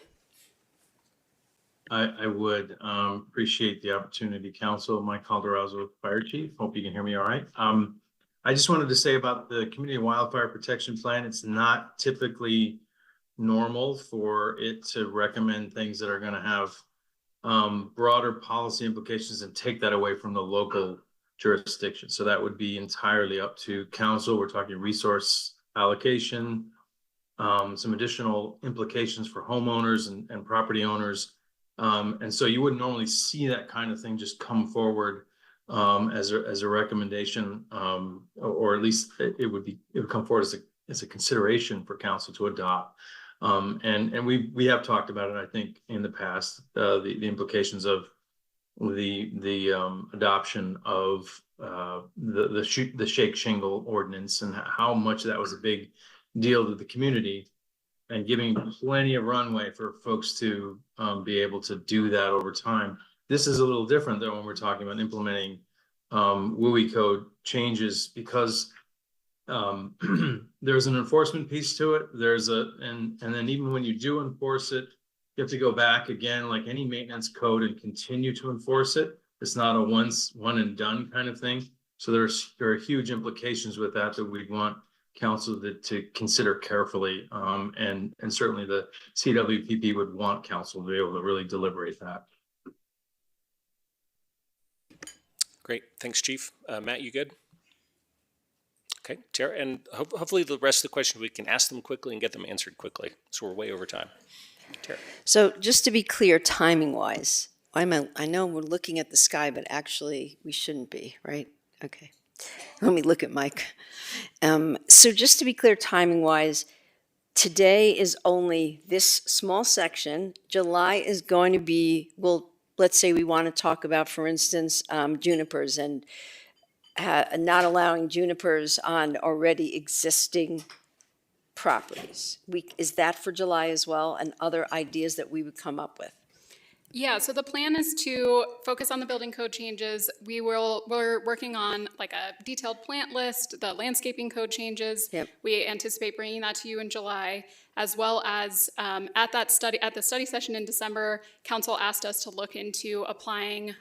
I would appreciate the opportunity, Council. Mike Calderazzo, Fire Chief. Hope you can hear me all right. I just wanted to say about the Community Wildfire Protection Plan, it's not typically normal for it to recommend things that are going to have broader policy implications and take that away from the local jurisdiction. So that would be entirely up to Council. We're talking resource allocation, some additional implications for homeowners and property owners. And so you wouldn't normally see that kind of thing just come forward as a recommendation, or at least it would come forward as a consideration for Council to adopt. And we have talked about it, I think, in the past, the implications of the adoption of the shake shingle ordinance and how much that was a big deal to the community, and giving plenty of runway for folks to be able to do that over time. This is a little different though when we're talking about implementing WUI code changes, because there's an enforcement piece to it. And then even when you do enforce it, you have to go back again, like any maintenance code, and continue to enforce it. It's not a one and done kind of thing. So there are huge implications with that we'd want Council to consider carefully, and certainly the CWPP would want Council to be able to really deliberate that. Great, thanks, Chief. Matt, you good? Okay, Tara, and hopefully the rest of the questions we can ask them quickly and get them answered quickly. So we're way over time. Tara. So just to be clear, timing-wise, I know we're looking at the sky, but actually we shouldn't be, right? Okay. Let me look at Mike. So just to be clear, timing-wise, today is only this small section. July is going to be, well, let's say we want to talk about, for instance, junipers and not allowing junipers on already existing properties. Is that for July as well, and other ideas that we would come up with? Yeah, so the plan is to focus on the building code changes. We're working on like a detailed plant list, the landscaping code changes. Yep. We anticipate bringing that to you in July, as well as at the study session in December, Council asked us to look into applying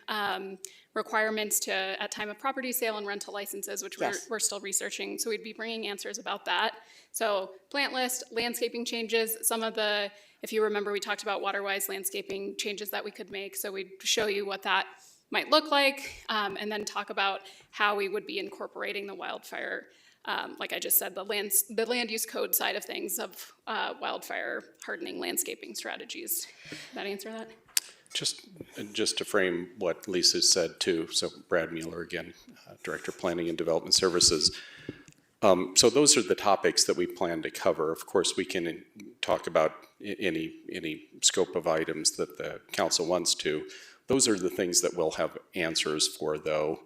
requirements at time of property sale and rental licenses, which Yes. we're still researching. So we'd be bringing answers about that. So plant list, landscaping changes, some of the, if you remember, we talked about water-wise landscaping changes that we could make. So we'd show you what that might look like, and then talk about how we would be incorporating the wildfire, like I just said, the land use code side of things of wildfire hardening landscaping strategies. Did that answer that? Just to frame what Lisa said too, so Brad Mueller again, Director of Planning and Development Services. So those are the topics that we plan to cover. Of course, we can talk about any scope of items that the council wants to. Those are the things that we'll have answers for, though.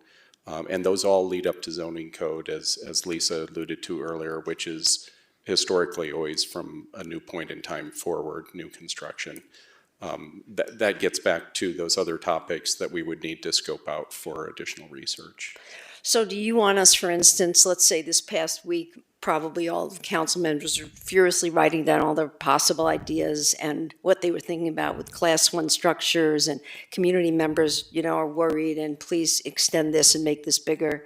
And those all lead up to zoning code, as Lisa alluded to earlier, which is historically always from a new point in time forward, new construction. That gets back to those other topics that we would need to scope out for additional research. So do you want us, for instance, let's say this past week, probably all the council members are furiously writing down all their possible ideas and what they were thinking about with Class 1 structures, and community members, are worried, and please extend this and make this bigger.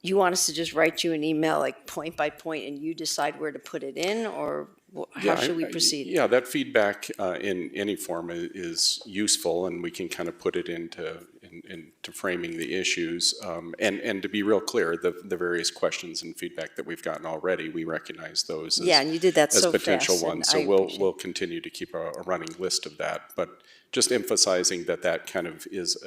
You want us to just write you an email, like point by point, and you decide where to put it in, or how should we proceed? Yeah, that feedback in any form is useful, and we can kind of put it into framing the issues. And to be real clear, the various questions and feedback that we've gotten already, we recognize those as, and you did that so potential fast, ones. So we'll continue to keep a running list of that, but just emphasizing that kind of is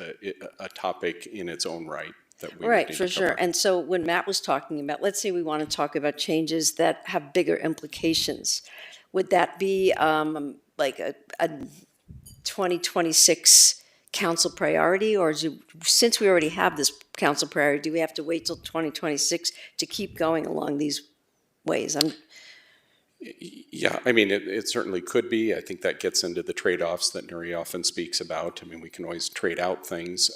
a topic in its own right. Right, for sure. And so when Matt was talking about, let's say we want to talk about changes that have bigger implications, would that be like a 2026 council priority, or since we already have this council priority, do we have to wait till 2026 to keep going along these ways? Yeah, I mean, it certainly could be. I think that gets into the trade-offs that Nuri often speaks about. I mean, we can always trade out things,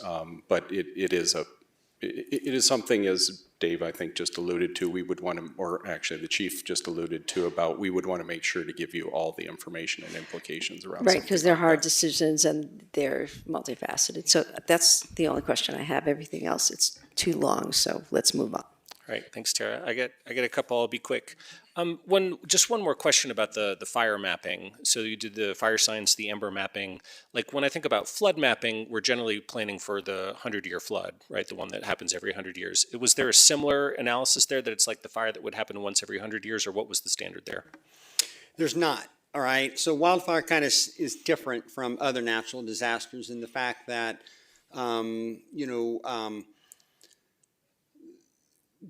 but it is something, as Dave, I think, just alluded to, we would want to, or actually the chief just alluded to, about we would want to make sure to give you all the information and implications around right, because they're like hard that. Decisions and they're multifaceted. So that's the only question I have. Everything else, it's too long, so let's move on. All right, thanks, Tara. I get a couple. I'll be quick. Just one more question about the fire mapping. So you did the fire science, the amber mapping. Like when I think about flood mapping, we're generally planning for the 100-year flood, right? The one that happens every 100 years. Was there a similar analysis there that it's like the fire that would happen once every 100 years, or what was the standard there? There's not, all right? So wildfire kind of is different from other natural disasters in the fact that,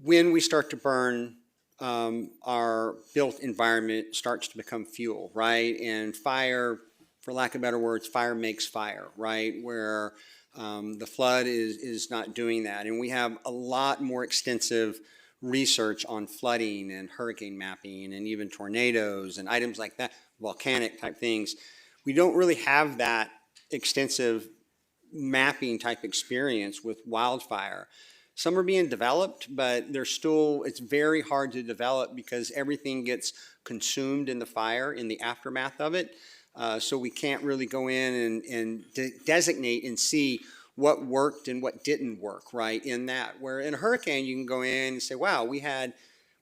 when we start to burn, our built environment starts to become fuel, right? And fire, for lack of better words, fire makes fire, right? Where the flood is not doing that. And we have a lot more extensive research on flooding and hurricane mapping and even tornadoes and items like that, volcanic type things. We don't really have that extensive mapping type experience with wildfire. Some are being developed, but they're still, it's very hard to develop because everything gets consumed in the fire in the aftermath of it. So we can't really go in and designate and see what worked and what didn't work, right, in that. Where in a hurricane, you can go in and say, wow, we had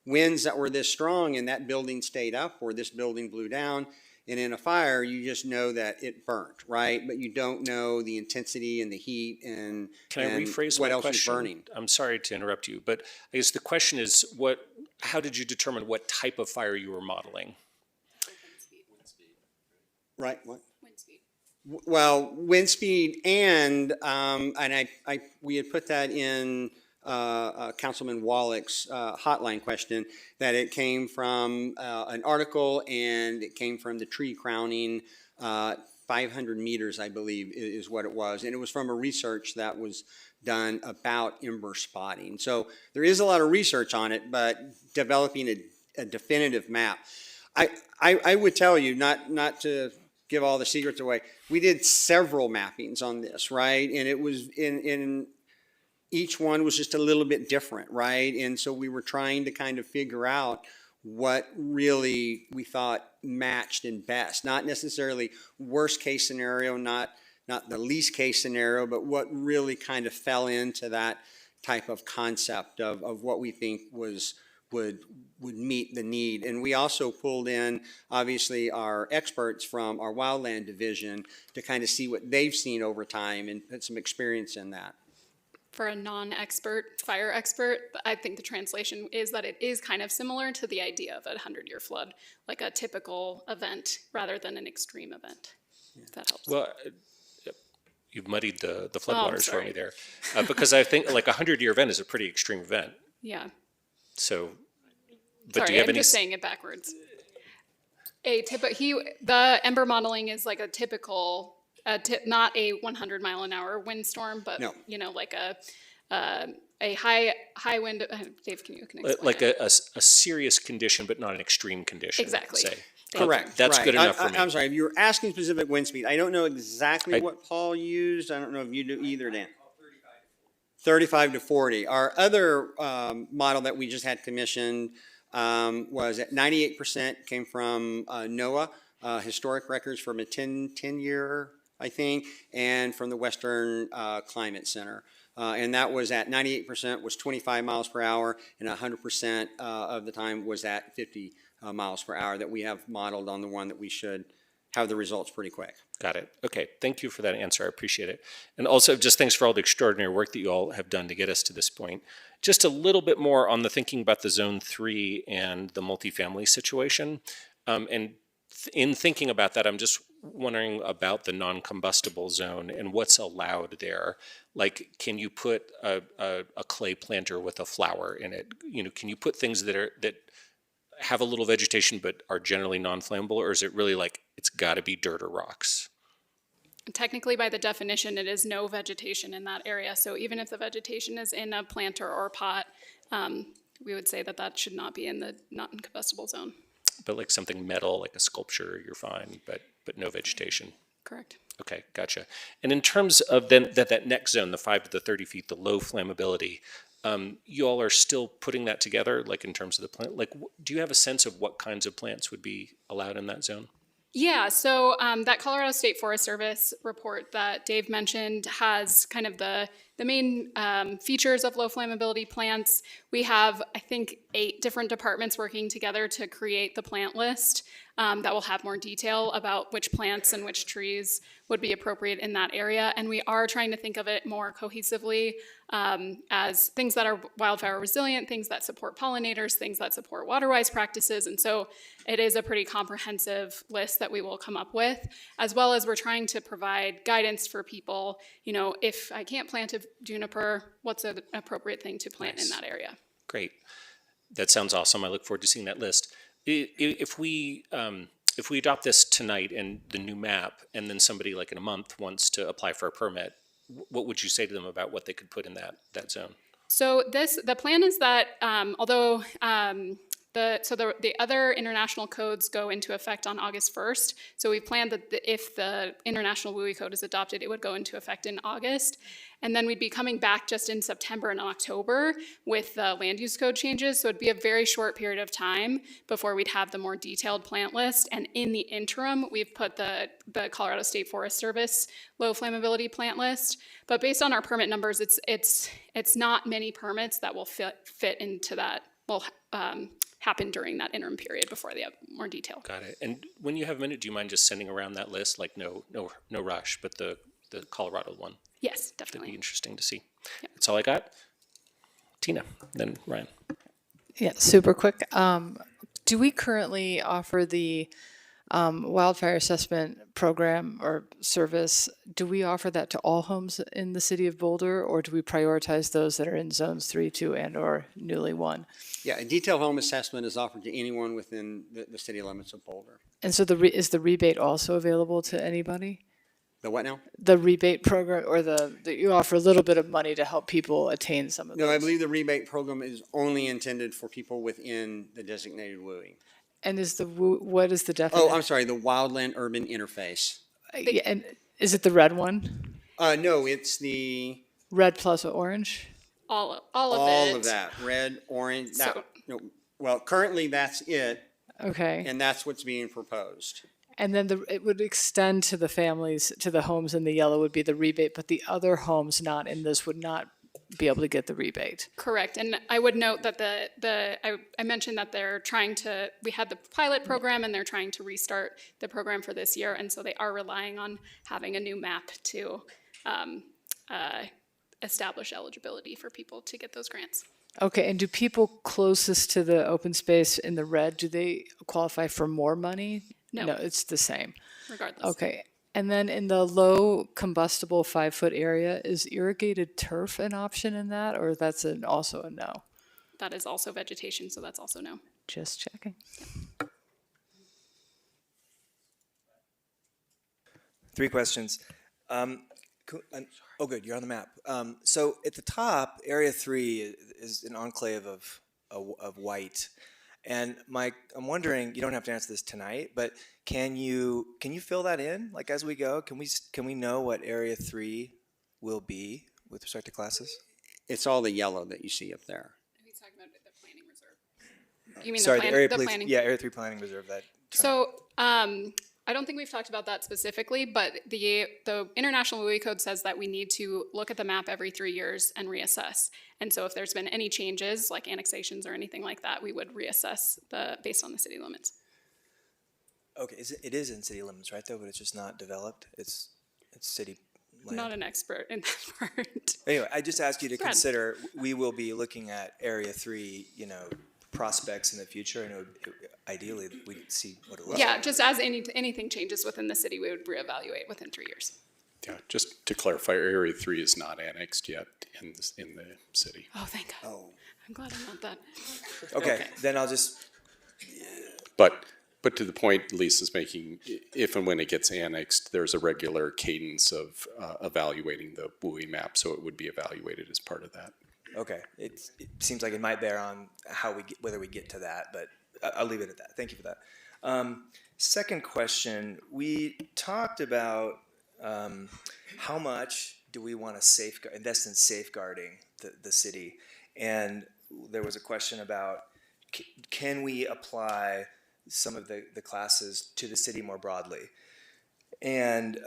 winds that were this strong and that building stayed up or this building blew down. And in a fire, you just know that it burnt, right? But you don't know the intensity and the heat and Can I rephrase what my else question? is burning. I'm sorry to interrupt you, but I guess the question is, how did you determine what type of fire you were modeling? Right, what? Wind speed. Well, wind speed and we had put that in Councilman Wallach's hotline question, that it came from an article and it came from the tree crowning, 500 meters, I believe, is what it was. And it was from a research that was done about ember spotting. So there is a lot of research on it, but developing a definitive map. I would tell you, not to give all the secrets away, we did several mappings on this, right? And it was in each one was just a little bit different, right? And so we were trying to kind of figure out what really we thought matched and best, not necessarily worst case scenario, not the least case scenario, but what really kind of fell into that type of concept of what we think would meet the need. And we also pulled in, obviously, our experts from our wildland division to kind of see what they've seen over time and put some experience in that. For a non-expert, fire expert, I think the translation is that it is kind of similar to the idea of a 100-year flood, like a typical event rather than an extreme event, if that helps. Well, you've muddied the floodwaters for me there. Because I think like a 100-year event is a pretty extreme event. Yeah. So But do Sorry, you have I'm any? just saying it backwards. The Ember modeling is like a typical, not a 100-mile-an-hour windstorm, but No. like a high wind. Dave, can explain Like it? a serious condition, but not an extreme condition. Exactly. Say. Correct. That's right. good enough for me. I'm sorry, if you were asking specific wind speed, I don't know exactly I- what Paul used. I don't know if you do either, Dan. 35 to 40. Our other model that we just had commissioned was at 98% came from NOAA, historic records from a 10-year, I think, and from the Western Climate Center. And that was at 98% was 25 miles per hour, and 100% of the time was at 50 miles per hour that we have modeled on the one that we should have the results pretty quick. Got it. Okay. Thank you for that answer. I appreciate it. And also just thanks for all the extraordinary work that you all have done to get us to this point. Just a little bit more on the thinking about the Zone 3 and the multifamily situation. In thinking about that, I'm just wondering about the non-combustible zone and what's allowed there. Like, can you put a clay planter with a flower in it? Can you put things that have a little vegetation but are generally non-flammable, or is it really like it's got to be dirt or rocks? Technically, by the definition, it is no vegetation in that area. So even if the vegetation is in a planter or pot, we would say that should not be in the non-combustible zone. But like something metal, like a sculpture, you're fine, but no vegetation. Correct. Okay, gotcha. And in terms of then that next zone, the 5 to the 30 feet, the low flammability, you all are still putting that together, like in terms of the plant. Like, do you have a sense of what kinds of plants would be allowed in that zone? Yeah, so that Colorado State Forest Service report that Dave mentioned has kind of the main features of low flammability plants. We have, I think, 8 different departments working together to create the plant list that will have more detail about which plants and which trees would be appropriate in that area. And we are trying to think of it more cohesively as things that are wildfire resilient, things that support pollinators, things that support water-wise practices. And so it is a pretty comprehensive list that we will come up with, as well as we're trying to provide guidance for people. If I can't plant a juniper, what's an appropriate thing to plant in that area? Great. That sounds awesome. I look forward to seeing that list. If we adopt this tonight and the new map, and then somebody like in a month wants to apply for a permit, what would you say to them about what they could put in that zone? So the plan is that although the other international codes go into effect on August 1st, so we planned that if the international WUI code is adopted, it would go into effect in August. And then we'd be coming back just in September and October with the land use code changes. So it'd be a very short period of time before we'd have the more detailed plant list. And in the interim, we've put the Colorado State Forest Service low flammability plant list. But based on our permit numbers, it's not many permits that will fit into that, will happen during that interim period before they have more detail. Got it. And when you have a minute, do you mind just sending around that list? Like no rush, but the Colorado one. Yes, That'd definitely. be interesting to see. Yep. That's all I got. Tina, then Ryan. Yeah, super quick. Do we currently offer the wildfire assessment program or service? Do we offer that to all homes in the city of Boulder, or do we prioritize those that are in zones 3, 2, and or newly 1? Yeah, a detailed home assessment is offered to anyone within the city limits of Boulder. And so is the rebate also available to anybody? The what now? The rebate program, or you offer a little bit of money to help people attain some of those? No, I believe the rebate program is only intended for people within the designated WUI. And what is the definition? Oh, I'm sorry, the Wildland Urban Interface. Yeah, and is it the red one? No, it's the red plus orange. All of it. All of that, red, orange. Well, currently that's it. Okay. And that's what's being proposed. And then it would extend to the families, to the homes in the yellow would be the rebate, but the other homes not in this would not be able to get the rebate. Correct. And I would note that I mentioned that we had the pilot program and they're trying to restart the program for this year. And so they are relying on having a new map to establish eligibility for people to get those grants. Okay, and do people closest to the open space in the red, do they qualify for more money? No, it's the same. Regardless. Okay, and then in the low combustible 5-foot area, is irrigated turf an option in that, or that's also a no? That is also vegetation, so that's also no. Just checking. Three questions. Oh, good, you're on the map. So at the top, Area 3 is an enclave of white. And Mike, I'm wondering, you don't have to answer this tonight, but can you fill that in, like as we go? Can we know what Area 3 will be with respect to classes? It's all the yellow that you see up there. He's talking about the planning reserve. You mean Sorry, the Area planning? Yeah, Area 3 Planning Reserve. That. So I don't think we've talked about that specifically, but the International WUI Code says that we need to look at the map every 3 years and reassess. And so if there's been any changes, like annexations or anything like that, we would reassess based on the city limits. Okay, it is in city limits, right, though, but it's just not developed? It's city land. Not an expert in that part. Anyway, I just ask you to Brad. consider, we will be looking at Area 3, prospects in the future, and ideally we'd see what it looks like. Yeah, just as anything changes within the city, we would reevaluate within 3 years. Yeah, just to clarify, Area 3 is not annexed yet in the city. Oh, thank God. Oh. I'm glad I'm not that. Okay, then I'll just. But to the point Lisa's making, if and when it gets annexed, there's a regular cadence of evaluating the WUI map, so it would be evaluated as part of that. Okay, it seems like it might bear on whether we get to that, but I'll leave it at that. Thank you for that. Second question, we talked about how much do we want to invest in safeguarding the city, and there was a question about can we apply some of the classes to the city more broadly, and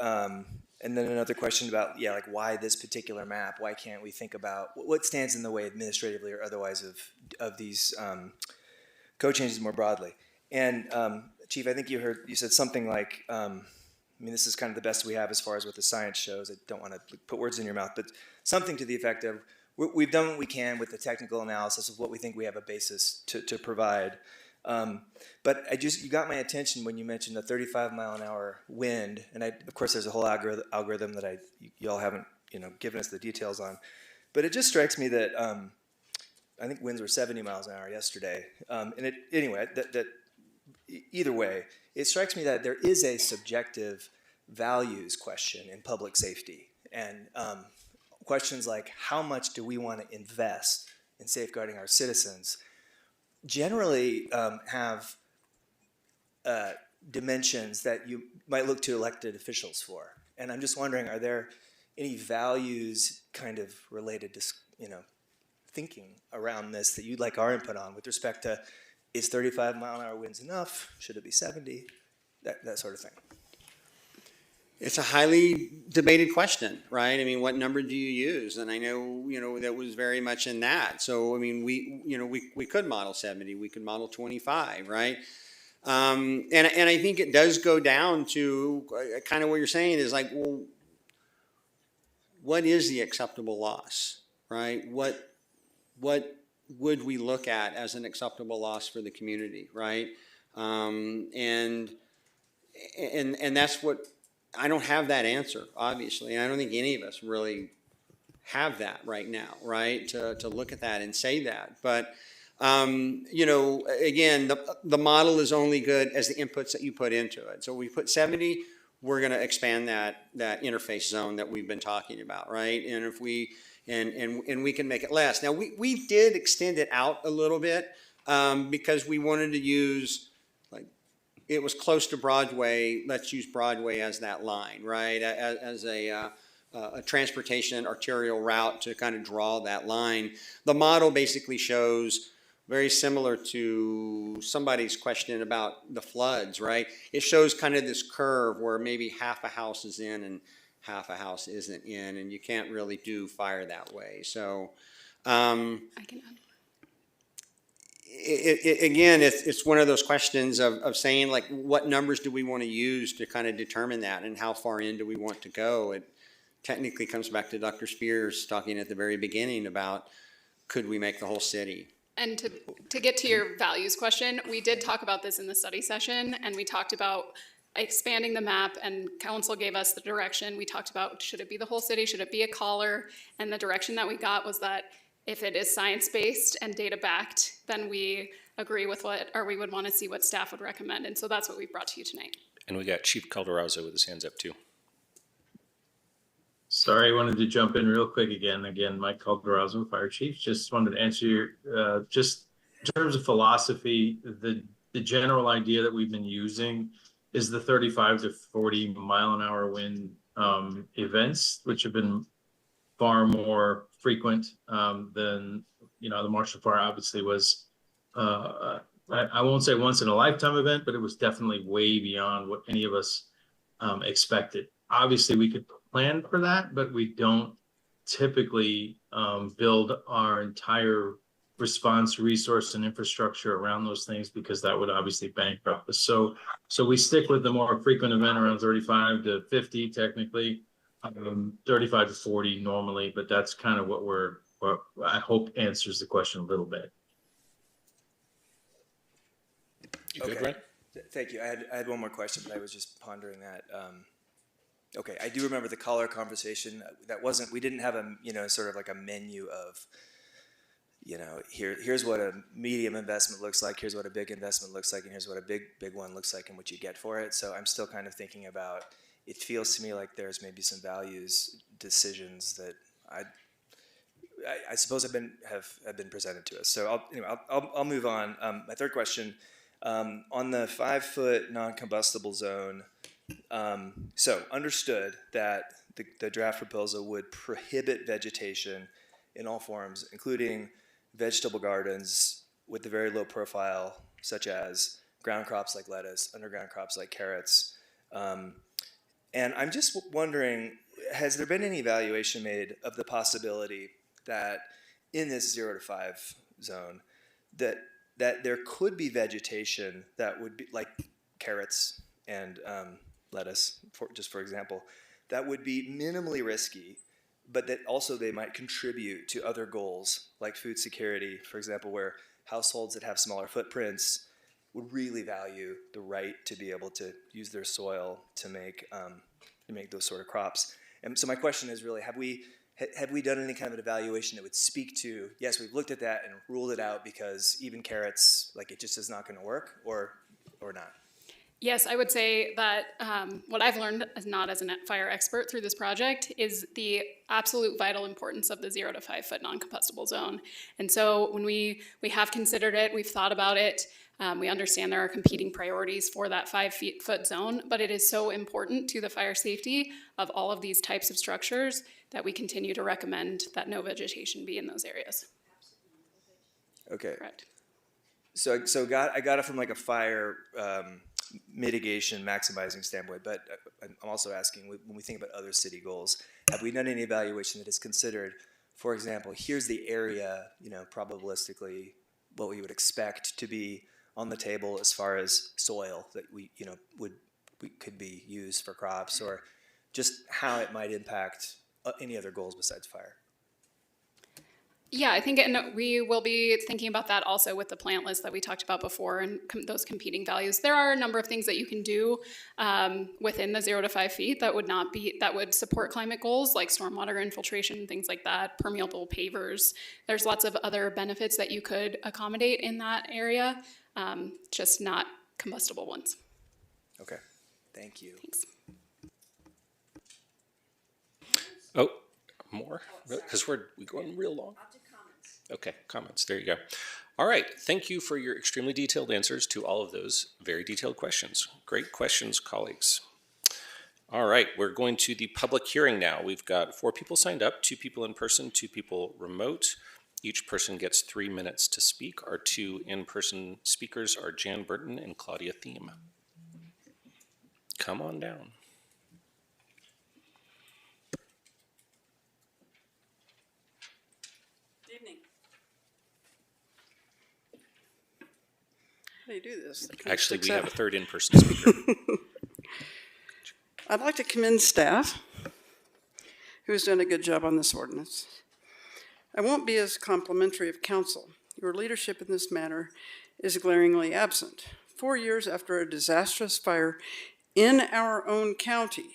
then another question about like why this particular map? Why can't we think about what stands in the way administratively or otherwise of these code changes more broadly? And Chief, I think you said something like, this is kind of the best we have as far as what the science shows. I don't want to put words in your mouth, but something to the effect of we've done what we can with the technical analysis of what we think we have a basis to provide. But you got my attention when you mentioned the 35-mile-an-hour wind, and of course there's a whole algorithm that y'all haven't given us the details on, but it just strikes me that I think winds were 70 miles an hour yesterday, either way, it strikes me that there is a subjective values question in public safety, and questions like how much do we want to invest in safeguarding our citizens generally have dimensions that you might look to elected officials for. And I'm just wondering, are there any values kind of related to thinking around this that you'd like our input on with respect to is 35-mile-an-hour winds enough? Should it be 70? That sort of thing. It's a highly debated question, right? What number do you use? And I know, that was very much in that. So, we could model 70, we could model 25, right? And I think it does go down to kind of what you're saying is like, well, what is the acceptable loss, right? What would we look at as an acceptable loss for the community, right? And that's what. I don't have that answer, obviously, and I don't think any of us really have that right now, right, to look at that and say that. But, again, the model is only good as the inputs that you put into it. So we put 70, we're going to expand that interface zone that we've been talking about, right? And if we and we can make it less. Now, we did extend it out a little bit because we wanted to use, it was close to Broadway, let's use Broadway as that line, right? As a transportation arterial route to kind of draw that line. The model basically shows very similar to somebody's question about the floods, right? It shows kind of this curve where maybe half a house is in and half a house isn't in, and you can't really do fire that way. So, I can add. Again, it's one of those questions of saying, like, what numbers do we want to use to kind of determine that, and how far in do we want to go? It technically comes back to Dr. Spears talking at the very beginning about, could we make the whole city? And to get to your values question, we did talk about this in the study session, and we talked about expanding the map, and council gave us the direction. We talked about, should it be the whole city? Should it be a collar? And the direction that we got was that If it is science-based and data-backed, then we agree with what, or we would want to see what staff would recommend. And so that's what we brought to you tonight. And we got Chief Calderazzo with his hands up too. Sorry, I wanted to jump in real quick again. Again, Mike Calderazzo, Fire Chief. Just wanted to answer your, just in terms of philosophy, the general idea that we've been using is the 35 to 40 mile an hour wind events, which have been far more frequent than, you know, the Marshall Fire obviously was, I won't say once in a lifetime event, but it was definitely way beyond what any of us expected. Obviously, we could plan for that, but we don't typically build our entire response resource and infrastructure around those things, because that would obviously bankrupt us. So we stick with the more frequent event around 35 to 50 technically, 35 to 40 normally, but that's kind of what I hope answers the question a little bit. You good, Okay. Ryan? Thank you. I had one more question, but I was just pondering that. Okay, I do remember the caller conversation. We didn't have a, you know, sort of like a menu of, you know, here's what a medium investment looks like, here's what a big investment looks like, and here's what a big one looks like and what you get for it. So I'm still kind of thinking about, it feels to me like there's maybe some values decisions that I suppose have been presented to us. So I'll move on. My third question, on the 5-foot non-combustible zone, so understood that the draft proposal would prohibit vegetation in all forms, including vegetable gardens with a very low profile, such as ground crops like lettuce, underground crops like carrots. And I'm just wondering, has there been any evaluation made of the possibility that in this 0 to 5 zone, that there could be vegetation that would be like carrots and lettuce, for example, that would be minimally risky, but that also they might contribute to other goals like food security, for example, where households that have smaller footprints would really value the right to be able to use their soil to make those sort of crops. And so my question is really, have we done any kind of an evaluation that would speak to, yes, we've looked at that and ruled it out because even carrots, like it just is not going to work, or not? Yes, I would say that what I've learned, not as a fire expert through this project, is the absolute vital importance of the 0 to 5 foot non-combustible zone. And so when we have considered it, we've thought about it, we understand there are competing priorities for that 5 foot zone, but it is so important to the fire safety of all of these types of structures that we continue to recommend that no vegetation be in those areas. Okay. Correct. So I got it from like a fire mitigation, maximizing standpoint, but I'm also asking, when we think about other city goals, have we done any evaluation that is considered, for example, here's the area, you know, probabilistically what we would expect to be on the table as far as soil that we could be used for crops, or just how it might impact any other goals besides fire? Yeah, I think we will be thinking about that also with the plant list that we talked about before and those competing values. There are a number of things that you can do within the 0 to 5 feet that would support climate goals, like stormwater infiltration, things like that, permeable pavers. There's lots of other benefits that you could accommodate in that area, just not combustible ones. Okay, thank you. Thanks. Oh, more? Because we're going real long. Okay, comments. There you go. All right. Thank you for your extremely detailed answers to all of those very detailed questions. Great questions, colleagues. All right, we're going to the public hearing now. We've got 4 people signed up, 2 people in person, 2 people remote. Each person gets 3 minutes to speak. Our 2 in-person speakers are Jan Burton and Claudia Thiem. Come on down. How do you do this? Actually, we have a 3rd in-person speaker. I'd like to commend staff, who's done a good job on this ordinance. I won't be as complimentary of council. Your leadership in this matter is glaringly absent. 4 years after a disastrous fire in our own county,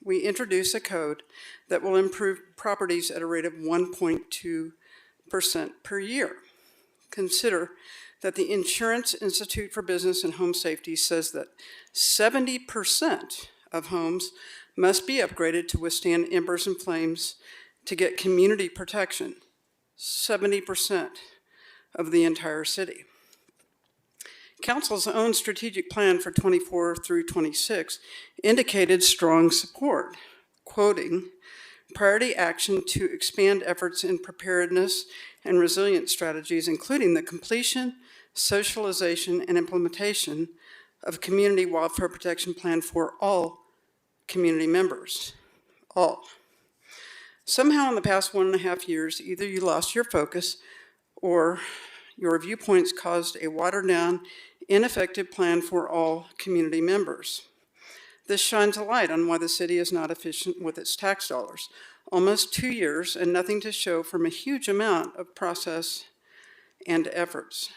we introduce a code that will improve properties at a rate of 1.2 per year. Consider that the Insurance Institute for Business and Home Safety says that 70% of homes must be upgraded to withstand embers and flames to get community protection. 70% of the entire city. Council's own strategic plan for 24 through 26 indicated strong support, quoting, priority action to expand efforts in preparedness and resilience strategies, including the completion, socialization, and implementation of community wildfire protection plan for all community members, all. Somehow in the past 1.5 years, either you lost your focus or your viewpoints caused a watered down, ineffective plan for all community members. This shines a light on why the city is not efficient with its tax dollars. Almost 2 years and nothing to show from a huge amount of process and efforts.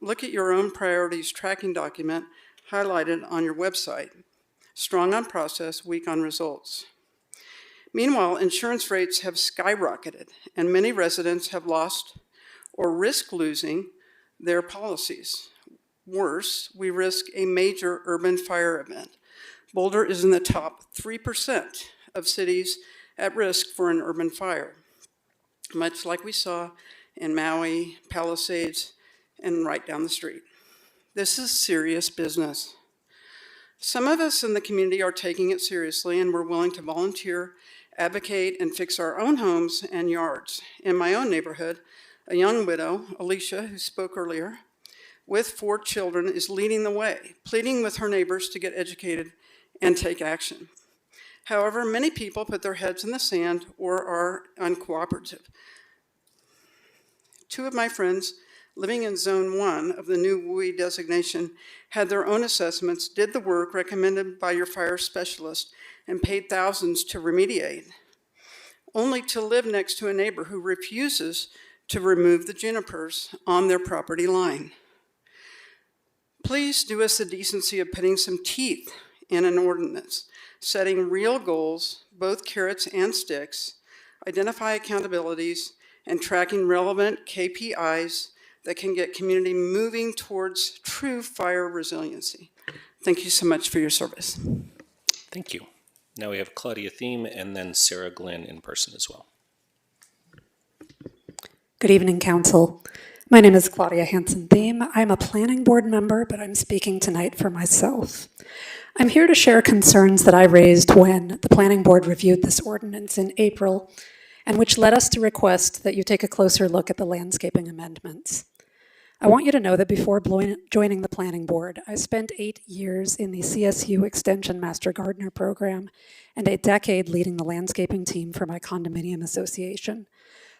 Look at your own priorities tracking document highlighted on your website. Strong on process, weak on results. Meanwhile, insurance rates have skyrocketed and many residents have lost or risk losing their policies. Worse, we risk a major urban fire event. Boulder is in the top 3% of cities at risk for an urban fire, much like we saw in Maui, Palisades, and right down the street. This is serious business. Some of us in the community are taking it seriously and we're willing to volunteer, advocate, and fix our own homes and yards. In my own neighborhood, a young widow, Alicia, who spoke earlier, with 4 children, is leading the way, pleading with her neighbors to get educated and take action. However, many people put their heads in the sand or are uncooperative. 2 of my friends living in Zone 1 of the new WUI designation had their own assessments, did the work recommended by your fire specialist, and paid thousands to remediate, only to live next to a neighbor who refuses to remove the junipers on their property line. Please do us the decency of putting some teeth in an ordinance, setting real goals, both carrots and sticks, identify accountabilities, and tracking relevant KPIs that can get community moving towards true fire resiliency. Thank you so much for your service. Thank you. Now we have Claudia Thiem and then Sarah Glenn in person as well. Good evening, Council. My name is Claudia Hansen-Thiem. I'm a planning board member, but I'm speaking tonight for myself. I'm here to share concerns that I raised when the planning board reviewed this ordinance in April, and which led us to request that you take a closer look at the landscaping amendments. I want you to know that before joining the planning board, I spent 8 years in the CSU Extension Master Gardener program and a decade leading the landscaping team for my condominium association.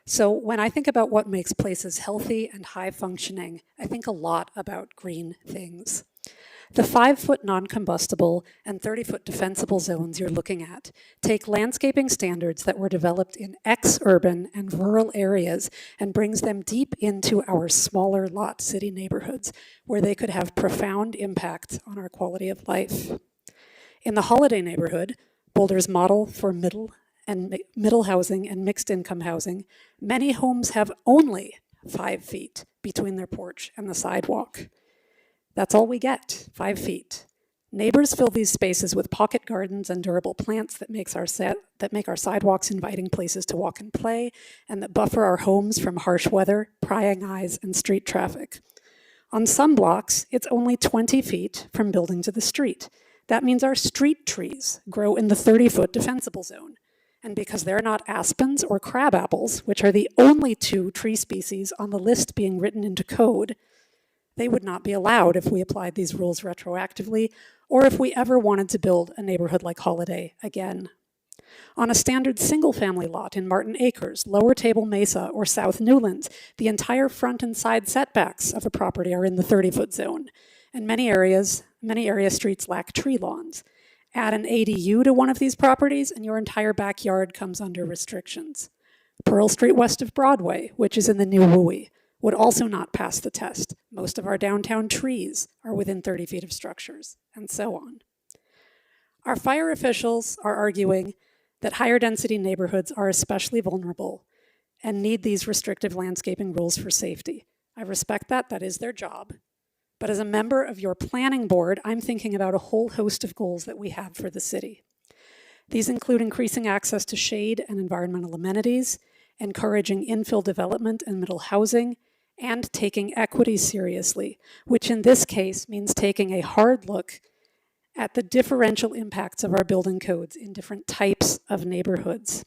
So when I think about what makes places healthy and high functioning, I think a lot about green things. The 5-foot non-combustible and 30-foot defensible zones you're looking at take landscaping standards that were developed in ex-urban and rural areas and brings them deep into our smaller lot city neighborhoods where they could have profound impact on our quality of life. In the Holiday neighborhood, Boulder's model for middle housing and mixed income housing, many homes have only 5 feet between their porch and the sidewalk. That's all we get, 5 feet. Neighbors fill these spaces with pocket gardens and durable plants that make our sidewalks inviting places to walk and play, and that buffer our homes from harsh weather, prying eyes, and street traffic. On some blocks, it's only 20 feet from building to the street. That means our street trees grow in the 30-foot defensible zone. And because they're not aspens or crab apples, which are the only 2 tree species on the list being written into code, they would not be allowed if we applied these rules retroactively, or if we ever wanted to build a neighborhood like Holiday again. On a standard single-family lot in Martin Acres, Lower Table Mesa, or South Newlands, the entire front and side setbacks of a property are in the 30-foot zone, and many area streets lack tree lawns. Add an ADU to one of these properties, and your entire backyard comes under restrictions. Pearl Street west of Broadway, which is in the new WUI, would also not pass the test. Most of our downtown trees are within 30 feet of structures, and so on. Our fire officials are arguing that higher density neighborhoods are especially vulnerable, and need these restrictive landscaping rules for safety. I respect that, that is their job. But as a member of your planning board, I'm thinking about a whole host of goals that we have for the city. These include increasing access to shade and environmental amenities, encouraging infill development and middle housing, and taking equity seriously, which in this case means taking a hard look at the differential impacts of our building codes in different types of neighborhoods.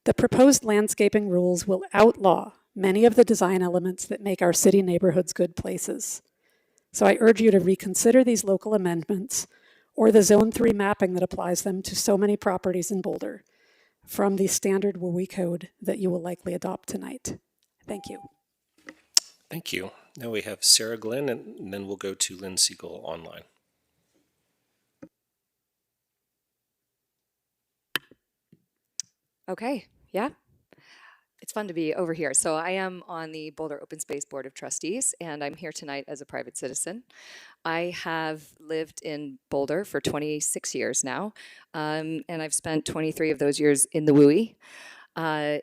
The proposed landscaping rules will outlaw many of the design elements that make our city neighborhoods good places. So I urge you to reconsider these local amendments or the Zone 3 mapping that applies them to so many properties in Boulder from the standard WUI code that you will likely adopt tonight. Thank you. Thank you. Now we have Sarah Glenn, and then we'll go to Lin Seagull online. Okay, yeah. It's fun to be over here. So I am on the Boulder Open Space Board of Trustees, and I'm here tonight as a private citizen. I have lived in Boulder for 26 years now, and I've spent 23 of those years in the WUI. I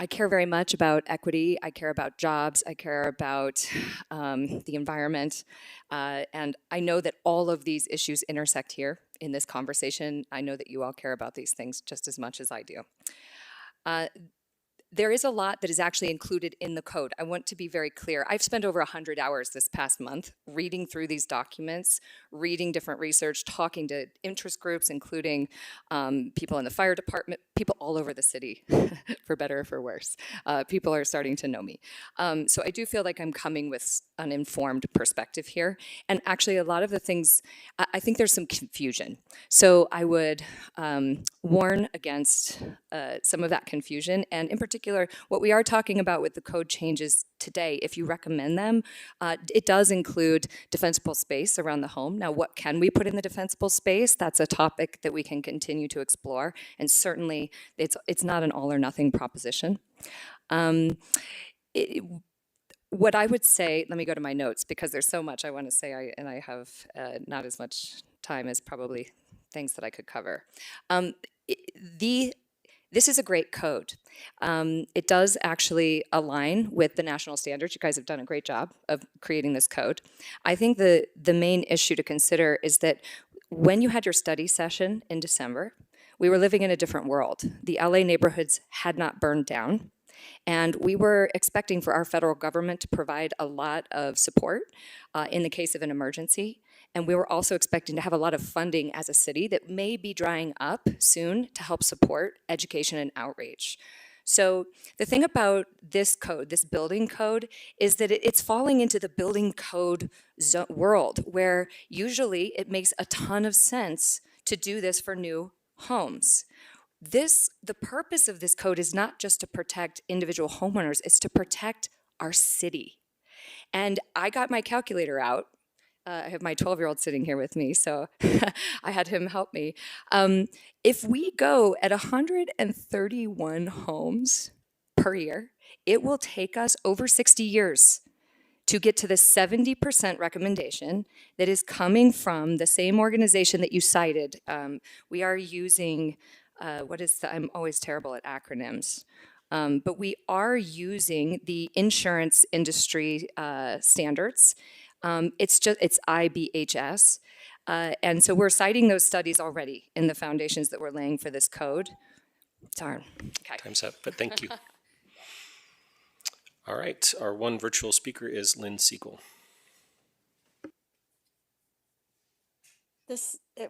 care very much about equity. I care about jobs. I care about the environment. And I know that all of these issues intersect here in this conversation. I know that you all care about these things just as much as I do. There is a lot that is actually included in the code. I want to be very clear. I've spent over 100 hours this past month reading through these documents, reading different research, talking to interest groups, including people in the fire department, people all over the city, for better or for worse. People are starting to know me. So I do feel like I'm coming with an informed perspective here. And actually a lot of the things, I think there's some confusion. So I would warn against some of that confusion. And in particular, what we are talking about with the code changes today, if you recommend them, it does include defensible space around the home. Now, what can we put in the defensible space? That's a topic that we can continue to explore. And certainly, it's not an all or nothing proposition. What I would say, let me go to my notes because there's so much I want to say, and I have not as much time as probably things that I could cover. This is a great code. It does actually align with the national standards. You guys have done a great job of creating this code. I think the main issue to consider is that when you had your study session in December, we were living in a different world. The LA neighborhoods had not burned down. And we were expecting for our federal government to provide a lot of support in the case of an emergency. And we were also expecting to have a lot of funding as a city that may be drying up soon to help support education and outreach. So the thing about this code, this building code, is that it's falling into the building code world where usually it makes a ton of sense to do this for new homes. The purpose of this code is not just to protect individual homeowners, it's to protect our city. And I got my calculator out. I have my 12-year-old sitting here with me, so I had him help me. If we go at 131 homes per year, it will take us over 60 years to get to the 70% recommendation that is coming from the same organization that you cited. We are using, I'm always terrible at acronyms. But we are using the insurance industry standards. It's IBHS. And so we're citing those studies already in the foundations that we're laying for this code. Darn. Okay. Time's up, but thank you. All right, our one virtual speaker is Lin Seagull.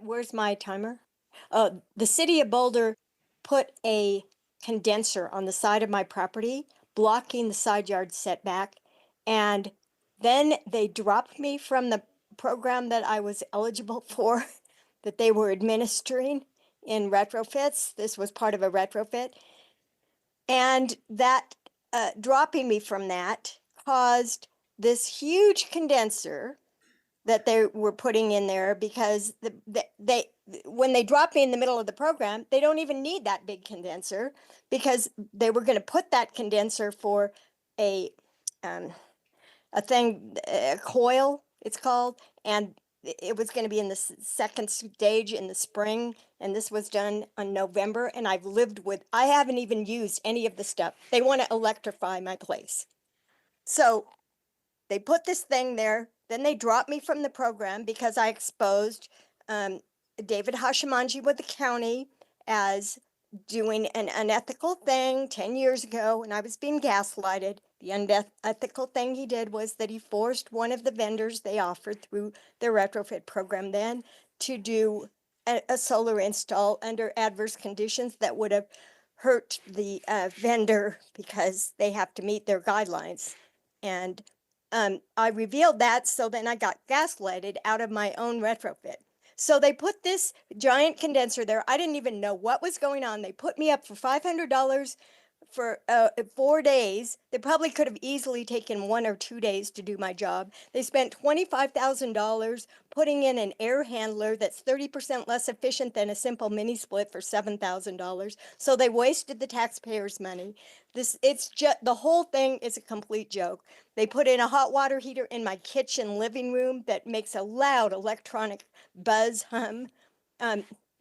Where's my timer? The city of Boulder put a condenser on the side of my property, blocking the side yard setback, and then they dropped me from the program that I was eligible for, that they were administering in retrofits. This was part of a retrofit. And that dropping me from that caused this huge condenser that they were putting in there because when they drop me in the middle of the program, they don't even need that big condenser because they were going to put that condenser for a coil, it's called, and it was going to be in the second stage in the spring, and this was done in November, and I haven't even used any of the stuff. They want to electrify my place. So they put this thing there, then they dropped me from the program because I exposed David Hashimanji with the county as doing an unethical thing 10 years ago, and I was being gaslighted. The unethical thing he did was that he forced one of the vendors they offered through their retrofit program then to do a solar install under adverse conditions that would have hurt the vendor because they have to meet their guidelines. And I revealed that, so then I got gaslighted out of my own retrofit. So they put this giant condenser there. I didn't even know what was going on. They put me up for $500 for 4 days. They probably could have easily taken 1 or 2 days to do my job. They spent $25,000 putting in an air handler that's 30% less efficient than a simple mini split for $7,000. So they wasted the taxpayers' money. The whole thing is a complete joke. They put in a hot water heater in my kitchen living room that makes a loud electronic buzz hum.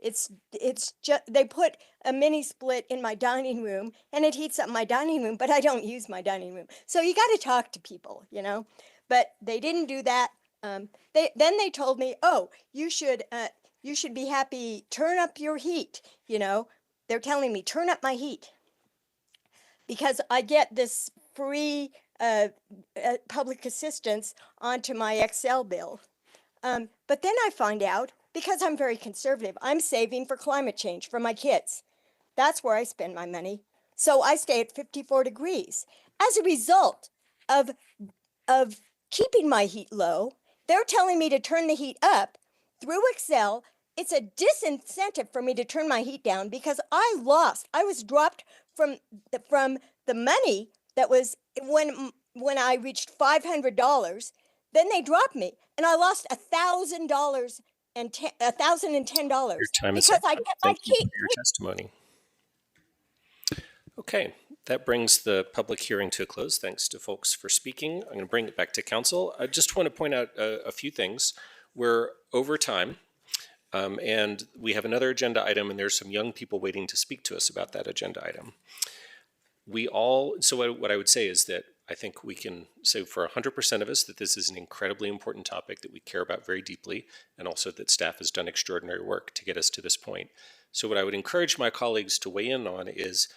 It's just, they put a mini split in my dining room and it heats up my dining room, but I don't use my dining room. So you got to talk to people, but they didn't do that. Then they told me, oh, you should be happy, turn up your heat. They're telling me, turn up my heat because I get this free public assistance onto my Excel bill. But then I find out, because I'm very conservative, I'm saving for climate change for my kids. That's where I spend my money. So I stay at 54 degrees. As a result of keeping my heat low, they're telling me to turn the heat up through Excel. It's a disincentive for me to turn my heat down because I was dropped from the money that was when I reached $500. Then they dropped me and I lost $1,000 and $1,010 Your time is up. Thank you for your testimony. Okay, that brings the public hearing to a close. Thanks to folks for speaking. I'm going to bring it back to council. I just want to point out a few things. We're over time, and we have another agenda item, and there's some young people waiting to speak to us about that agenda item. So what I would say is that I think we can say for 100% of us that this is an incredibly important topic that we care about very deeply, and also that staff has done extraordinary work to get us to this point. So what I would encourage my colleagues to weigh in on is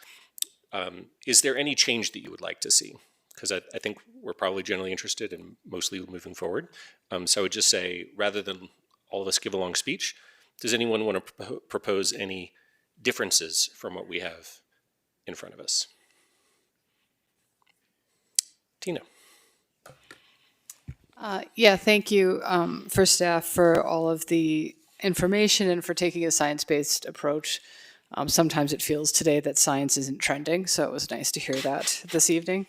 there any change that you would like to see? Because I think we're probably generally interested in mostly moving forward. So I would just say, rather than all of us give a long speech, does anyone want to propose any differences from what we have in front of us? Tina. Yeah, thank you for staff for all of the information and for taking a science-based approach. Sometimes it feels today that science isn't trending, so it was nice to hear that this evening.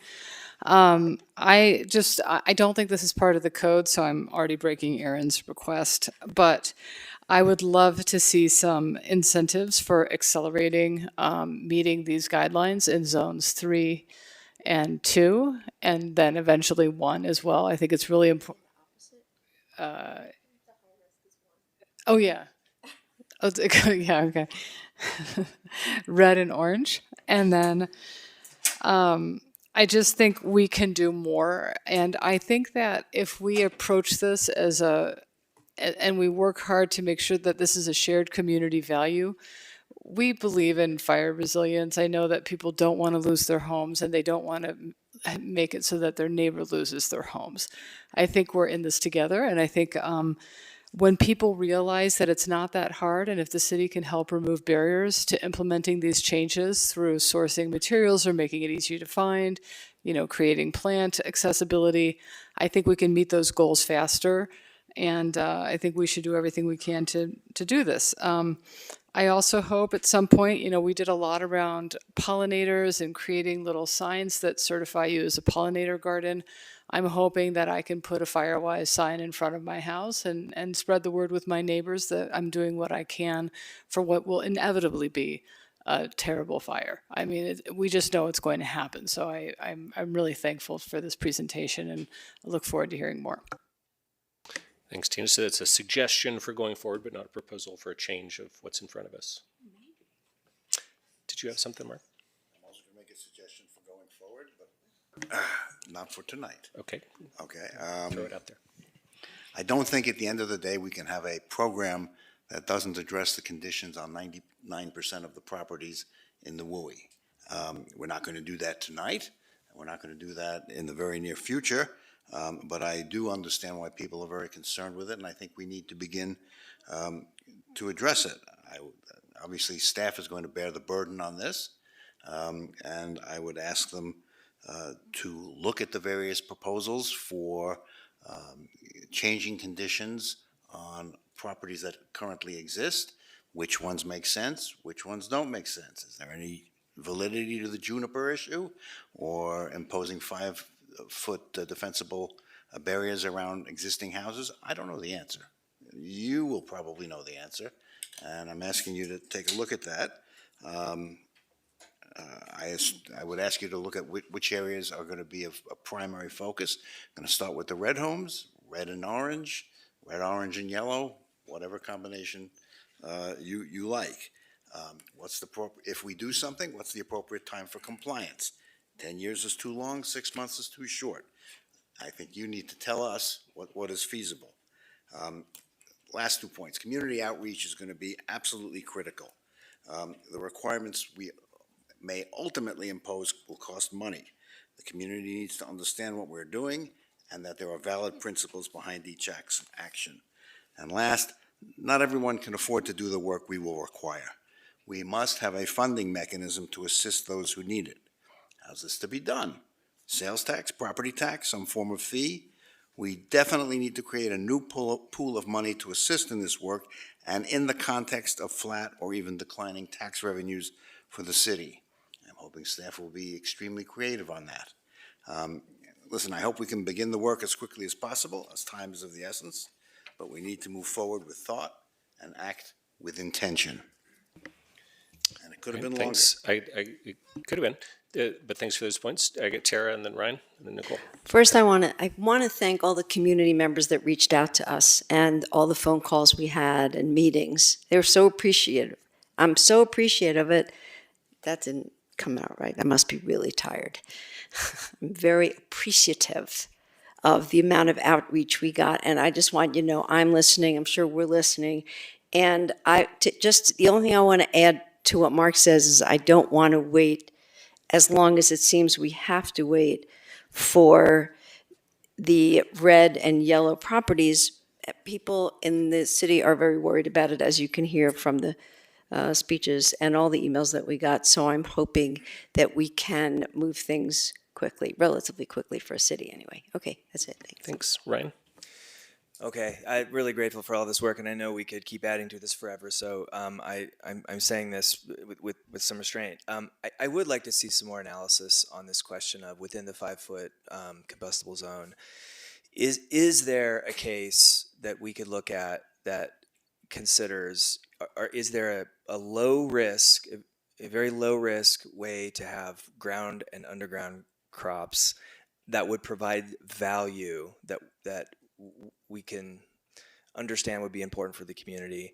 I don't think this is part of the code, so I'm already breaking Aaron's request, but I would love to see some incentives for accelerating meeting these guidelines in zones 3 and 2, and then eventually 1 as well. I think it's really important. Oh yeah. Oh, yeah, okay. Red and orange. And then I just think we can do more. And I think that if we approach this and we work hard to make sure that this is a shared community value, we believe in fire resilience. I know that people don't want to lose their homes and they don't want to make it so that their neighbor loses their homes. I think we're in this together, and I think when people realize that it's not that hard, and if the city can help remove barriers to implementing these changes through sourcing materials or making it easier to find, creating plant accessibility, I think we can meet those goals faster. And I think we should do everything we can to do this. I also hope at some point, we did a lot around pollinators and creating little signs that certify you as a pollinator garden. I'm hoping that I can put a Firewise sign in front of my house and spread the word with my neighbors that I'm doing what I can for what will inevitably be a terrible fire. I mean, we just know it's going to happen. So I'm really thankful for this presentation, and I look forward to hearing more. Thanks, Tina. So that's a suggestion for going forward, but not a proposal for a change of what's in front of us. Did you have something, Mark? I'm also going to make a suggestion for going forward, but not for tonight. Okay. Okay. Throw it out there. I don't think at the end of the day we can have a program that doesn't address the conditions on 99% of the properties in the WUI. We're not going to do that tonight. We're not going to do that in the very near future. But I do understand why people are very concerned with it, and I think we need to begin to address it. Obviously, staff is going to bear the burden on this, and I would ask them to look at the various proposals for changing conditions on properties that currently exist, which ones make sense, which ones don't make sense. Is there any validity to the juniper issue, or imposing 5-foot defensible barriers around existing houses? I don't know the answer. You will probably know the answer, and I'm asking you to take a look at that. I would ask you to look at which areas are going to be a primary focus. I'm going to start with the red homes, red and orange, red, orange, and yellow, whatever combination you like. If we do something, what's the appropriate time for compliance? 10 years is too long, 6 months is too short. I think you need to tell us what is feasible. Last 2 points. Community outreach is going to be absolutely critical. The requirements we may ultimately impose will cost money. The community needs to understand what we're doing and that there are valid principles behind each action. And last, not everyone can afford to do the work we will require. We must have a funding mechanism to assist those who need it. How's this to be done? Sales tax, property tax, some form of fee? We definitely need to create a new pool of money to assist in this work, and in the context of flat or even declining tax revenues for the city. I'm hoping staff will be extremely creative on that. Listen, I hope we can begin the work as quickly as possible, as time is of the essence, but we need to move forward with thought and act with intention. And it could have been longer. Thanks. It could have been, but thanks for those points. I get Tara and then Ryan and then Nicole. First, I want to thank all the community members that reached out to us and all the phone calls we had and meetings. They were so appreciative. I'm so appreciative of it. That didn't come out right. I must be really tired. I'm very appreciative of the amount of outreach we got, and I just want you to know I'm listening. I'm sure we're listening, and the only thing I want to add to what Mark says is I don't want to wait as long as it seems we have to wait for the red and yellow properties. People in the city are very worried about it, as you can hear from the speeches and all the emails that we got. So I'm hoping that we can move things quickly, relatively quickly for a city anyway. Okay, that's it. Thanks. Thanks. Ryan? Okay, I'm really grateful for all this work, and I know we could keep adding to this forever. So I'm saying this with some restraint. I would like to see some more analysis on this question of within the 5-foot combustible zone. Is there a case that we could look at that considers, or is there a low risk, a very low risk way to have ground and underground crops that would provide value that we can understand would be important for the community,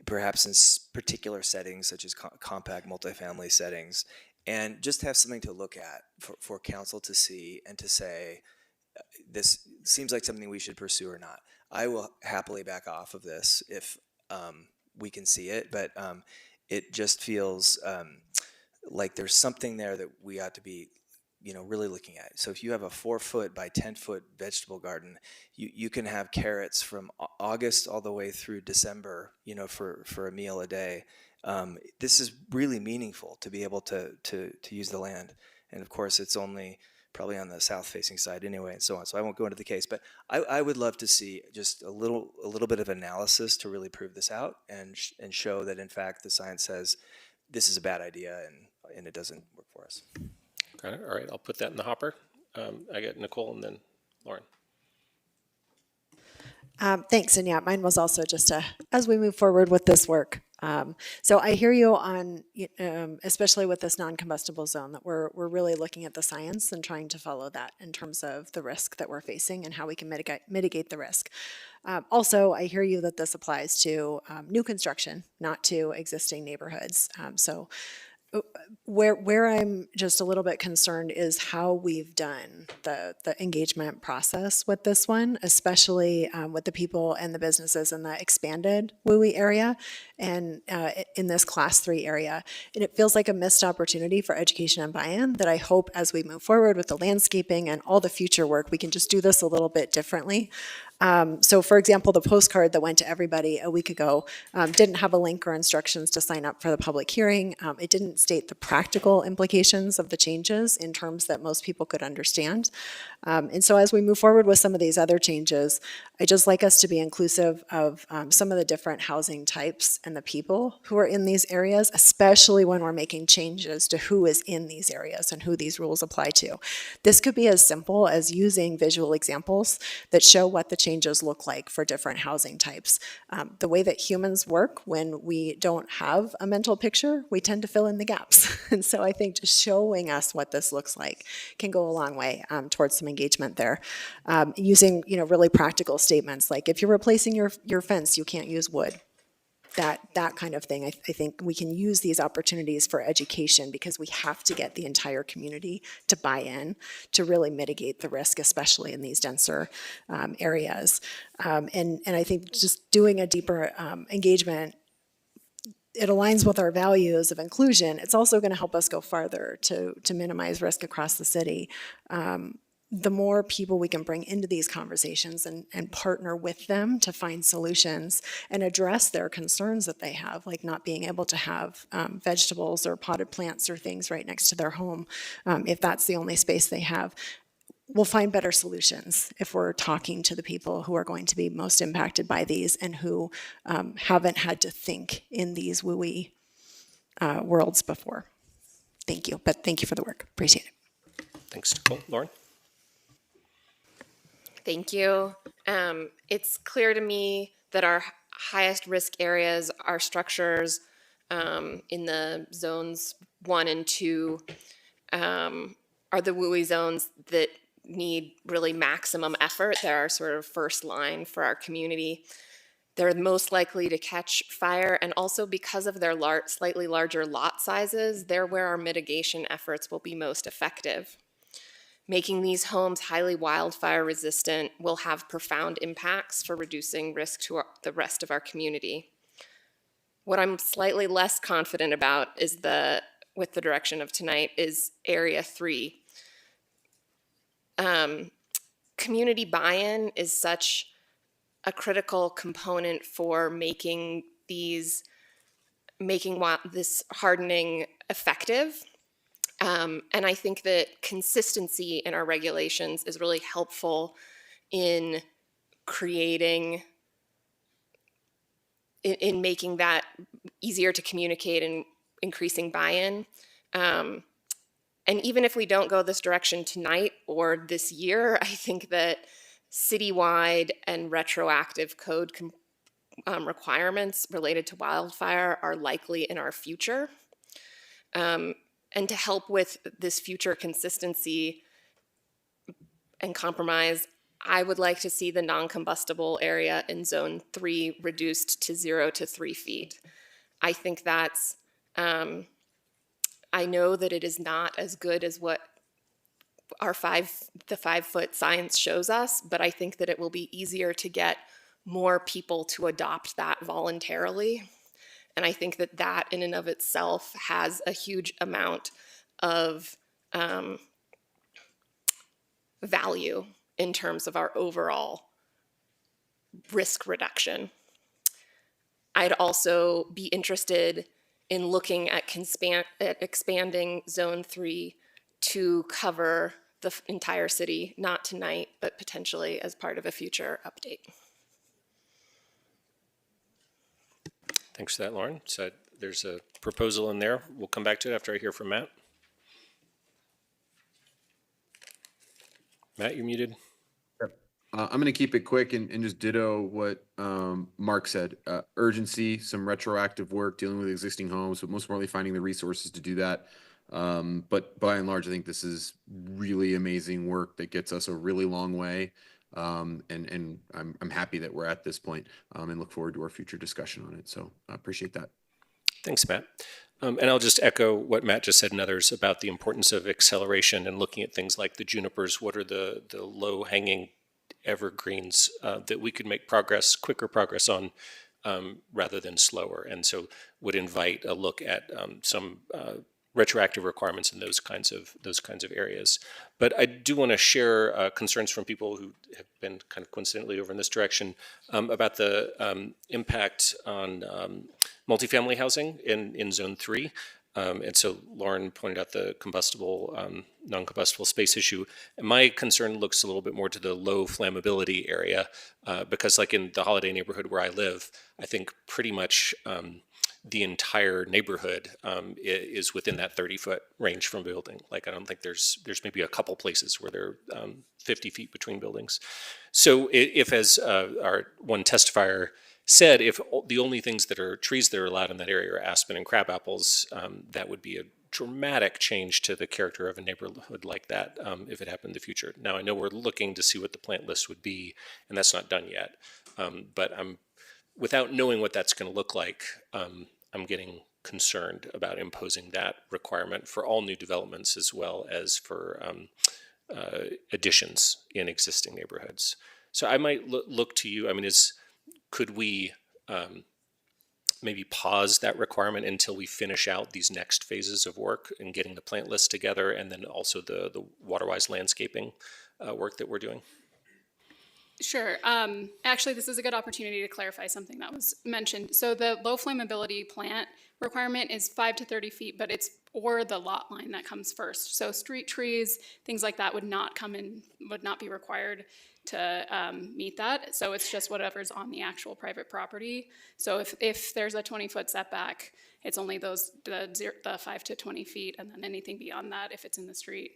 perhaps in particular settings such as compact multifamily settings, and just have something to look at for council to see and to say, this seems like something we should pursue or not. I will happily back off of this if we can see it, but it just feels like there's something there that we ought to be really looking at. So if you have a 4-foot by 10-foot vegetable garden, you can have carrots from August all the way through December, for a meal a day. This is really meaningful to be able to use the land. And of course, it's only probably on the south-facing side anyway, and so on. So I won't go into the case, but I would love to see just a little bit of analysis to really prove this out and show that in fact the science says this is a bad idea and it doesn't work for us. Got it. All right, I'll put that in the hopper. I got Nicole and then Lauren. Thanks, and yeah, mine was also just as we move forward with this work, So I hear you on, especially with this non-combustible zone, that we're really looking at the science and trying to follow that in terms of the risk that we're facing and how we can mitigate the risk. Also, I hear you that this applies to new construction, not to existing neighborhoods. So where I'm just a little bit concerned is how we've done the engagement process with this one, especially with the people and the businesses in the expanded WUI area and in this class 3 area. And it feels like a missed opportunity for education and buy-in that I hope as we move forward with the landscaping and all the future work, we can just do this a little bit differently. So for example, the postcard that went to everybody a week ago didn't have a link or instructions to sign up for the public hearing. It didn't state the practical implications of the changes in terms that most people could understand. And so as we move forward with some of these other changes, I just like us to be inclusive of some of the different housing types and the people who are in these areas, especially when we're making changes to who is in these areas and who these rules apply to. This could be as simple as using visual examples that show what the changes look like for different housing types. The way that humans work when we don't have a mental picture, we tend to fill in the gaps. And so I think just showing us what this looks like can go a long way towards some engagement there. Using really practical statements like if you're replacing your fence, you can't use wood. That kind of thing. I think we can use these opportunities for education because we have to get the entire community to buy in to really mitigate the risk, especially in these denser areas. And I think just doing a deeper engagement, it aligns with our values of inclusion. It's also going to help us go farther to minimize risk across the city. The more people we can bring into these conversations and partner with them to find solutions and address their concerns that they have, like not being able to have vegetables or potted plants or things right next to their home, if that's the only space they have, we'll find better solutions if we're talking to the people who are going to be most impacted by these and who haven't had to think in these WUI worlds before. Thank you, but thank you for the work. Appreciate it. Thanks, Nicole. Lauren? Thank you. It's clear to me that our highest risk areas are structures in the zones 1 and 2 are the WUI zones that need really maximum effort. They're our sort of first line for our community. They're most likely to catch fire, and also because of their slightly larger lot sizes, they're where our mitigation efforts will be most effective. Making these homes highly wildfire resistant will have profound impacts for reducing risk to the rest of our community. What I'm slightly less confident about is with the direction of tonight is area 3. Community buy-in is such a critical component for making this hardening effective. And I think that consistency in our regulations is really helpful in making that easier to communicate and increasing buy-in. And even if we don't go this direction tonight or this year, I think that citywide and retroactive code requirements related to wildfire are likely in our future. And to help with this future consistency and compromise, I would like to see the non-combustible area in zone 3 reduced to 0 to 3 feet. I think that's, I know that it is not as good as what the 5-foot science shows us, but I think that it will be easier to get more people to adopt that voluntarily. And I think that that in and of itself has a huge amount of value in terms of our overall risk reduction. I'd also be interested in looking at expanding Zone 3 to cover the entire city, not tonight, but potentially as part of a future update. Thanks for that, Lauren. So there's a proposal in there. We'll come back to it after I hear from Matt. Matt, you're muted. Yep. I'm going to keep it quick and just ditto what Mark said. Urgency, some retroactive work dealing with existing homes, but most importantly, finding the resources to do that. But by and large, I think this is really amazing work that gets us a really long way. And I'm happy that we're at this point, and look forward to our future discussion on it. So I appreciate that. Thanks, Matt. And I'll just echo what Matt just said and others about the importance of acceleration and looking at things like the junipers. What are the low-hanging evergreens that we could make quicker progress on rather than slower? And so would invite a look at some retroactive requirements in those kinds of areas. But I do want to share concerns from people who have been kind of coincidentally over in this direction about the impact on multifamily housing in Zone 3. And so Lauren pointed out the combustible, non-combustible space issue. And my concern looks a little bit more to the low flammability area because like in the Holiday neighborhood where I live, I think pretty much the entire neighborhood is within that 30-foot range from building. Like I don't think there's maybe a couple places where there are 50 feet between buildings. So if as our one testifier said, if the only things that are trees that are allowed in that area are aspen and crabapples, that would be a dramatic change to the character of a neighborhood like that if it happened in the future. Now I know we're looking to see what the plant list would be, and that's not done yet. But without knowing what that's going to look like, I'm getting concerned about imposing that requirement for all new developments as well as for additions in existing neighborhoods. So I might look to you. I mean, could we maybe pause that requirement until we finish out these next phases of work and getting the plant list together, and then also the water-wise landscaping work that we're doing? Sure. Actually, this is a good opportunity to clarify something that was mentioned. So the low flammability plant requirement is 5 to 30 feet, but it's or the lot line that comes first. So street trees, things like that would not be required to meet that. So it's just whatever's on the actual private property. So if there's a 20-foot setback, it's only the 5 to 20 feet, and then anything beyond that, if it's in the street,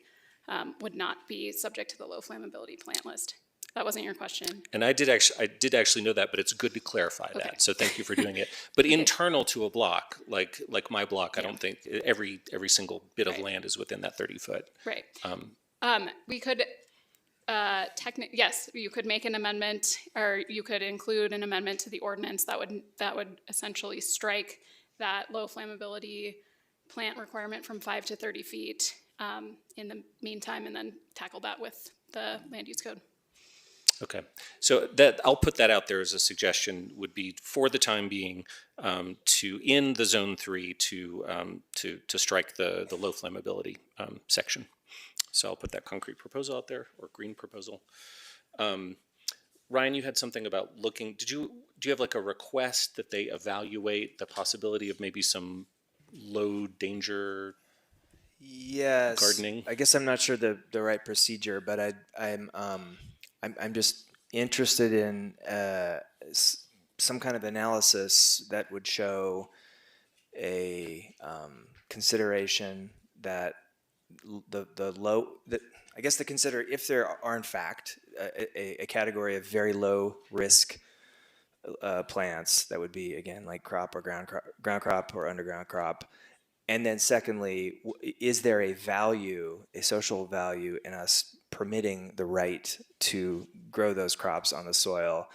would not be subject to the low flammability plant list. That wasn't your question. And I did actually know that, but it's good to clarify that. So thank you for doing it. But internal to a block, like my block, I don't think every single bit of land is within that 30-foot. Right. We could yes, you could make an amendment, or you could include an amendment to the ordinance that would essentially strike that low flammability plant requirement from 5 to 30 feet in the meantime, and then tackle that with the land use code. Okay, so that I'll put that out there as a suggestion. Would be for the time being to in the Zone 3 to strike the low flammability section. So I'll put that concrete proposal out there, or green proposal. Ryan, you had something about looking. Do you have like a request that they evaluate the possibility of maybe some low danger? Yes. Gardening. I guess I'm not sure the right procedure, but I'm just interested in some kind of analysis that would show a consideration that if there are in fact a category of very low risk plants that would be again like crop or ground crop or underground crop. And then secondly, is there a social value in us permitting the right to grow those crops on the soil?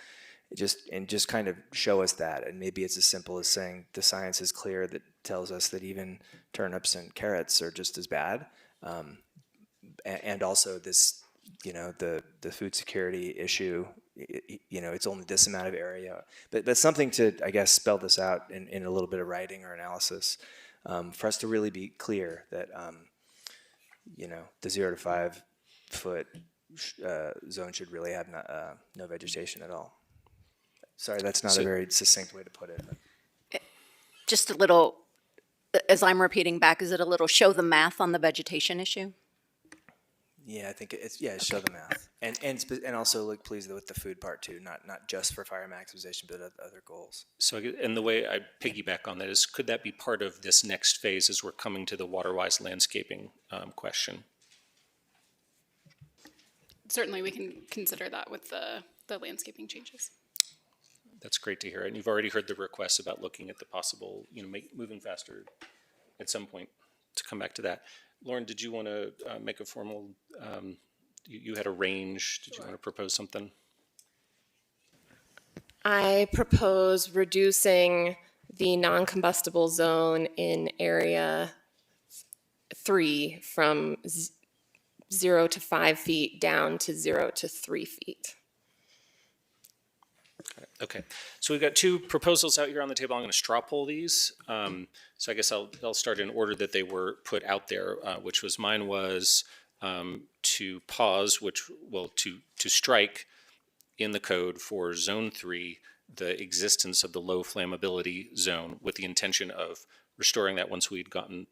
Just kind of show us that. And maybe it's as simple as saying the science is clear that tells us that even turnips and carrots are just as bad. And also this, the food security issue, it's only this amount of area. But that's something to, I guess, spell this out in a little bit of writing or analysis. For us to really be clear that, the 0 to 5 foot zone should really have no vegetation at all. Sorry, that's not a very succinct way to put it. Just a little, as I'm repeating back, is it a little show the math on the vegetation issue? Yeah, I think show the math. And also look pleased with the food part too, not just for fire maximization, but other goals. So, and the way I piggyback on that is, could that be part of this next phase as we're coming to the water-wise landscaping question? certainly we can consider that with the landscaping changes. That's great to hear. And you've already heard the requests about looking at the possible, moving faster at some point to come back to that. Lauren, did you want to make a formal, you had a range, did you want to propose something? I propose reducing the non-combustible zone in area 3 from 0 to 5 feet down to 0 to 3 feet. Okay, so we've got two proposals out here on the table. I'm going to straw poll these. So I guess I'll start in order that they were put out there, which was mine was to pause, to strike in the code for zone 3 the existence of the low flammability zone with the intention of restoring that once we'd gotten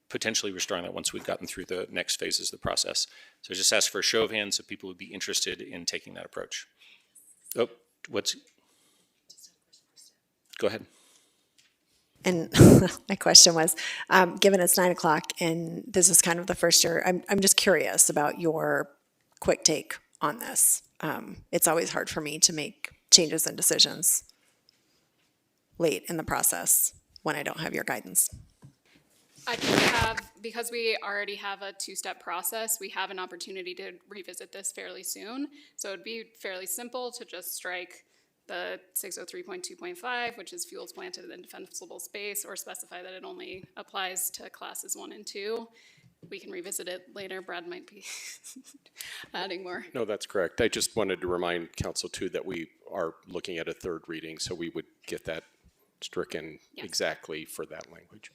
through the next phases of the process. So I just asked for a show of hands if people would be interested in taking that approach. Oh, go ahead. And my question was, given it's 9 o'clock and this is kind of the first year, I'm just curious about your quick take on this. It's always hard for me to make changes and decisions late in the process when I don't have your guidance. I think because we already have a 2-step process, we have an opportunity to revisit this fairly soon. So it'd be fairly simple to just strike the 603.2.5, which is fuels planted in defensible space, or specify that it only applies to classes 1 and 2. We can revisit it later. Brad might be adding more. No, that's correct. I just wanted to remind council too that we are looking at a 3rd reading, so we would get that stricken exactly for that language,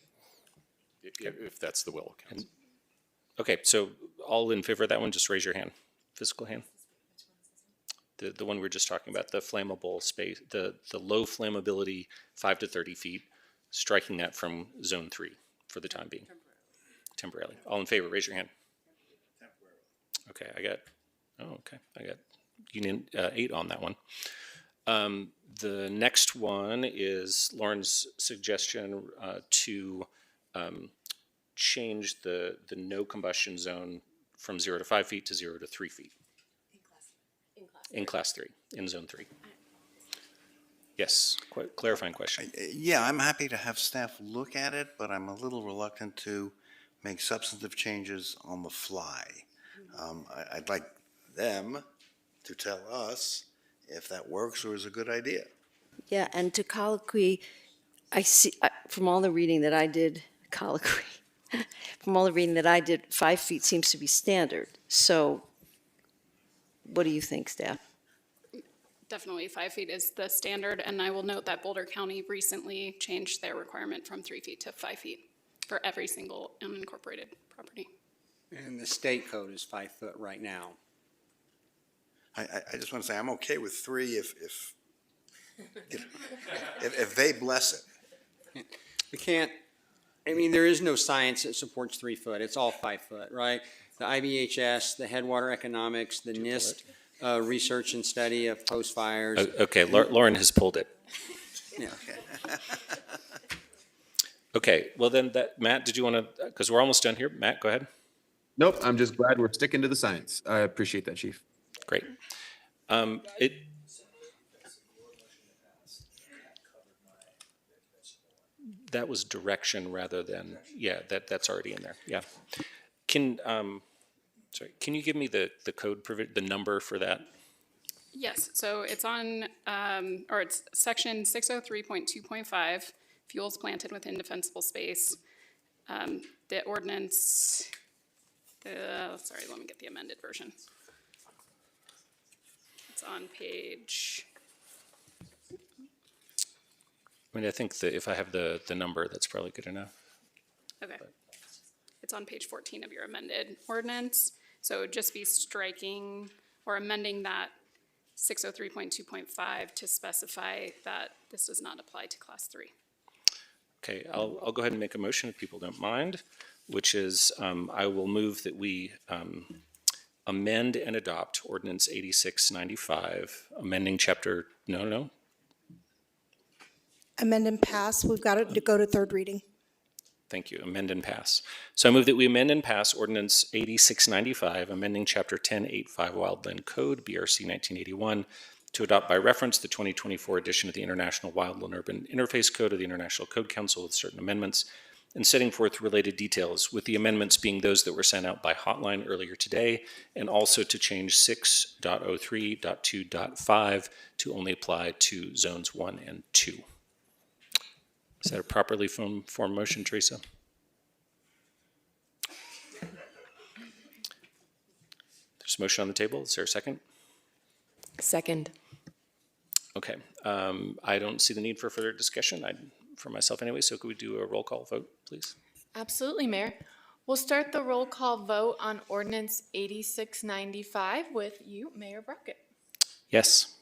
if that's the will of council. Okay, so all in favor of that one, just raise your hand, physical hand. The one we were just talking about, the flammable space, the low flammability 5 to 30 feet, striking that from zone 3 for the time being. Temporarily. All in favor, raise your hand. Okay, I got union 8 on that one. The next one is Lauren's suggestion to change the no combustion zone from 0 to 5 feet to 0 to 3 feet. In class 3, in zone 3. Yes, clarifying question. Yeah, I'm happy to have staff look at it, but I'm a little reluctant to make substantive changes on the fly. I'd like them to tell us if that works or is a good idea. Yeah, and to colloquy, I see, from all the reading that I did, colloquy, from all the reading that I did, 5 feet seems to be standard. So what do you think, staff? Definitely 5 feet is the standard, and I will note that Boulder County recently changed their requirement from 3 feet to 5 feet for every single unincorporated property. And the state code is 5 foot right now. I just want to say I'm okay with 3 if they bless it. We can't, there is no science that supports 3 foot. It's all 5 foot, right? The IBHS, the Headwater Economics, the NIST research and study of post fires. Okay, Lauren has pulled it. Yeah. Okay, well then, Matt, did you want to, because we're almost done here. Matt, go ahead. Nope, I'm just glad we're sticking to the science. I appreciate that, Chief. Great. That was direction rather than, that's already in there, yeah. Can you give me the code, the number for that? Yes, so it's on, it's section 603.2.5, fuels planted within defensible space. The ordinance, sorry, let me get the amended version. It's on page. I think that if I have the number, that's probably good enough. Okay. It's on page 14 of your amended ordinance. So it would just be striking or amending that 603.2.5 to specify that this does not apply to class 3. Okay, I'll go ahead and make a motion if people don't mind, which is I will move that we amend and adopt ordinance 8695, amending chapter, Amend and pass, we've got to go to 3rd reading. Thank you. Amend and pass. So I move that we amend and pass Ordinance 8695, amending Chapter 1085 Wildland Code, BRC 1981, to adopt by reference the 2024 edition of the International Wildland Urban Interface Code of the International Code Council with certain amendments, and setting forth related details, with the amendments being those that were sent out by hotline earlier today, and also to change 6.03.2.5 to only apply to zones 1 and 2. Is that a properly formed motion, Teresa? There's a motion on the table. Is there a second? Second. Okay. I don't see the need for further discussion. For myself anyway, so could we do a roll call vote, please? Absolutely, Mayor. We'll start the roll call vote on Ordinance 8695 with you, Mayor Brockett. Yes.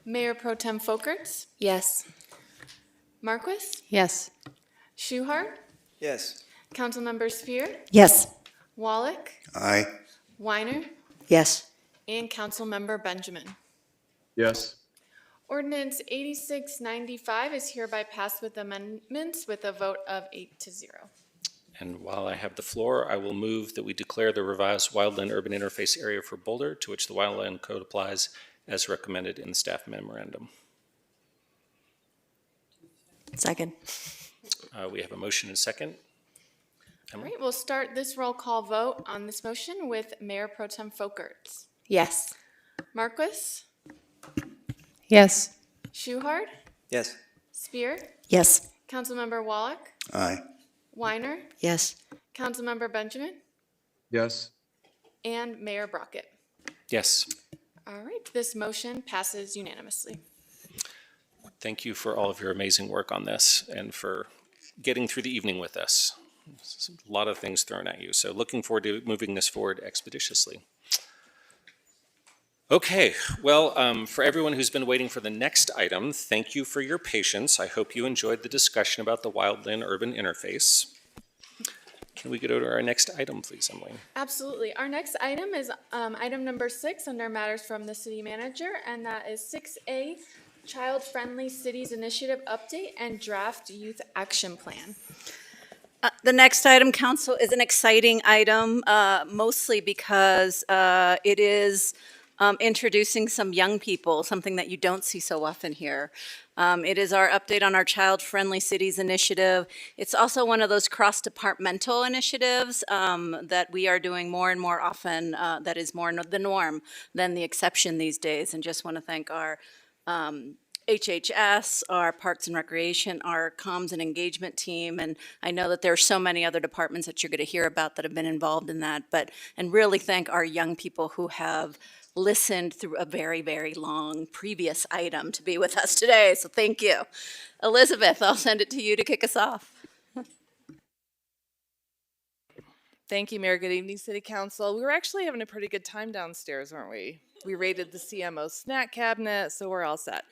Mayor Pro Tem Folkerts. Yes. Marquis. Yes. Schuhart. Yes. Councilmember Spear. Yes. Wallach. Aye. Weiner. Yes. And Councilmember Benjamin. Yes. Ordinance 8695 is hereby passed with amendments with a vote of 8-0. And while I have the floor, I will move that we declare the revised wildland urban interface area for Boulder, to which the Wildland Code applies, as recommended in the staff memorandum. Second. We have a motion and a second. All right, we'll start this roll call vote on this motion with Mayor Pro Tem Folkerts. Yes. Marquis. Yes. Schuhart. Yes. Spear. Yes. Councilmember Wallach. Aye. Weiner. Yes. Councilmember Benjamin. Yes. And Mayor Brockett. Yes. All right, this motion passes unanimously. Thank you for all of your amazing work on this and for getting through the evening with us. There's a lot of things thrown at you, so looking forward to moving this forward expeditiously. Okay, well, for everyone who's been waiting for the next item, thank you for your patience. I hope you enjoyed the discussion about the wildland urban interface. Can we go to our next item, please, Emily? Absolutely. Our next item is item number 6 under matters from the city manager, and that is 6A, Child-Friendly Cities Initiative Update and Draft Youth Action Plan. The next item, Council, is an exciting item, mostly because it is introducing some young people, something that you don't see so often here. It is our update on our Child-Friendly Cities Initiative. It's also one of those cross-departmental initiatives that we are doing more and more often, that is more the norm than the exception these days. And just want to thank our HHS, our Parks and Recreation, our Comms and Engagement team, and I know that there are so many other departments that you're going to hear about that have been involved in that, and really thank our young people who have listened through a very, very long previous item to be with us today, so thank you. Elizabeth, I'll send it to you to kick us off. Thank you, Mayor. Good evening, City Council. We were actually having a pretty good time downstairs, weren't we? We raided the CMO snack cabinet, so we're all set.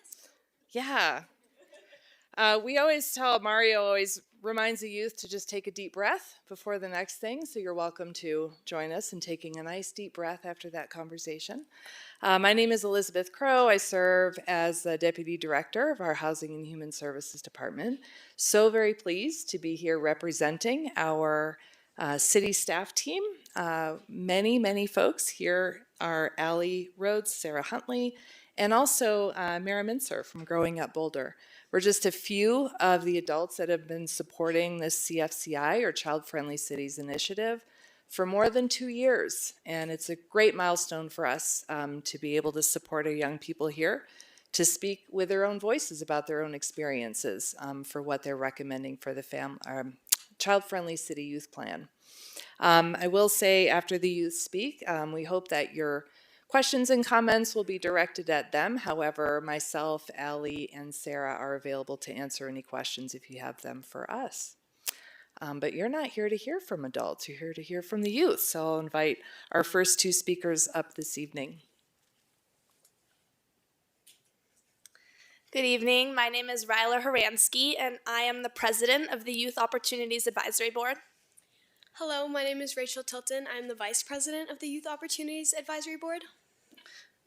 Yeah. We always tell, Mario always reminds the youth to just take a deep breath before the next thing, so you're welcome to join us in taking a nice deep breath after that conversation. My name is Elizabeth Crow. I serve as the Deputy Director of our Housing and Human Services Department. So very pleased to be here representing our city staff team. Many folks here are Allie Rhodes, Sarah Huntley, and also Mara Mincer from Growing Up Boulder. We're just a few of the adults that have been supporting this CFCI, or Child Friendly Cities Initiative, for more than 2 years. And it's a great milestone for us to be able to support our young people here to speak with their own voices about their own experiences for what they're recommending for the Child Friendly City Youth Plan. I will say after the youth speak, we hope that your questions and comments will be directed at them. However, myself, Allie, and Sarah are available to answer any questions if you have them for us. But you're not here to hear from adults, you're here to hear from the youth. So I'll invite our first 2 speakers up this evening. Good evening. My name is Ryla Horansky, and I am the president of the Youth Opportunities Advisory Board. Hello, my name is Rachel Tilton. I'm the vice president of the Youth Opportunities Advisory Board.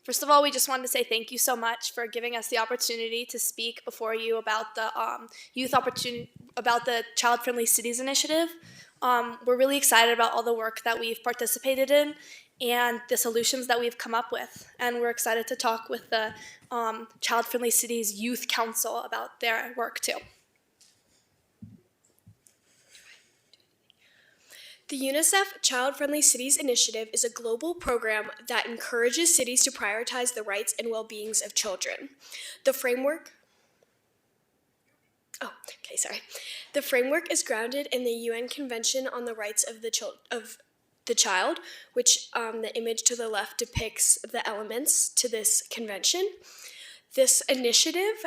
First of all, we just wanted to say thank you so much for giving us the opportunity to speak before you about the about the Child Friendly Cities initiative. We're really excited about all the work that we've participated in and the solutions that we've come up with. And we're excited to talk with the Child Friendly Cities Youth Council about their work too. The UNICEF Child Friendly Cities Initiative is a global program that encourages cities to prioritize the rights and well-beings of children. The framework is grounded in the UN Convention on the Rights of the Child, which the image to the left depicts the elements to this convention. This initiative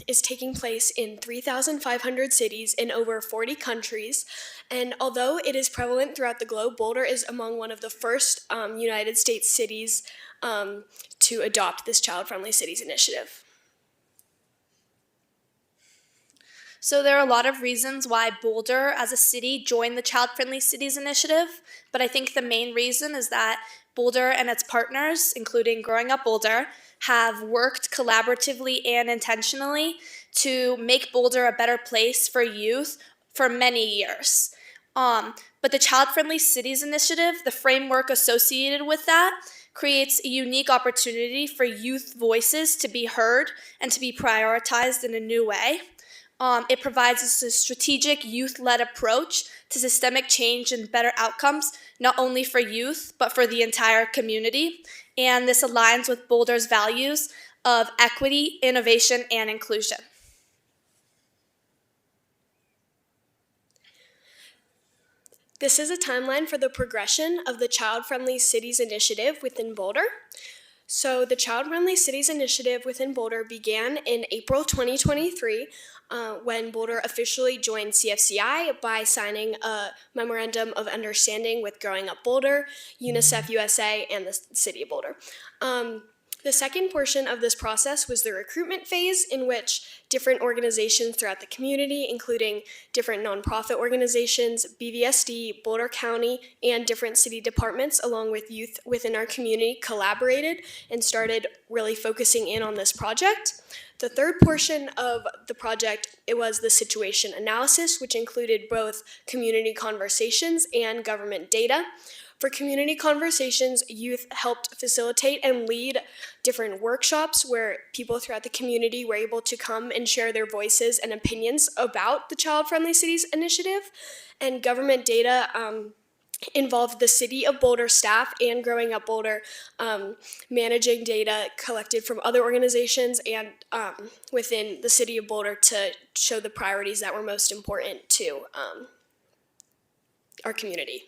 is taking place in 3,500 cities in over 40 countries, and although it is prevalent throughout the globe, Boulder is among one of the first United States cities to adopt this Child Friendly Cities initiative. So there are a lot of reasons why Boulder as a city joined the Child Friendly Cities initiative, but I think the main reason is that Boulder and its partners, including Growing Up Boulder, have worked collaboratively and intentionally to make Boulder a better place for youth for many years. But the Child Friendly Cities initiative, the framework associated with that, creates a unique opportunity for youth voices to be heard and to be prioritized in a new way. It provides us a strategic youth-led approach to systemic change and better outcomes, not only for youth, but for the entire community. And this aligns with Boulder's values of equity, innovation, and inclusion. This is a timeline for the progression of the Child Friendly Cities Initiative within Boulder. So the Child Friendly Cities Initiative within Boulder began in April 2023 when Boulder officially joined CFCI by signing a Memorandum of Understanding with Growing Up Boulder, UNICEF USA, and the City of Boulder. The second portion of this process was the recruitment phase, in which different organizations throughout the community, including different nonprofit organizations, BVSD, Boulder County, and different city departments, along with youth within our community, collaborated and started really focusing in on this project. The third portion of the project, it was the situation analysis, which included both community conversations and government data. For community conversations, youth helped facilitate and lead different workshops where people throughout the community were able to come and share their voices and opinions about the Child Friendly Cities initiative. And government data involved the City of Boulder staff and Growing Up Boulder managing data collected from other organizations and within the City of Boulder to show the priorities that were most important to our community.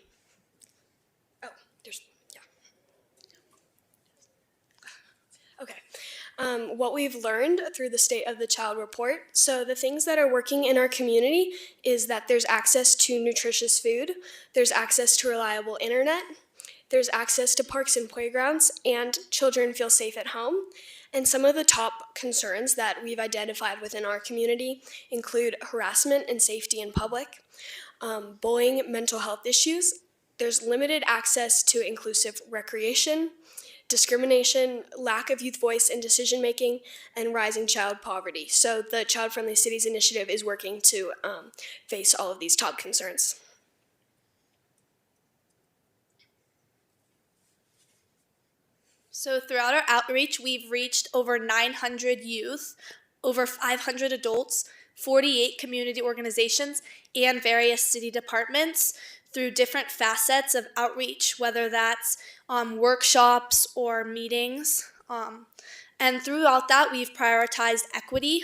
What we've learned through the State of the Child report. So the things that are working in our community is that there's access to nutritious food, there's access to reliable internet, there's access to parks and playgrounds, and children feel safe at home. And some of the top concerns that we've identified within our community include harassment and safety in public, bullying, mental health issues, there's limited access to inclusive recreation, discrimination, lack of youth voice in decision-making, and rising child poverty. So the Child Friendly Cities initiative is working to face all of these top concerns. So throughout our outreach, we've reached over 900 youth, over 500 adults, 48 community organizations, and various city departments through different facets of outreach, whether that's workshops or meetings. And throughout that, we've prioritized equity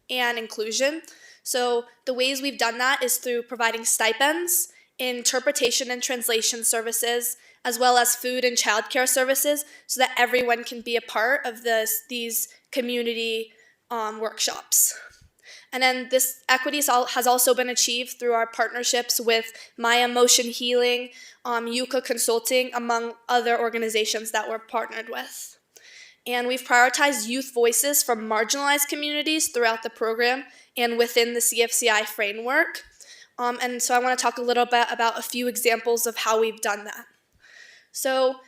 and inclusion. So the ways we've done that is through providing stipends, interpretation and translation services, as well as food and childcare services, so that everyone can be a part of these community workshops. And then this equity has also been achieved through our partnerships with Maya Motion Healing, Yucca Consulting, among other organizations that we're partnered with. And we've prioritized youth voices from marginalized communities throughout the program and within the CFCI framework. And so I want to talk a little bit about a few examples of how we've done that. So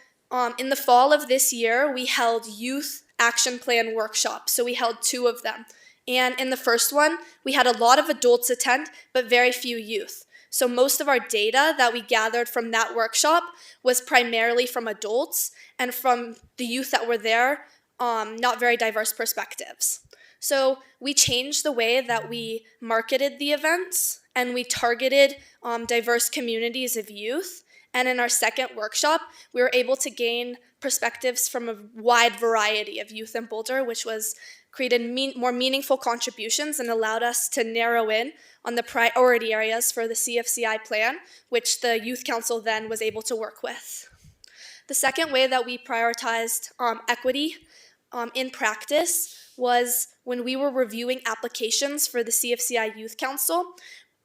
in the fall of this year, we held youth action plan workshops. So we held 2 of them. And in the first one, we had a lot of adults attend, but very few youth. So most of our data that we gathered from that workshop was primarily from adults and from the youth that were there, not very diverse perspectives. So we changed the way that we marketed the events, and we targeted diverse communities of youth. And in our second workshop, we were able to gain perspectives from a wide variety of youth in Boulder, which was created more meaningful contributions and allowed us to narrow in on the priority areas for the CFCI plan, which the Youth Council then was able to work with. The second way that we prioritized equity in practice was when we were reviewing applications for the CFCI Youth Council.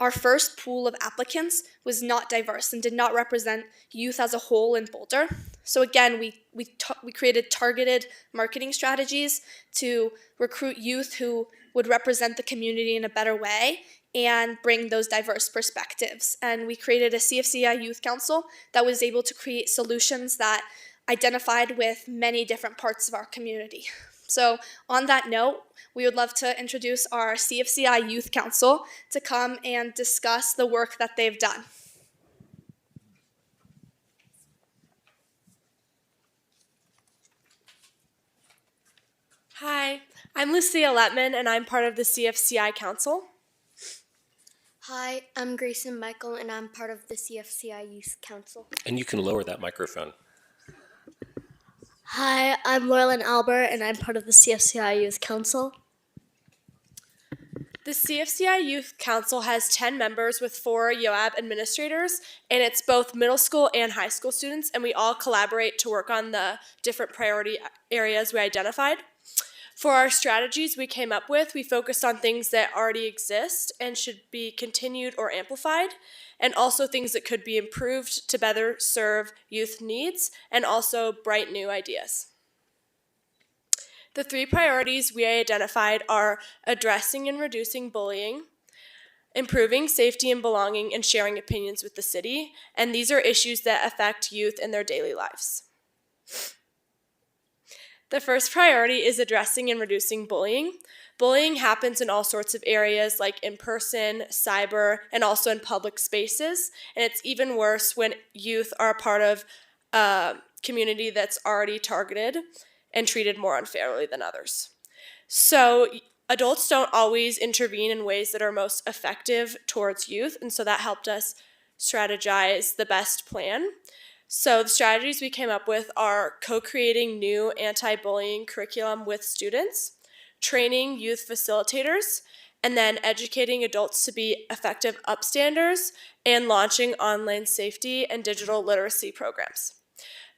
Our first pool of applicants was not diverse and did not represent youth as a whole in Boulder. So again, we created targeted marketing strategies to recruit youth who would represent the community in a better way and bring those diverse perspectives. And we created a CFCI Youth Council that was able to create solutions that identified with many different parts of our community. So on that note, we would love to introduce our CFCI Youth Council to come and discuss the work that they've done. Hi, I'm Lucia Letman, and I'm part of the CFCI Council. Hi, I'm Grayson Michael, and I'm part of the CFCI Youth Council. And you can lower that microphone. Hi, I'm Laurelyn Albert, and I'm part of the CFCI Youth Council. The CFCI Youth Council has 10 members with 4 YOAB administrators, and it's both middle school and high school students, and we all collaborate to work on the different priority areas we identified. For our strategies we came up with, we focused on things that already exist and should be continued or amplified, and also things that could be improved to better serve youth needs, and also bright new ideas. The 3 priorities we identified are addressing and reducing bullying, improving safety and belonging, and sharing opinions with the city, and these are issues that affect youth in their daily lives. The first priority is addressing and reducing bullying. Bullying happens in all sorts of areas like in person, cyber, and also in public spaces. And it's even worse when youth are a part of a community that's already targeted and treated more unfairly than others. So adults don't always intervene in ways that are most effective towards youth, and so that helped us strategize the best plan. So the strategies we came up with are co-creating new anti-bullying curriculum with students, training youth facilitators, and then educating adults to be effective upstanders, and launching online safety and digital literacy programs.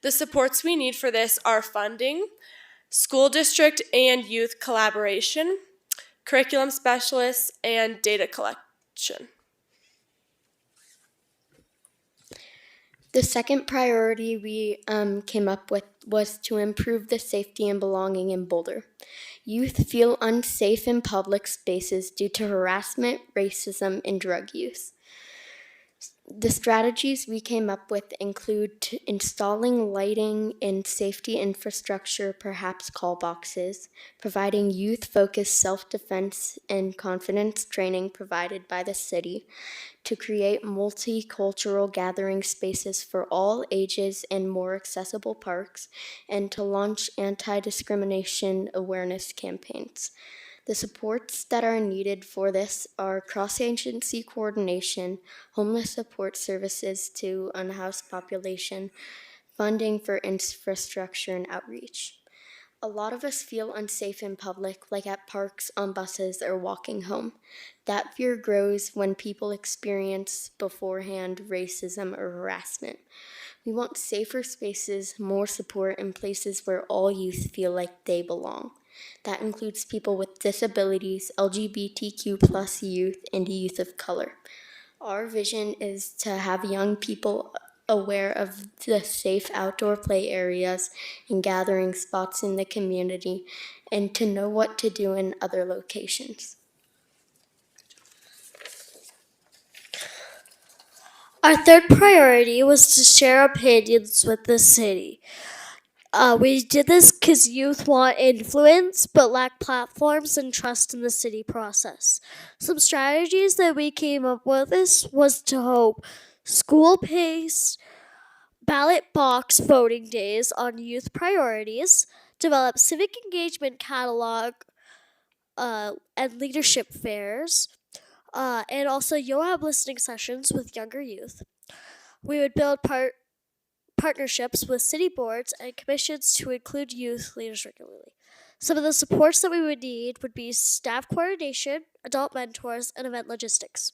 The supports we need for this are funding, school district and youth collaboration, curriculum specialists, and data collection. The second priority we came up with was to improve the safety and belonging in Boulder. Youth feel unsafe in public spaces due to harassment, racism, and drug use. The strategies we came up with include installing lighting and safety infrastructure, perhaps call boxes, providing youth-focused self-defense and confidence training provided by the city, to create multicultural gathering spaces for all ages and more accessible parks, and to launch anti-discrimination awareness campaigns. The supports that are needed for this are cross-agency coordination, homeless support services to unhoused population, funding for infrastructure and outreach. A lot of us feel unsafe in public, like at parks, on buses, or walking home. That fear grows when people experience beforehand racism or harassment. We want safer spaces, more support, and places where all youth feel like they belong. That includes people with disabilities, LGBTQ+ youth, and youth of color. Our vision is to have young people aware of the safe outdoor play areas and gathering spots in the community, and to know what to do in other locations. Our third priority was to share opinions with the city. We did this because youth want influence but lack platforms and trust in the city process. Some strategies that we came up with was to hope school-paced ballot box voting days on youth priorities, develop civic engagement catalog and leadership fairs, and also YOAB listening sessions with younger youth. We would build partnerships with city boards and commissions to include youth leaders regularly. Some of the supports that we would need would be staff coordination, adult mentors, and event logistics.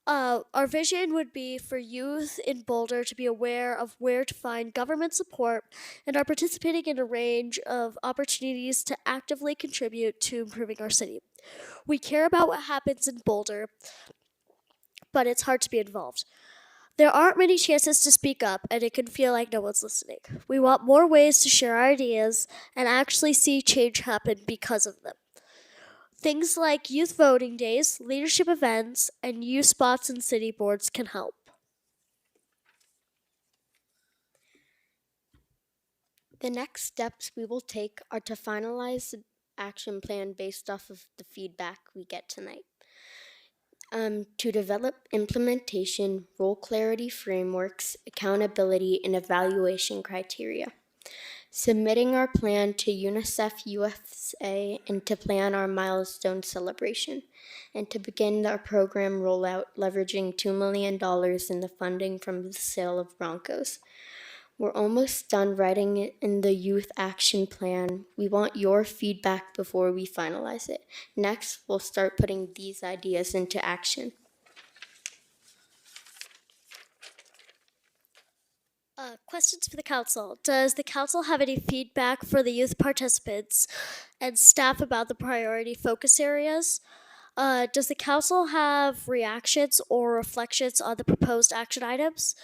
Our vision would be for youth in Boulder to be aware of where to find government support and are participating in a range of opportunities to actively contribute to improving our city. We care about what happens in Boulder, but it's hard to be involved. There aren't many chances to speak up, and it can feel like no one's listening. We want more ways to share our ideas and actually see change happen because of them. Things like youth voting days, leadership events, and youth spots in city boards can help. The next steps we will take are to finalize an action plan based off of the feedback we get tonight. To develop implementation, role clarity frameworks, accountability, and evaluation criteria. Submitting our plan to UNICEF USA and to plan our milestone celebration, and to begin our program rollout leveraging $2 million in the funding from the sale of Broncos. We're almost done writing it in the youth action plan. We want your feedback before we finalize it. Next, we'll start putting these ideas into action. Questions for the council. Does the council have any feedback for the youth participants and staff about the priority focus areas? Does the council have reactions or reflections on the proposed action items?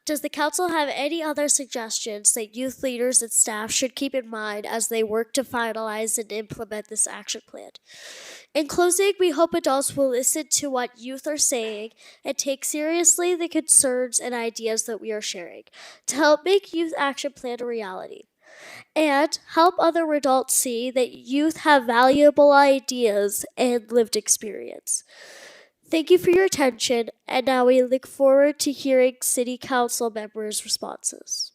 Does the council have any other suggestions that youth leaders and staff should keep in mind as they work to finalize and implement this action plan? In closing, we hope adults will listen to what youth are saying and take seriously the concerns and ideas that we are sharing to help make Youth Action Plan a reality. And help other adults see that youth have valuable ideas and lived experience. Thank you for your attention, and now we look forward to hearing City Council members' responses.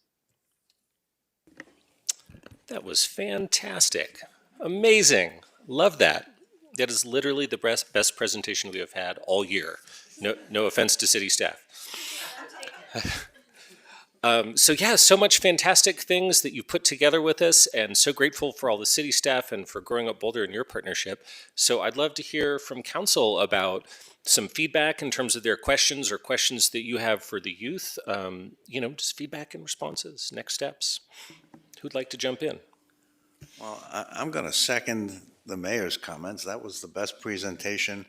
That was fantastic. Amazing. Love that. That is literally the best presentation we have had all year. No offense to city staff. So much fantastic things that you put together with us, and so grateful for all the city staff and for Growing Up Boulder and your partnership. So I'd love to hear from council about some feedback in terms of their questions or questions that you have for the youth. Just feedback and responses, next steps. Who'd like to jump in? Well, I'm going to second the mayor's comments. That was the best presentation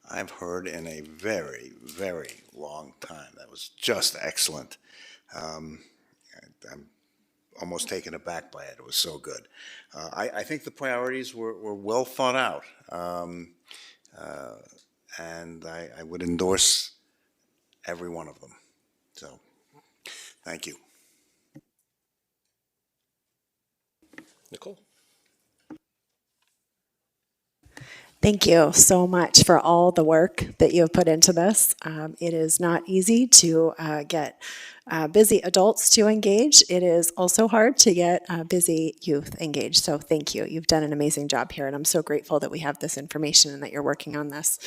I've heard in a very, very long time. That was just excellent. I'm almost taken aback by it. It was so good. I think the priorities were well thought out, and I would endorse every one of them. So, thank you. Nicole? Thank you so much for all the work that you have put into this. It is not easy to get busy adults to engage. It is also hard to get busy youth engaged. So thank you. You've done an amazing job here, and I'm so grateful that we have this information and that you're working on this.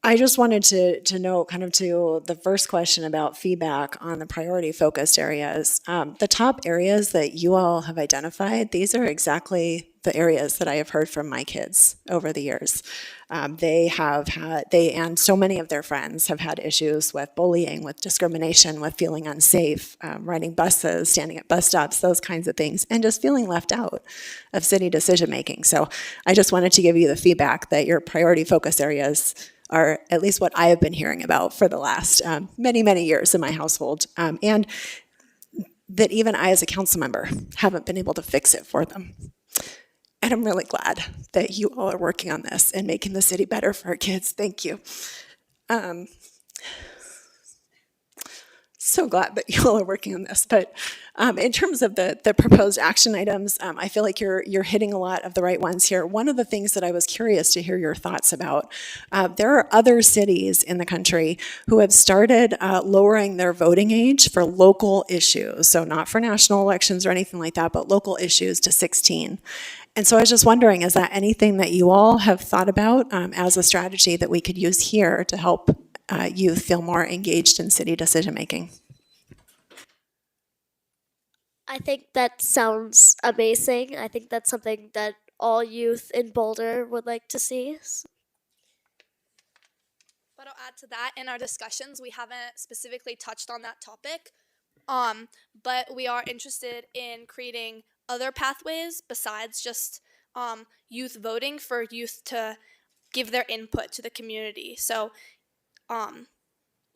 I just wanted to note, kind of to the first question about feedback on the priority focused areas. The top areas that you all have identified, these are exactly the areas that I have heard from my kids over the years. They and so many of their friends have had issues with bullying, with discrimination, with feeling unsafe, riding buses, standing at bus stops, those kinds of things, and just feeling left out of city decision making. So I just wanted to give you the feedback that your priority focus areas are at least what I have been hearing about for the last many, many years in my household, and that even I as a council member haven't been able to fix it for them. And I'm really glad that you all are working on this and making the city better for our kids. Thank you. so glad that you all are working on this. But in terms of the proposed action items, I feel like you're hitting a lot of the right ones here. One of the things that I was curious to hear your thoughts about, there are other cities in the country who have started lowering their voting age for local issues. So not for national elections or anything like that, but local issues to 16. And so I was just wondering, is that anything that you all have thought about as a strategy that we could use here to help youth feel more engaged in city decision making? I think that sounds amazing. I think that's something that all youth in Boulder would like to see. But I'll add to that, in our discussions, we haven't specifically touched on that topic. But we are interested in creating other pathways besides just youth voting for youth to give their input to the community. So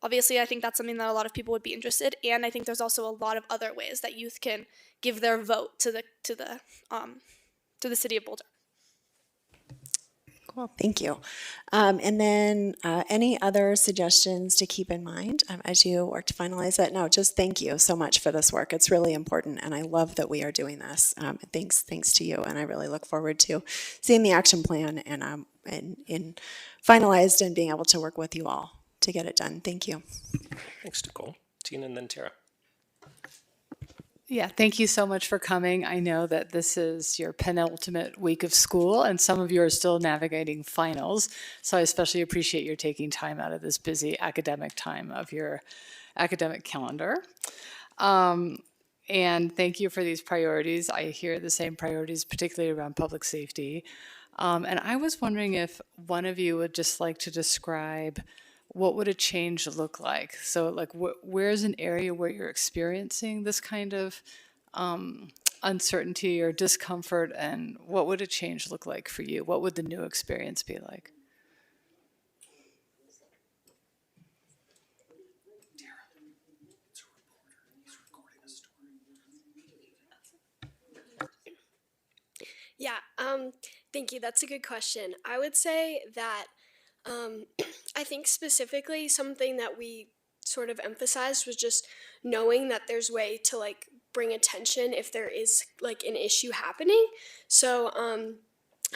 obviously, I think that's something that a lot of people would be interested in, and I think there's also a lot of other ways that youth can give their vote to the city of Boulder. Cool, thank you. And then any other suggestions to keep in mind as you work to finalize it? No, just thank you so much for this work. It's really important, and I love that we are doing this. Thanks to you, and I really look forward to seeing the action plan and finalized and being able to work with you all to get it done. Thank you. Thanks, Nicole. Tina and then Tara. Yeah, thank you so much for coming. I know that this is your penultimate week of school, and some of you are still navigating finals. So I especially appreciate your taking time out of this busy academic time of your academic calendar. And thank you for these priorities. I hear the same priorities, particularly around public safety. And I was wondering if one of you would just like to describe what would a change look like? So like where's an area where you're experiencing this kind of uncertainty or discomfort, and what would a change look like for you? What would the new experience be like? Yeah, thank you. That's a good question. I would say that I think specifically something that we sort of emphasized was just knowing that there's way to like bring attention if there is like an issue happening. So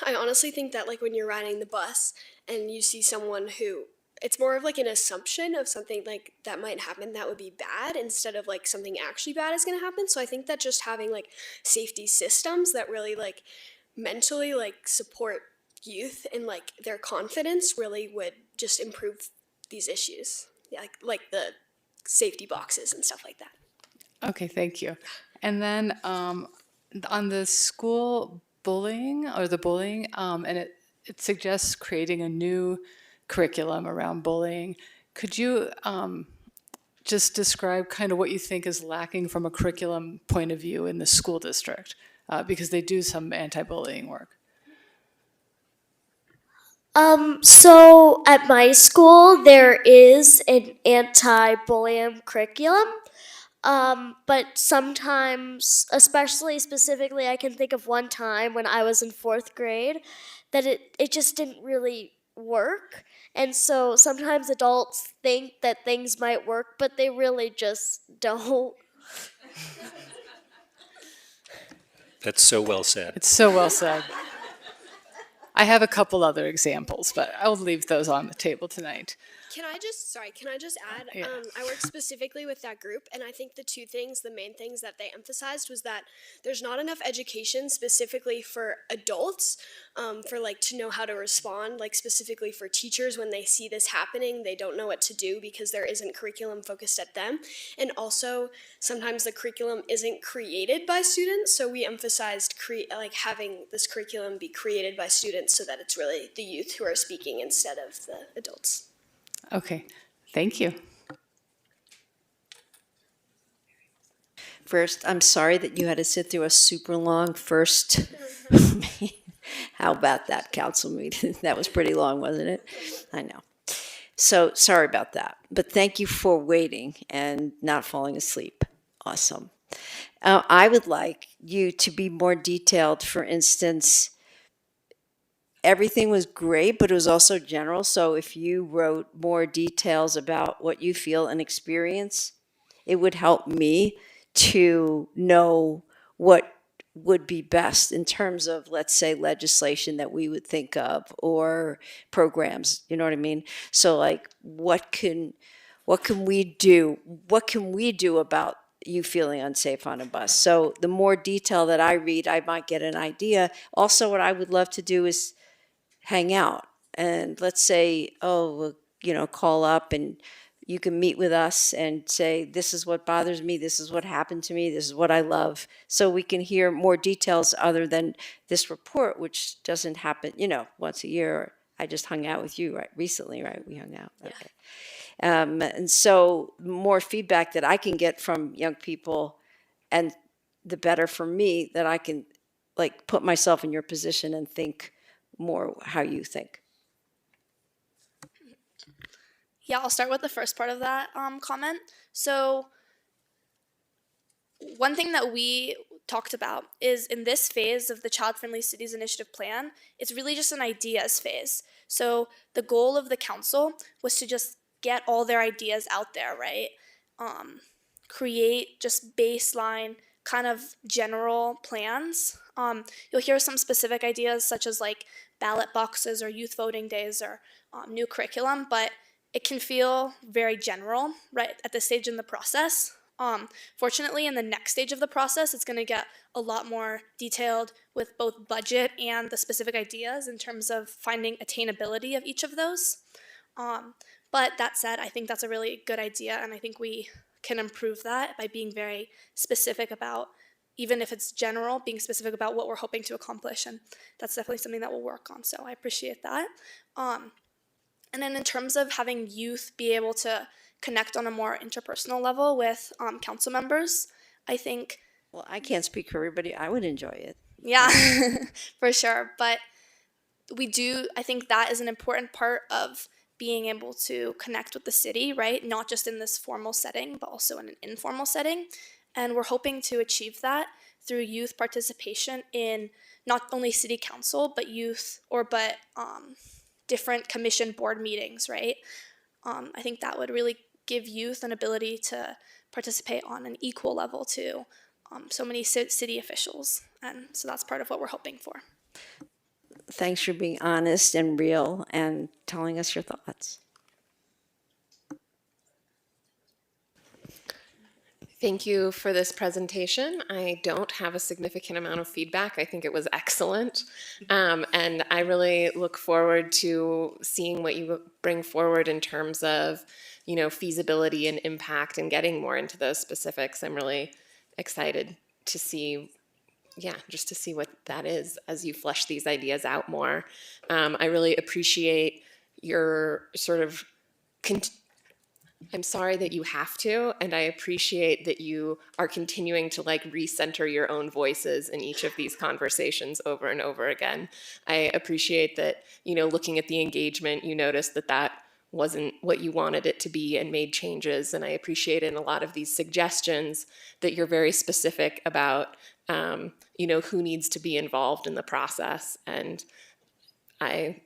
I honestly think that like when you're riding the bus and you see someone who, it's more of like an assumption of something like that might happen that would be bad instead of like something actually bad is going to happen. So I think that just having like safety systems that really like mentally like support youth and like their confidence really would just improve these issues. Yeah, like the safety boxes and stuff like that. Okay, thank you. And then on the school bullying or the bullying, and it suggests creating a new curriculum around bullying. Could you just describe kind of what you think is lacking from a curriculum point of view in the school district? Because they do some anti-bullying work. So at my school, there is an anti-bullying curriculum. But sometimes, especially specifically, I can think of one time when I was in 4th grade that it just didn't really work. And so sometimes adults think that things might work, but they really just don't. That's so well said. It's so well said. I have a couple other examples, but I'll leave those on the table tonight. Can I just add, Yeah. I work specifically with that group, and I think the main things that they emphasized was that there's not enough education specifically for adults, for like to know how to respond, like specifically for teachers when they see this happening, they don't know what to do because there isn't curriculum focused at them. And also, sometimes the curriculum isn't created by students, so we emphasized having this curriculum be created by students so that it's really the youth who are speaking instead of the adults. Okay, thank you. First, I'm sorry that you had to sit through a super long first. How about that council meeting? That was pretty long, wasn't it? I know. So sorry about that. But thank you for waiting and not falling asleep. Awesome. I would like you to be more detailed. For instance, everything was great, but it was also general. So if you wrote more details about what you feel and experience it would help me to know what would be best in terms of, let's say, legislation that we would think of or programs, you know what I mean? So like, what can we do? What can we do about you feeling unsafe on a bus? So the more detail that I read, I might get an idea. Also, what I would love to do is hang out and let's say, call up and you can meet with us and say, this is what bothers me, this is what happened to me, this is what I love. So we can hear more details other than this report, which doesn't happen, once a year. I just hung out with you recently, right? We hung out. Yeah. Okay. And so more feedback that I can get from young people, and the better for me that I can like put myself in your position and think more how you think. Yeah, I'll start with the first part of that comment. So one thing that we talked about is in this phase of the Child Friendly Cities Initiative plan, it's really just an ideas phase. So the goal of the council was to just get all their ideas out there, right? Create just baseline kind of general plans. You'll hear some specific ideas such as like ballot boxes or youth voting days or new curriculum, but it can feel very general right at this stage in the process. Fortunately, in the next stage of the process, it's going to get a lot more detailed with both budget and the specific ideas in terms of finding attainability of each of those. But that said, I think that's a really good idea, and I think we can improve that by being very specific about, even if it's general, being specific about what we're hoping to accomplish, and that's definitely something that we'll work on, so I appreciate that. And then in terms of having youth be able to connect on a more interpersonal level with council members, I think... Well, I can't speak for everybody. I would enjoy it. Yeah, for sure. But I think that is an important part of being able to connect with the city, right? Not just in this formal setting, but also in an informal setting. And we're hoping to achieve that through youth participation in not only city council, but different commission board meetings, right? I think that would really give youth an ability to participate on an equal level to so many city officials. And so that's part of what we're hoping for. Thanks for being honest and real and telling us your thoughts. Thank you for this presentation. I don't have a significant amount of feedback. I think it was excellent. And I really look forward to seeing what you bring forward in terms of, feasibility and impact and getting more into those specifics. I'm really excited to see, just to see what that is as you flesh these ideas out more. I really appreciate your sort of I'm sorry that you have to, and I appreciate that you are continuing to recenter your own voices in each of these conversations over and over again. I appreciate that, looking at the engagement, you noticed that wasn't what you wanted it to be and made changes. And I appreciate in a lot of these suggestions that you're very specific about, who needs to be involved in the process. And I,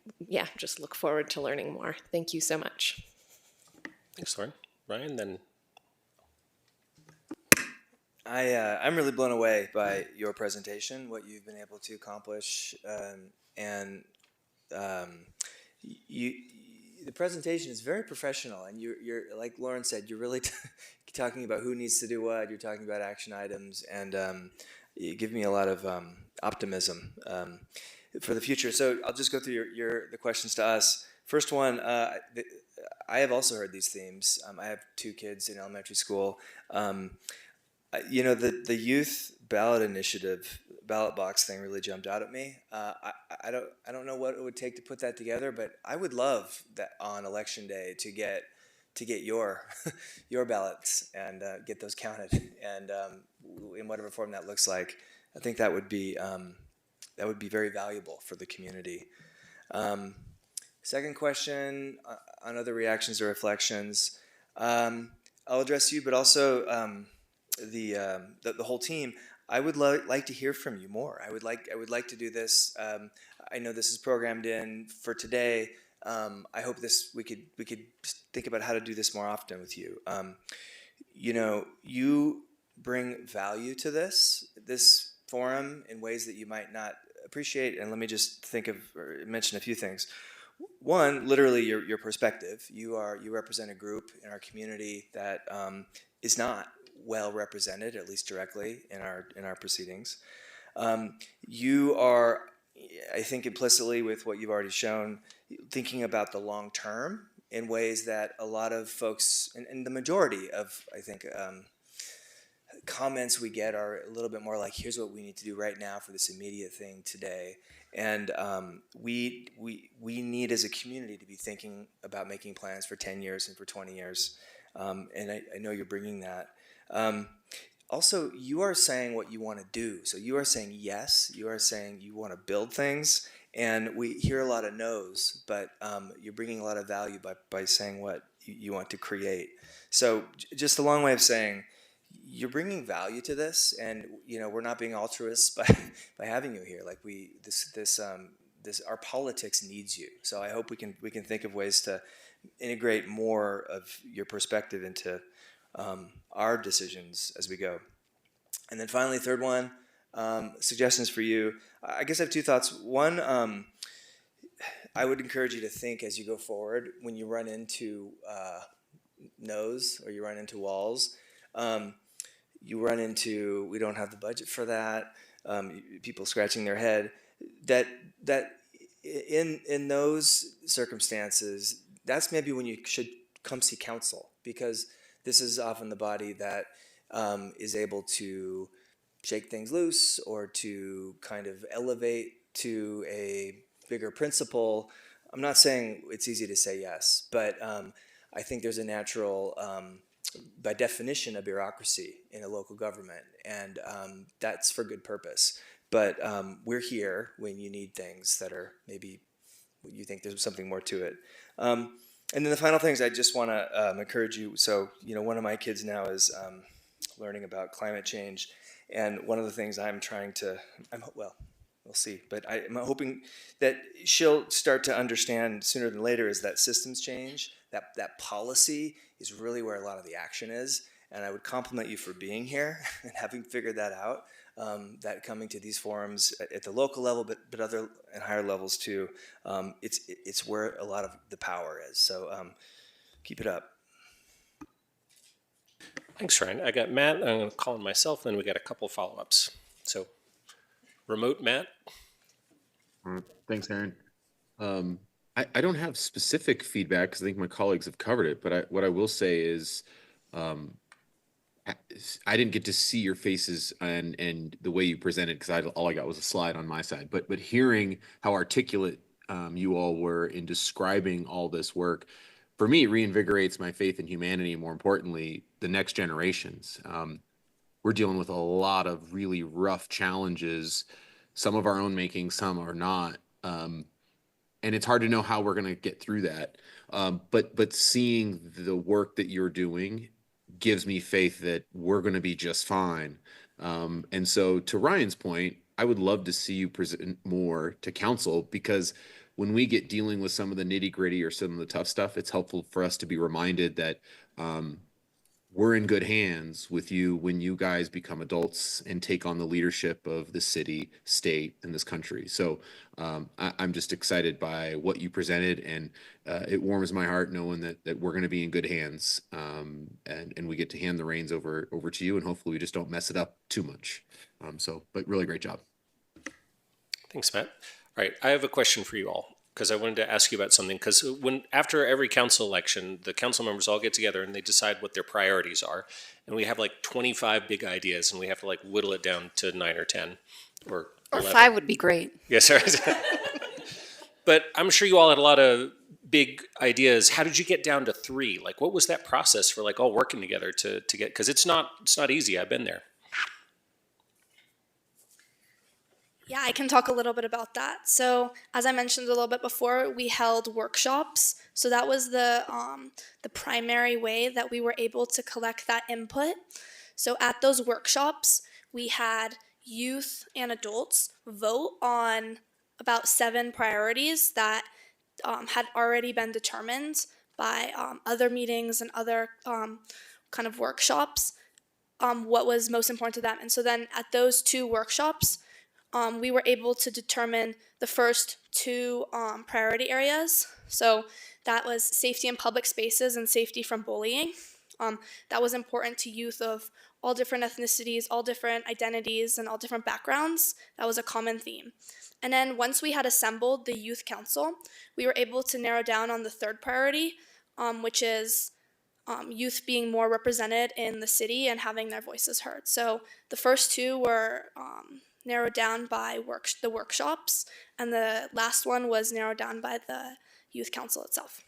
just look forward to learning more. Thank you so much. Thanks, Lauren. Ryan, then. I'm really blown away by your presentation, what you've been able to accomplish, the presentation is very professional, and you're like Lauren said, you're really talking about who needs to do what. You're talking about action items, and you give me a lot of optimism for the future. So I'll just go through the questions to us. First one, I have also heard these themes. I have 2 kids in elementary school. The youth ballot initiative, ballot box thing really jumped out at me. I don't know what it would take to put that together, but I would love that on election day to get your your ballots and get those counted, and in whatever form that looks like. I think that would be very valuable for the community. Second question on other reactions or reflections. I'll address you, but also the whole team. I would like to hear from you more. I would like to do this. I know this is programmed in for today. I hope we could think about how to do this more often with you. you bring value to this forum in ways that you might not appreciate. And let me just mention a few things. One, literally your perspective. You represent a group in our community that is not well represented, at least directly, in our proceedings. You are, I think, implicitly with what you've already shown, thinking about the long term in ways that a lot of folks, and the majority of, I think, comments we get are a little bit more like, here's what we need to do right now for this immediate thing today. And we need as a community to be thinking about making plans for 10 years and for 20 years. And I know you're bringing that. Also, you are saying what you want to do. So you are saying yes, you are saying you want to build things, and we hear a lot of no's, but you're bringing a lot of value by saying what you want to create. So just a long way of saying, you're bringing value to this, and we're not being altruists by having you here. Like our politics needs you. So I hope we can think of ways to integrate more of your perspective into our decisions as we go. And then finally, third one, suggestions for you. I guess I have two thoughts. One, I would encourage you to think as you go forward, when you run into no's or you run into walls, you run into, we don't have the budget for that, people scratching their head, that in those circumstances, that's maybe when you should come see council, because this is often the body that is able to shake things loose or to kind of elevate to a bigger principle. I'm not saying it's easy to say yes, but I think there's a natural, by definition, a bureaucracy in a local government, and that's for good purpose. But we're here when you need things that are maybe you think there's something more to it. And then the final things I just want to encourage you. So, one of my kids now is learning about climate change, and one of the things we'll see, but I'm hoping that she'll start to understand sooner than later is that systems change, that policy is really where a lot of the action is. And I would compliment you for being here and having figured that out, that coming to these forums at the local level, but other and higher levels too, it's where a lot of the power is. So keep it up. Thanks, Ryan. I got Matt. I'm going to call on myself, and then we got a couple follow-ups. So, remote Matt. Thanks, Aaron. I don't have specific feedback because I think my colleagues have covered it. But what I will say is, I didn't get to see your faces and the way you presented because all I got was a slide on my side. But hearing how articulate you all were in describing all this work, for me, it reinvigorates my faith in humanity, and more importantly, the next generations. We're dealing with a lot of really rough challenges, some of our own making, some are not. And it's hard to know how we're going to get through that. But seeing the work that you're doing gives me faith that we're going to be just fine. And so to Ryan's point, I would love to see you present more to council, because when we get dealing with some of the nitty gritty or some of the tough stuff, it's helpful for us to be reminded that we're in good hands with you when you guys become adults and take on the leadership of the city, state, and this country. So I'm just excited by what you presented, and it warms my heart knowing that we're going to be in good hands, and we get to hand the reins over to you, and hopefully we just don't mess it up too much. But really great job. Thanks, Matt. All right, I have a question for you all, because I wanted to ask you about something, because after every council election, the council members all get together and they decide what their priorities are. And we have like 25 big ideas, and we have to like whittle it down to 9 or 10 or 11. 5 would be great. Yes, sir. But I'm sure you all had a lot of big ideas. How did you get down to 3? Like, what was that process for like all working together to get, because it's not easy. I've been there. Yeah, I can talk a little bit about that. So, as I mentioned a little bit before, we held workshops. So that was the primary way that we were able to collect that input. So at those workshops, we had youth and adults vote on about 7 priorities that had already been determined by other meetings and other kind of workshops what was most important to them. And so then at those 2 workshops, we were able to determine the first 2 priority areas. So that was safety in public spaces and safety from bullying. That was important to youth of all different ethnicities, all different identities, and all different backgrounds. That was a common theme. And then once we had assembled the youth council, we were able to narrow down on the 3rd priority, which is youth being more represented in the city and having their voices heard. So the first 2 were narrowed down by the workshops, and the last one was narrowed down by the youth council itself.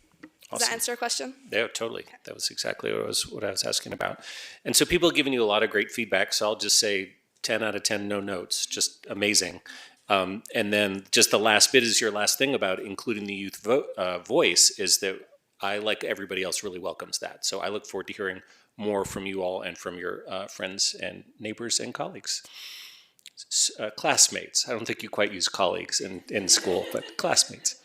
Does that answer your question? Yeah, totally. That was exactly what I was asking about. And so people have given you a lot of great feedback, so I'll just say 10 out of 10 no notes, just amazing. And then just the last bit is your last thing about including the youth voice is that I, like everybody else, really welcomes that. So I look forward to hearing more from you all and from your friends and neighbors and colleagues. Classmates. I don't think you quite use colleagues in school, but classmates.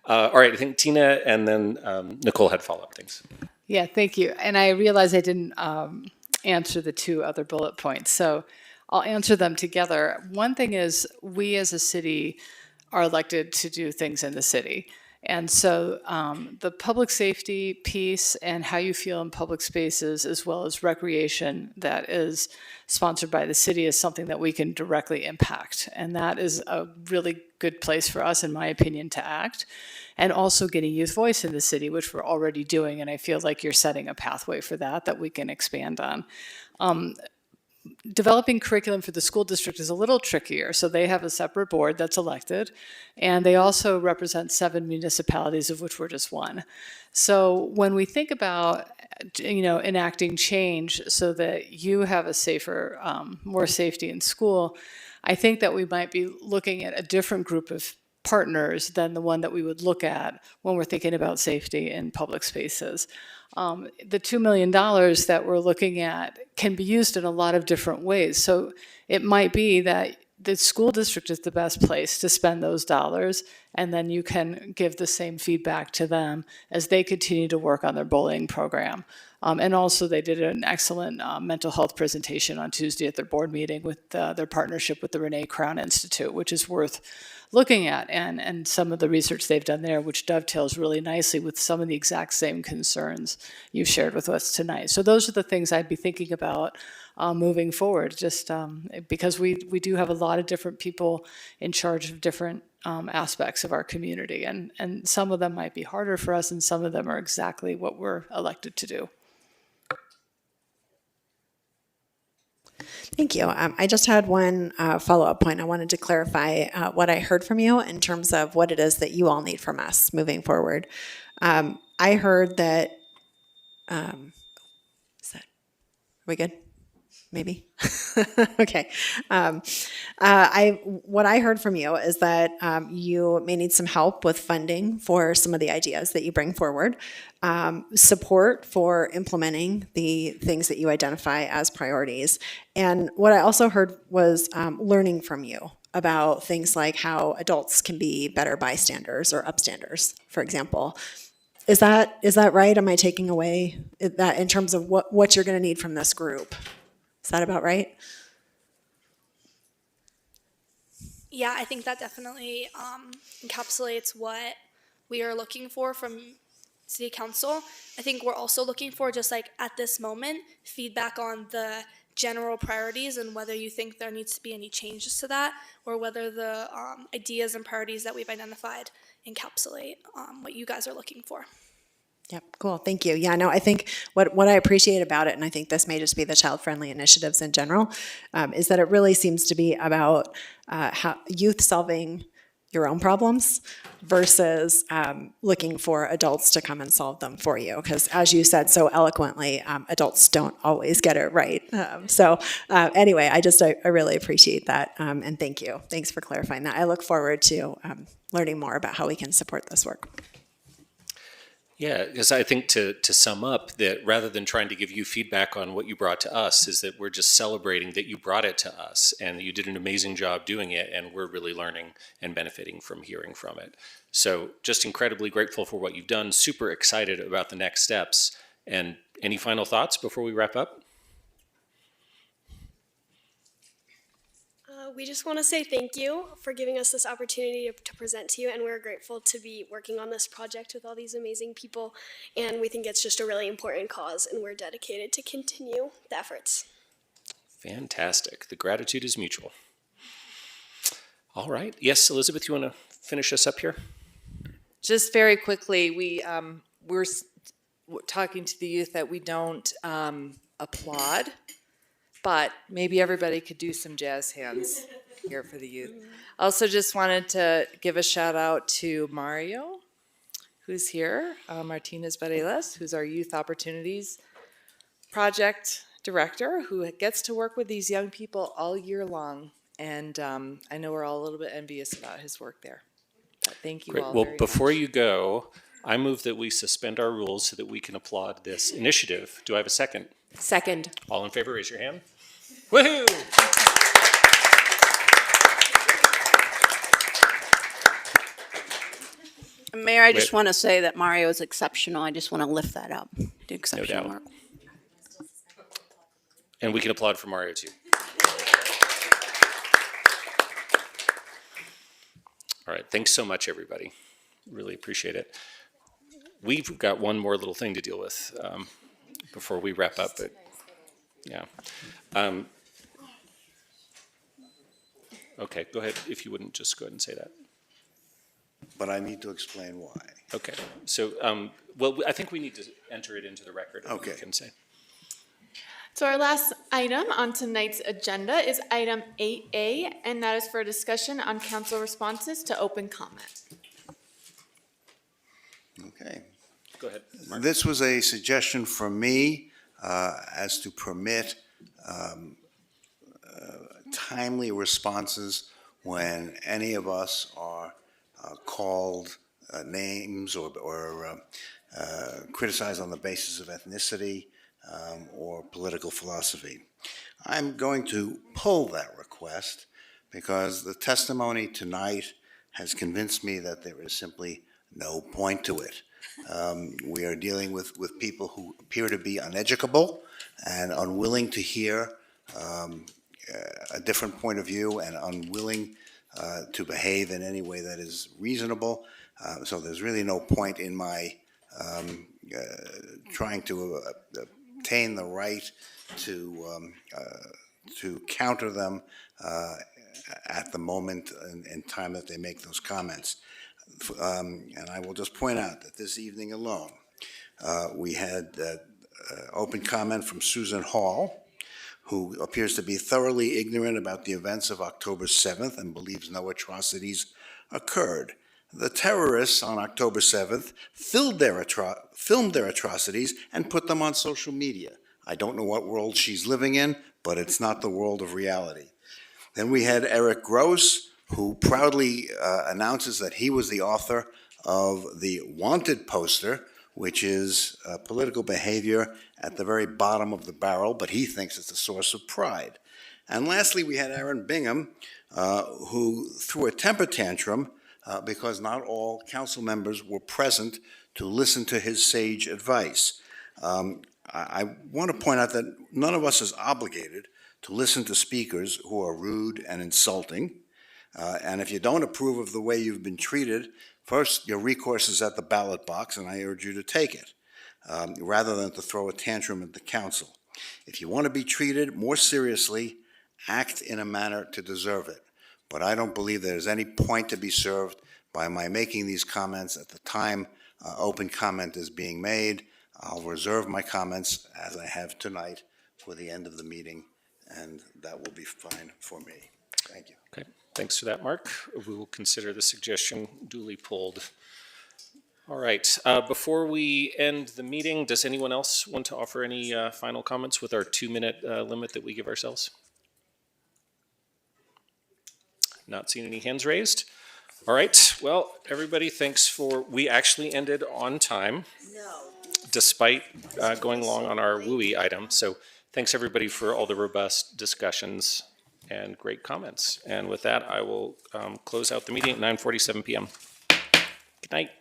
All right, I think Tina and then Nicole had follow-up things. Yeah, thank you. And I realize I didn't answer the 2 other bullet points, so I'll answer them together. One thing is we as a city are elected to do things in the city. And so the public safety piece and how you feel in public spaces, as well as recreation that is sponsored by the city, is something that we can directly impact. And that is a really good place for us, in my opinion, to act. And also getting youth voice in the city, which we're already doing. And I feel like you're setting a pathway for that we can expand on. Developing curriculum for the school district is a little trickier. So they have a separate board that's elected, and they also represent 7 municipalities, of which we're just 1. So when we think about, enacting change so that you have a safer, more safety in school, I think that we might be looking at a different group of partners than the one that we would look at when we're thinking about safety in public spaces. The $2 million that we're looking at can be used in a lot of different ways. So it might be that the school district is the best place to spend those dollars, and then you can give the same feedback to them as they continue to work on their bullying program. And also they did an excellent mental health presentation on Tuesday at their board meeting with their partnership with the Renee Crown Institute, which is worth looking at, and some of the research they've done there, which dovetails really nicely with some of the exact same concerns you shared with us tonight. So those are the things I'd be thinking about moving forward, just because we do have a lot of different people in charge of different aspects of our community, and some of them might be harder for us, and some of them are exactly what we're elected to do. Thank you. I just had one follow-up point. I wanted to clarify what I heard from you in terms of what it is that you all need from us moving forward. I heard that, are we good? Maybe? Okay. What I heard from you is that you may need some help with funding for some of the ideas that you bring forward, support for implementing the things that you identify as priorities. And what I also heard was learning from you about things like how adults can be better bystanders or upstanders, for example. Is that right? Am I taking away that in terms of what you're going to need from this group? Is that about right? Yeah, I think that definitely encapsulates what we are looking for from City Council. I think we're also looking for, just like at this moment, feedback on the general priorities and whether you think there needs to be any changes to that, or whether the ideas and priorities that we've identified encapsulate what you guys are looking for. Yep, cool, thank you. Yeah, no, I think what I appreciate about it, and I think this may just be the child-friendly initiatives in general, is that it really seems to be about how youth solving your own problems versus looking for adults to come and solve them for you. Because as you said so eloquently, adults don't always get it right. Anyway, I really appreciate that, and thank you. Thanks for clarifying that. I look forward to learning more about how we can support this work. Yeah, because I think to sum up that rather than trying to give you feedback on what you brought to us, is that we're just celebrating that you brought it to us and you did an amazing job doing it, and we're really learning and benefiting from hearing from it. So just incredibly grateful for what you've done, super excited about the next steps, And any final thoughts before we wrap up? We just want to say thank you for giving us this opportunity to present to you, and we're grateful to be working on this project with all these amazing people, and we think it's just a really important cause, and we're dedicated to continue the efforts. Fantastic. The gratitude is mutual. All right. Yes, Elizabeth, you want to finish us up here? Just very quickly, we're talking to the youth that we don't applaud, but maybe everybody could do some jazz hands here for the youth. Also just wanted to give a shout out to Mario, who's here, Martinez Varelas, who's our Youth Opportunities Project Director, who gets to work with these young people all year long. And I know we're all a little bit envious about his work there. But thank you Great. all Well, very before much. you go, I move that we suspend our rules so that we can applaud this initiative. Do I have a second? Second. All in favor, raise your hand. Woohoo! Mayor, I just Wait. want to say that Mario is exceptional. I just want to lift that up. Did exceptional doubt. work. And we can applaud for Mario too. All right, thanks so much, everybody. Really appreciate it. We've got one more little thing to deal with before we wrap up, but yeah. Okay, go ahead, if you wouldn't just go ahead and say that. But I need to explain why. Okay, so, well, I think we need to enter it into the record. Okay. We can say. So our last item on tonight's agenda is item 8A, and that is for a discussion on council responses to open comment. Okay. Go ahead, Mark. This was a suggestion from me as to permit timely responses when any of us are called names or criticized on the basis of ethnicity or political philosophy. I'm going to pull that request because the testimony tonight has convinced me that there is simply no point to it. We are dealing with people who appear to be uneducable and unwilling to hear a different point of view and unwilling to behave in any way that is reasonable. So there's really no point in my trying to obtain the right to counter them at the moment in time that they make those comments. And I will just point out that this evening alone, we had open comment from Susan Hall, who appears to be thoroughly ignorant about the events of October 7th and believes no atrocities occurred. The terrorists on October 7th filmed their atrocities and put them on social media. I don't know what world she's living in, but it's not the world of reality. Then we had Eric Gross, who proudly announces that he was the author of the wanted poster, which is political behavior at the very bottom of the barrel, but he thinks it's a source of pride. And lastly, we had Aaron Bingham, who threw a temper tantrum because not all council members were present to listen to his sage advice. I want to point out that none of us is obligated to listen to speakers who are rude and insulting. And if you don't approve of the way you've been treated, first, your recourse is at the ballot box, and I urge you to take it, rather than to throw a tantrum at the council. If you want to be treated more seriously, act in a manner to deserve it. But I don't believe there's any point to be served by my making these comments at the time open comment is being made. I'll reserve my comments, as I have tonight, for the end of the meeting, and that will be fine for me. Thank you. Okay, thanks for that, Mark. We will consider the suggestion duly pulled. All right, before we end the meeting, does anyone else want to offer any final comments with our 2-minute limit that we give ourselves? Not seeing any hands raised. All right, well, everybody, thanks for, we actually ended on time. Despite going long on our WUI item. So thanks everybody for all the robust discussions and great comments. And with that, I will close out the meeting at 9:47 p.m. Good night.